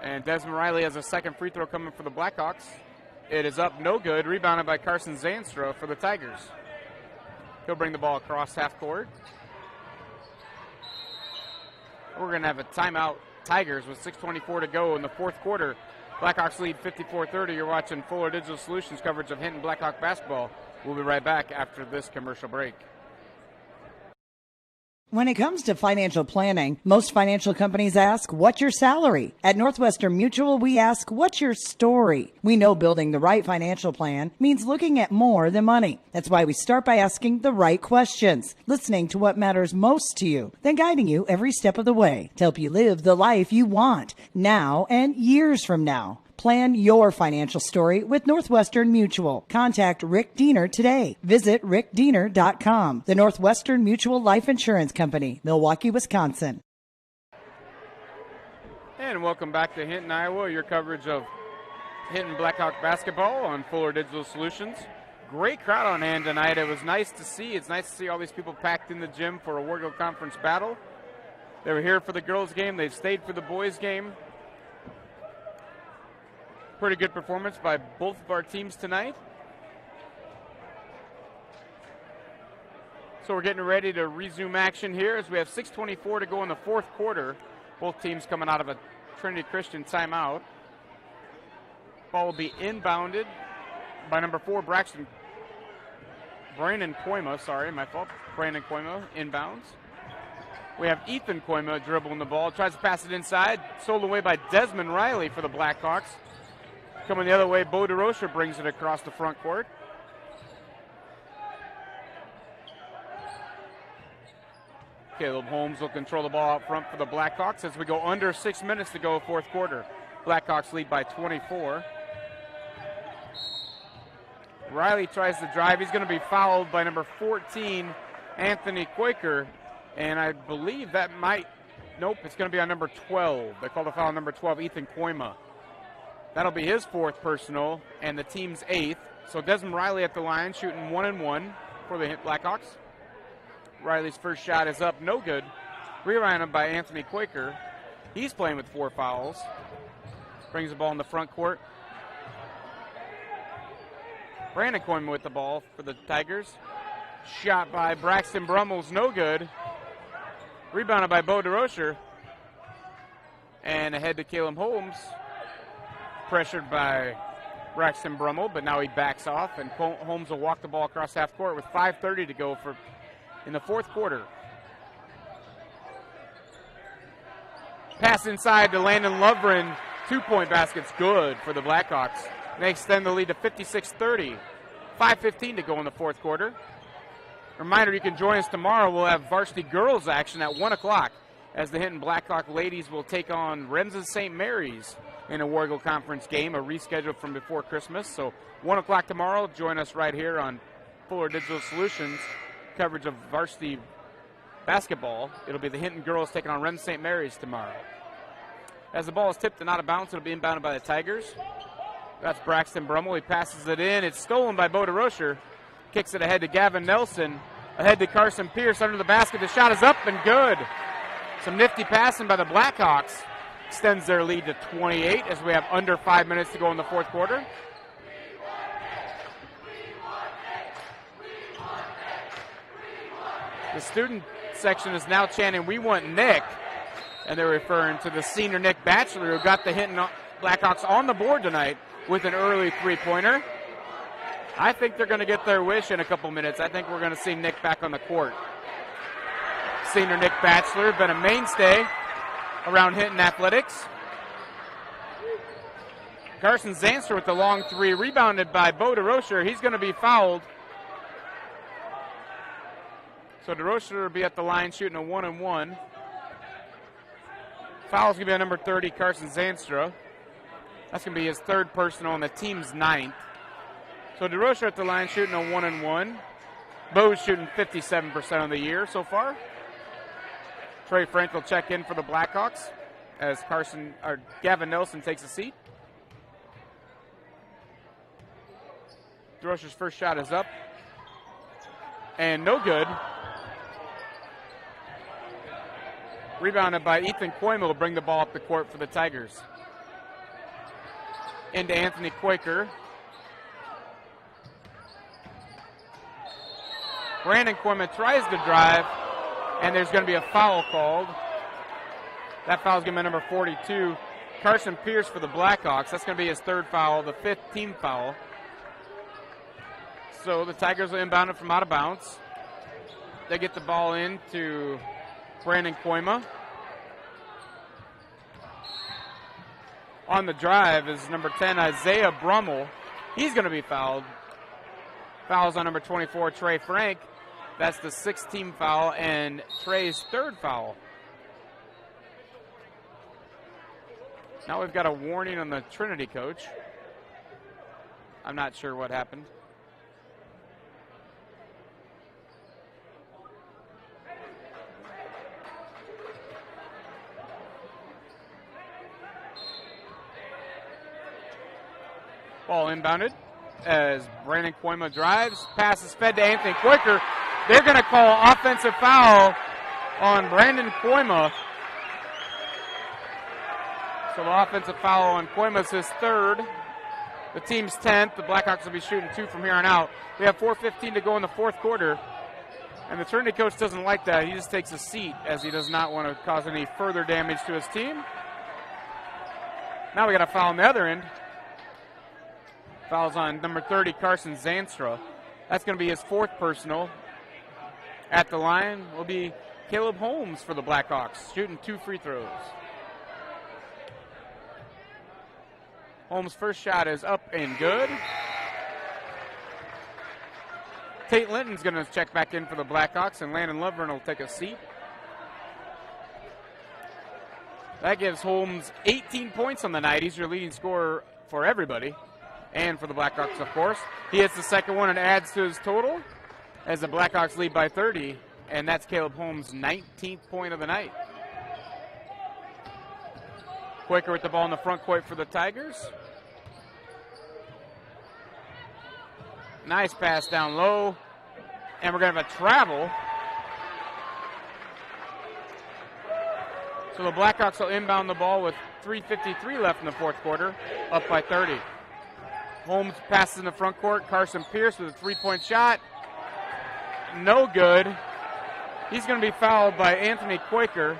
And Desmond Riley has a second free throw coming for the Blackhawks. It is up, no good. Rebounded by Carson Zanstra for the Tigers. He'll bring the ball across half court. We're going to have a timeout, Tigers, with 6:24 to go in the fourth quarter. Blackhawks lead 54-30. You're watching Fuller Digital Solutions coverage of Hinton Blackhawk basketball. We'll be right back after this commercial break. When it comes to financial planning, most financial companies ask, what's your salary? At Northwestern Mutual, we ask, what's your story? We know building the right financial plan means looking at more than money. That's why we start by asking the right questions, listening to what matters most to you, then guiding you every step of the way to help you live the life you want now and years from now. Plan your financial story with Northwestern Mutual. Contact Rick Diener today. Visit rickdiener.com. The Northwestern Mutual Life Insurance Company, Milwaukee, Wisconsin. And welcome back to Hinton, Iowa, your coverage of Hinton Blackhawk basketball on Fuller Digital Solutions. Great crowd on hand tonight. It was nice to see. It's nice to see all these people packed in the gym for a Wargo Conference battle. They were here for the girls' game. They've stayed for the boys' game. Pretty good performance by both of our teams tonight. So we're getting ready to resume action here as we have 6:24 to go in the fourth quarter. Both teams coming out of a Trinity Christian timeout. Ball will be inbounded by number 4, Brandon Koima, sorry, my fault. Brandon Koima inbounds. We have Ethan Koima dribbling the ball, tries to pass it inside, sold away by Desmond Riley for the Blackhawks. Coming the other way, Bo DeRocher brings it across the front court. Caleb Holmes will control the ball out front for the Blackhawks as we go under 6 minutes to go fourth quarter. Blackhawks lead by 24. Riley tries to drive. He's going to be fouled by number 14, Anthony Quaker. And I believe that nope, it's going to be on number 12. They call the foul on number 12, Ethan Koima. That'll be his fourth personal and the team's 8th. So Desmond Riley at the line, shooting 1-1 for the Blackhawks. Riley's first shot is up, no good. Rebounded by Anthony Quaker. He's playing with 4 fouls. Brings the ball in the front court. Brandon Coyman with the ball for the Tigers. Shot by Braxton Brummel's no good. Rebounded by Bo DeRocher. And ahead to Caleb Holmes. Pressured by Braxton Brummel, but now he backs off, and Holmes will walk the ball across half court with 5:30 to go in the fourth quarter. Pass inside to Landon Lovren. 2-point basket's good for the Blackhawks. They extend the lead to 56-30. 5:15 to go in the fourth quarter. Reminder, you can join us tomorrow. We'll have varsity girls action at 1 o'clock as the Hinton Blackhawk ladies will take on Remsen St. Mary's in a Warrigal Conference game, a reschedule from before Christmas. So 1 o'clock tomorrow, join us right here on Fuller Digital Solutions, coverage of varsity basketball. It'll be the Hinton girls taking on Remsen St. Mary's tomorrow. As the ball is tipped and out of bounds, it'll be inbounded by the Tigers. That's Braxton Brummel. He passes it in. It's stolen by Bo DeRocher. Kicks it ahead to Gavin Nelson. Ahead to Carson Pierce under the basket. The shot is up and good. Some nifty passing by the Blackhawks. Extends their lead to 28 as we have under 5 minutes to go in the fourth quarter. The student section is now chanting, "We want Nick." And they're referring to the senior Nick Batchelor, who got the Hinton Blackhawks on the board tonight with an early three-pointer. I think they're going to get their wish in a couple minutes. I think we're going to see Nick back on the court. Senior Nick Batchelor, been a mainstay around Hinton athletics. Carson Zanster with the long three, rebounded by Bo DeRocher. He's going to be fouled. So DeRocher will be at the line shooting a 1-and-1. Foul's going to be on number 30, Carson Zanstra. That's going to be his third personal and the team's 9th. So DeRocher at the line shooting a 1-and-1. Bo's shooting 57% of the year so far. Trey Frank will check in for the Blackhawks as Gavin Nelson takes a seat. DeRocher's first shot is up and no good. Rebounded by Ethan Coyman will bring the ball up the court for the Tigers. Into Anthony Quaker. Brandon Coyman tries to drive, and there's going to be a foul called. That foul is going to be number 42, Carson Pierce for the Blackhawks. That's going to be his third foul, the 5th team foul. So the Tigers will inbound it from out of bounds. They get the ball in to Brandon Coyman. On the drive is number 10, Isaiah Brummel. He's going to be fouled. Fouls on number 24, Trey Frank. That's the 6th team foul and Trey's third foul. Now we've got a warning on the Trinity coach. I'm not sure what happened. Ball inbounded as Brandon Coyman drives. Pass is fed to Anthony Quaker. They're going to call offensive foul on Brandon Coyman. So the offensive foul on Coyman is his third. The team's 10th. The Blackhawks will be shooting 2 from here on out. We have 4:15 to go in the fourth quarter. And the Trinity coach doesn't like that. He just takes a seat as he does not want to cause any further damage to his team. Now we got a foul on the other end. Fouls on number 30, Carson Zanstra. That's going to be his 4th personal. At the line will be Caleb Holmes for the Blackhawks, shooting 2 free throws. Holmes' first shot is up and good. Tate Linton's going to check back in for the Blackhawks, and Landon Lovren will take a seat. That gives Holmes 18 points on the night. He's your leading scorer for everybody. And for the Blackhawks, of course. He hits the second one and adds to his total as the Blackhawks lead by 30. And that's Caleb Holmes' 19th point of the night. Quaker with the ball in the front court for the Tigers. Nice pass down low. And we're going to have a travel. So the Blackhawks will inbound the ball with 3:53 left in the fourth quarter, up by 30. Holmes passes in the front court. Carson Pierce with a three-point shot. No good. He's going to be fouled by Anthony Quaker.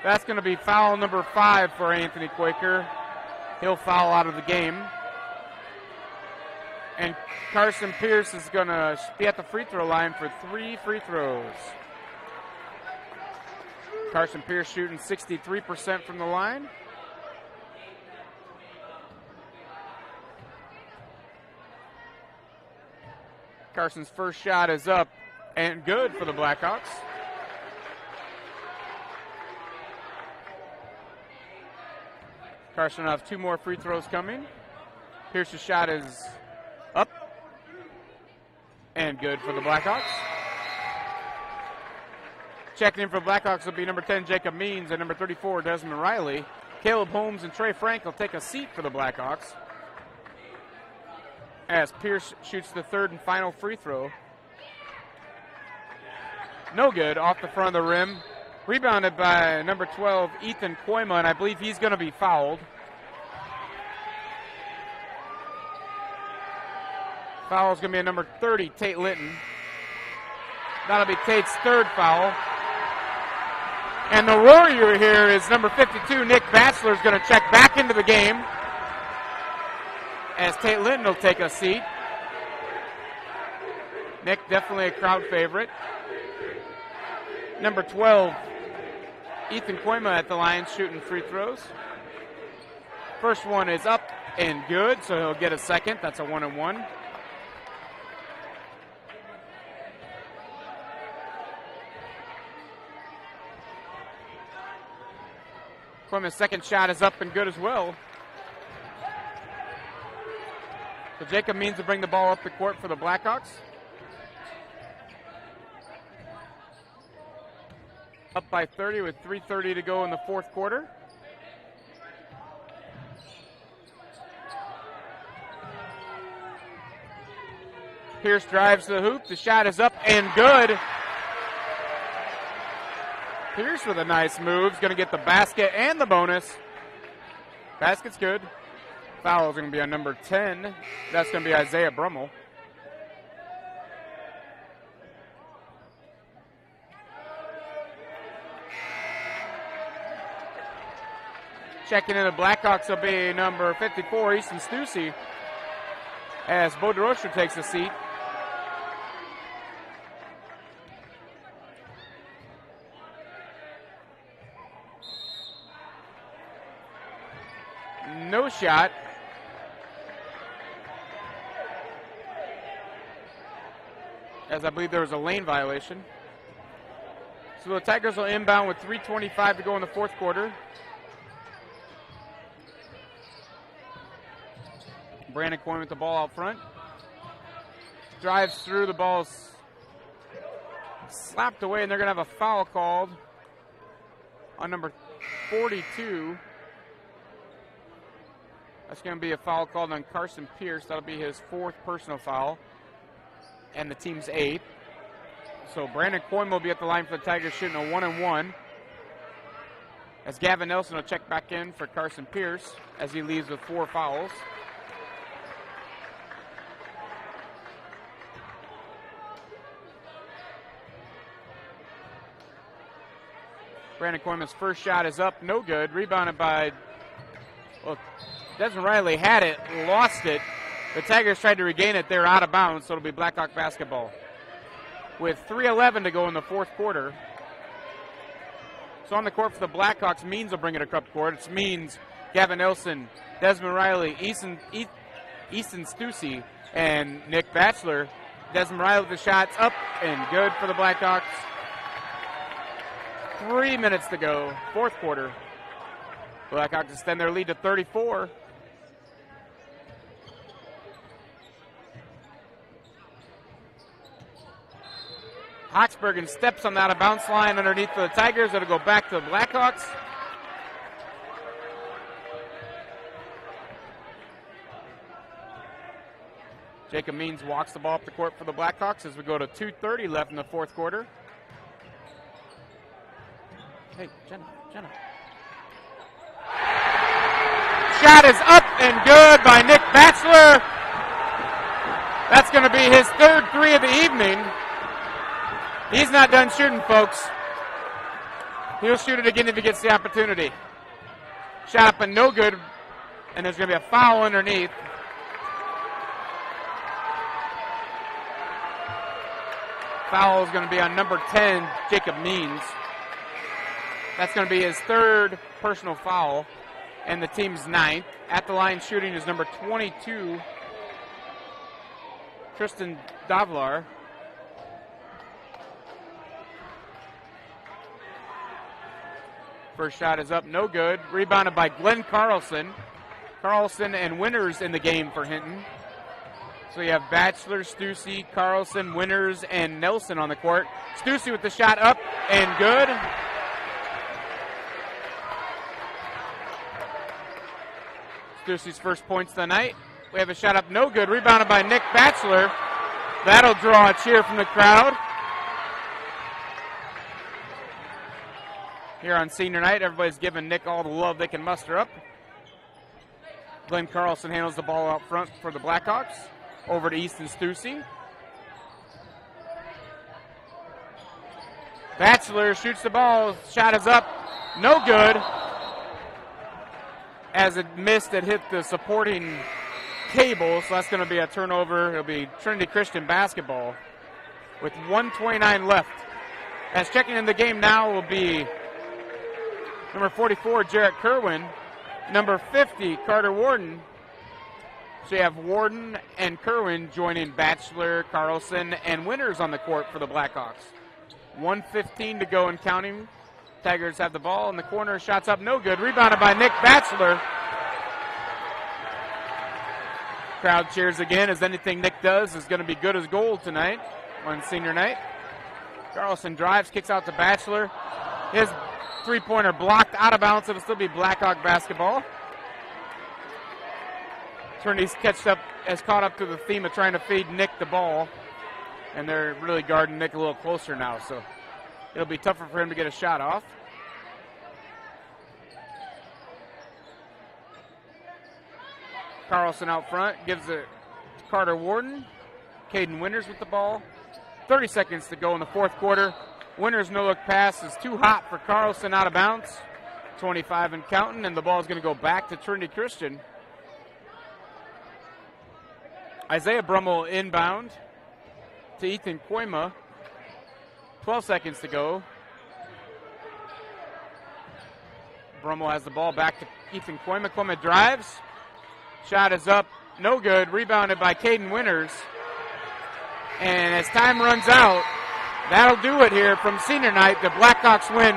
That's going to be foul number 5 for Anthony Quaker. He'll foul out of the game. And Carson Pierce is going to be at the free throw line for 3 free throws. Carson Pierce shooting 63% from the line. Carson's first shot is up and good for the Blackhawks. Carson will have 2 more free throws coming. Pierce's shot is up and good for the Blackhawks. Checking in for the Blackhawks will be number 10, Jacob Means, and number 34, Desmond Riley. Caleb Holmes and Trey Frank will take a seat for the Blackhawks as Pierce shoots the third and final free throw. No good, off the front of the rim. Rebounded by number 12, Ethan Koima, and I believe he's going to be fouled. Foul is going to be a number 30, Tate Litton. That'll be Tate's third foul. And the warrior here is number 52, Nick Batchelor, is going to check back into the game as Tate Litton will take a seat. Nick, definitely a crowd favorite. Number 12, Ethan Koima at the line shooting free throws. First one is up and good, so he'll get a second. That's a 1-and-1. Koima's second shot is up and good as well. So Jacob Means to bring the ball up the court for the Blackhawks. Up by 30 with 3:30 to go in the fourth quarter. Pierce drives to the hoop. The shot is up and good. Pierce with a nice move. He's going to get the basket and the bonus. Basket's good. Foul is going to be on number 10. That's going to be Isaiah Brummel. Checking in the Blackhawks will be number 54, Easton Stussy, as Bo DeRocher takes a seat. No shot. As I believe there was a lane violation. So the Tigers will inbound with 3:25 to go in the fourth quarter. Brandon Coyne with the ball out front. Drives through, the ball's slapped away, and they're going to have a foul called on number 42. That's going to be a foul called on Carson Pierce. That'll be his 4th personal foul and the team's 8th. So Brandon Coyne will be at the line for the Tigers shooting a 1-and-1. As Gavin Nelson will check back in for Carson Pierce as he leaves with 4 fouls. Brandon Coyne's first shot is up, no good. Rebounded by, well, Desmond Riley had it, lost it. The Tigers tried to regain it. They're out of bounds, so it'll be Blackhawk basketball. With 3:11 to go in the fourth quarter. So on the court for the Blackhawks, Means will bring it up court. It's Means, Gavin Nelson, Desmond Riley, Easton Stussy, and Nick Batchelor. Desmond Riley with the shots up and good for the Blackhawks. 3 minutes to go, fourth quarter. Blackhawks extend their lead to 34. Hochbergen steps on that out-of-bounds line underneath the Tigers. It'll go back to the Blackhawks. Jacob Means walks the ball up the court for the Blackhawks as we go to 2:30 left in the fourth quarter. Hey, Jenna. Shot is up and good by Nick Batchelor. That's going to be his third three of the evening. He's not done shooting, folks. He'll shoot it again if he gets the opportunity. Shot up and no good, and there's going to be a foul underneath. Foul is going to be on number 10, Jacob Means. That's going to be his third personal foul and the team's ninth. At the line shooting is number 22, Tristan Davlar. First shot is up, no good. Rebounded by Glenn Carlson. Carlson and Winters in the game for Hinton. So you have Batchelor, Stussy, Carlson, Winters, and Nelson on the court. Stussy with the shot up and good. Stussy's first points of the night. We have a shot up, no good. Rebounded by Nick Batchelor. That'll draw a cheer from the crowd. Here on senior night, everybody's giving Nick all the love they can muster up. Glenn Carlson handles the ball out front for the Blackhawks. Over to Easton Stussy. Batchelor shoots the ball. Shot is up. No good. As it missed, it hit the supporting cable, so that's going to be a turnover. It'll be Trinity Christian basketball with 1:29 left. As checking in the game now will be number 44, Jarrett Kerwin. Number 50, Carter Warden. So you have Warden and Kerwin joining Batchelor, Carlson, and Winters on the court for the Blackhawks. 1:15 to go and counting. Tigers have the ball in the corner. Shots up, no good. Rebounded by Nick Batchelor. Crowd cheers again, as anything Nick does is going to be good as gold tonight on senior night. Carlson drives, kicks out to Batchelor. His three-pointer blocked out of bounds. It'll still be Blackhawk basketball. Trinity's caught up to the theme of trying to feed Nick the ball, and they're really guarding Nick a little closer now, so it'll be tougher for him to get a shot off. Carlson out front, gives it to Carter Warden. Caden Winters with the ball. 30 seconds to go in the fourth quarter. Winters' no-look pass is too hot for Carlson, out of bounds. 25 and counting, and the ball is going to go back to Trinity Christian. Isaiah Brummel inbound to Ethan Koima. 12 seconds to go. Brummel has the ball back to Ethan Koima. Koima drives. Shot is up. No good. Rebounded by Caden Winters. And as time runs out, that'll do it here from senior night. The Blackhawks win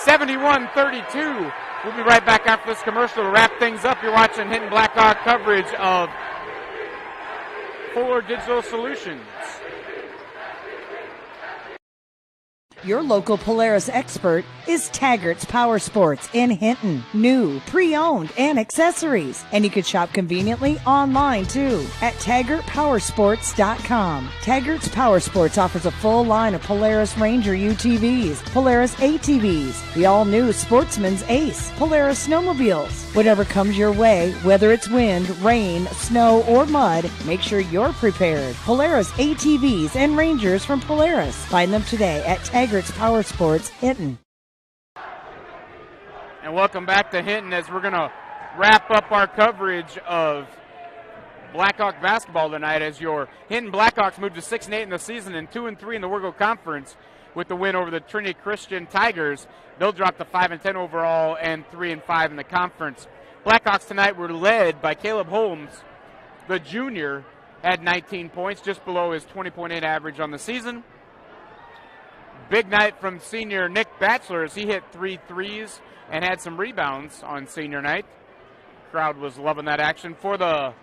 71-32. We'll be right back after this commercial to wrap things up. You're watching Hinton Blackhawk coverage of Fuller Digital Solutions. Your local Polaris expert is Taggart's Power Sports in Hinton. New, pre-owned, and accessories. And you can shop conveniently online, too, at TaggartPowersports.com. Taggart's Power Sports offers a full line of Polaris Ranger UTVs, Polaris ATVs, the all-new Sportsman's Ace, Polaris snowmobiles. Whatever comes your way, whether it's wind, rain, snow, or mud, make sure you're prepared. Polaris ATVs and Rangers from Polaris. Find them today at Taggart's Power Sports, Hinton. And welcome back to Hinton as we're going to wrap up our coverage of Blackhawk basketball tonight as your Hinton Blackhawks move to 6-8 in the season and 2-3 in the Wargo Conference with the win over the Trinity Christian Tigers. They'll drop to 5-10 overall and 3-5 in the conference. Blackhawks tonight were led by Caleb Holmes. The junior had 19 points, just below his 20.8 average on the season. Big night from senior Nick Batchelor as he hit 3 threes and had some rebounds on senior night. Crowd was loving that action. For the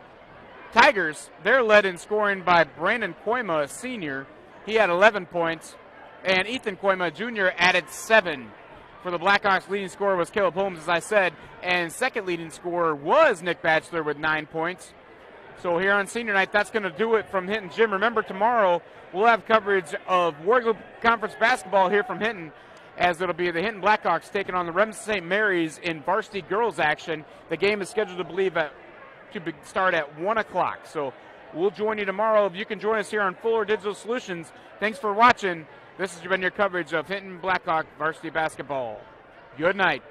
Tigers, they're led in scoring by Brandon Koima, a senior. He had 11 points, and Ethan Koima, Jr., added 7. For the Blackhawks, leading scorer was Caleb Holmes, as I said, and second leading scorer was Nick Batchelor with 9 points. So here on senior night, that's going to do it from Hinton Gym. Remember, tomorrow we'll have coverage of Warrior Conference basketball here from Hinton, as it'll be the Hinton Blackhawks taking on the Remsen St. Mary's in varsity girls action. The game is scheduled to start at 1 o'clock. So we'll join you tomorrow. If you can join us here on Fuller Digital Solutions. Thanks for watching. This has been your coverage of Hinton Blackhawk varsity basketball. Good night.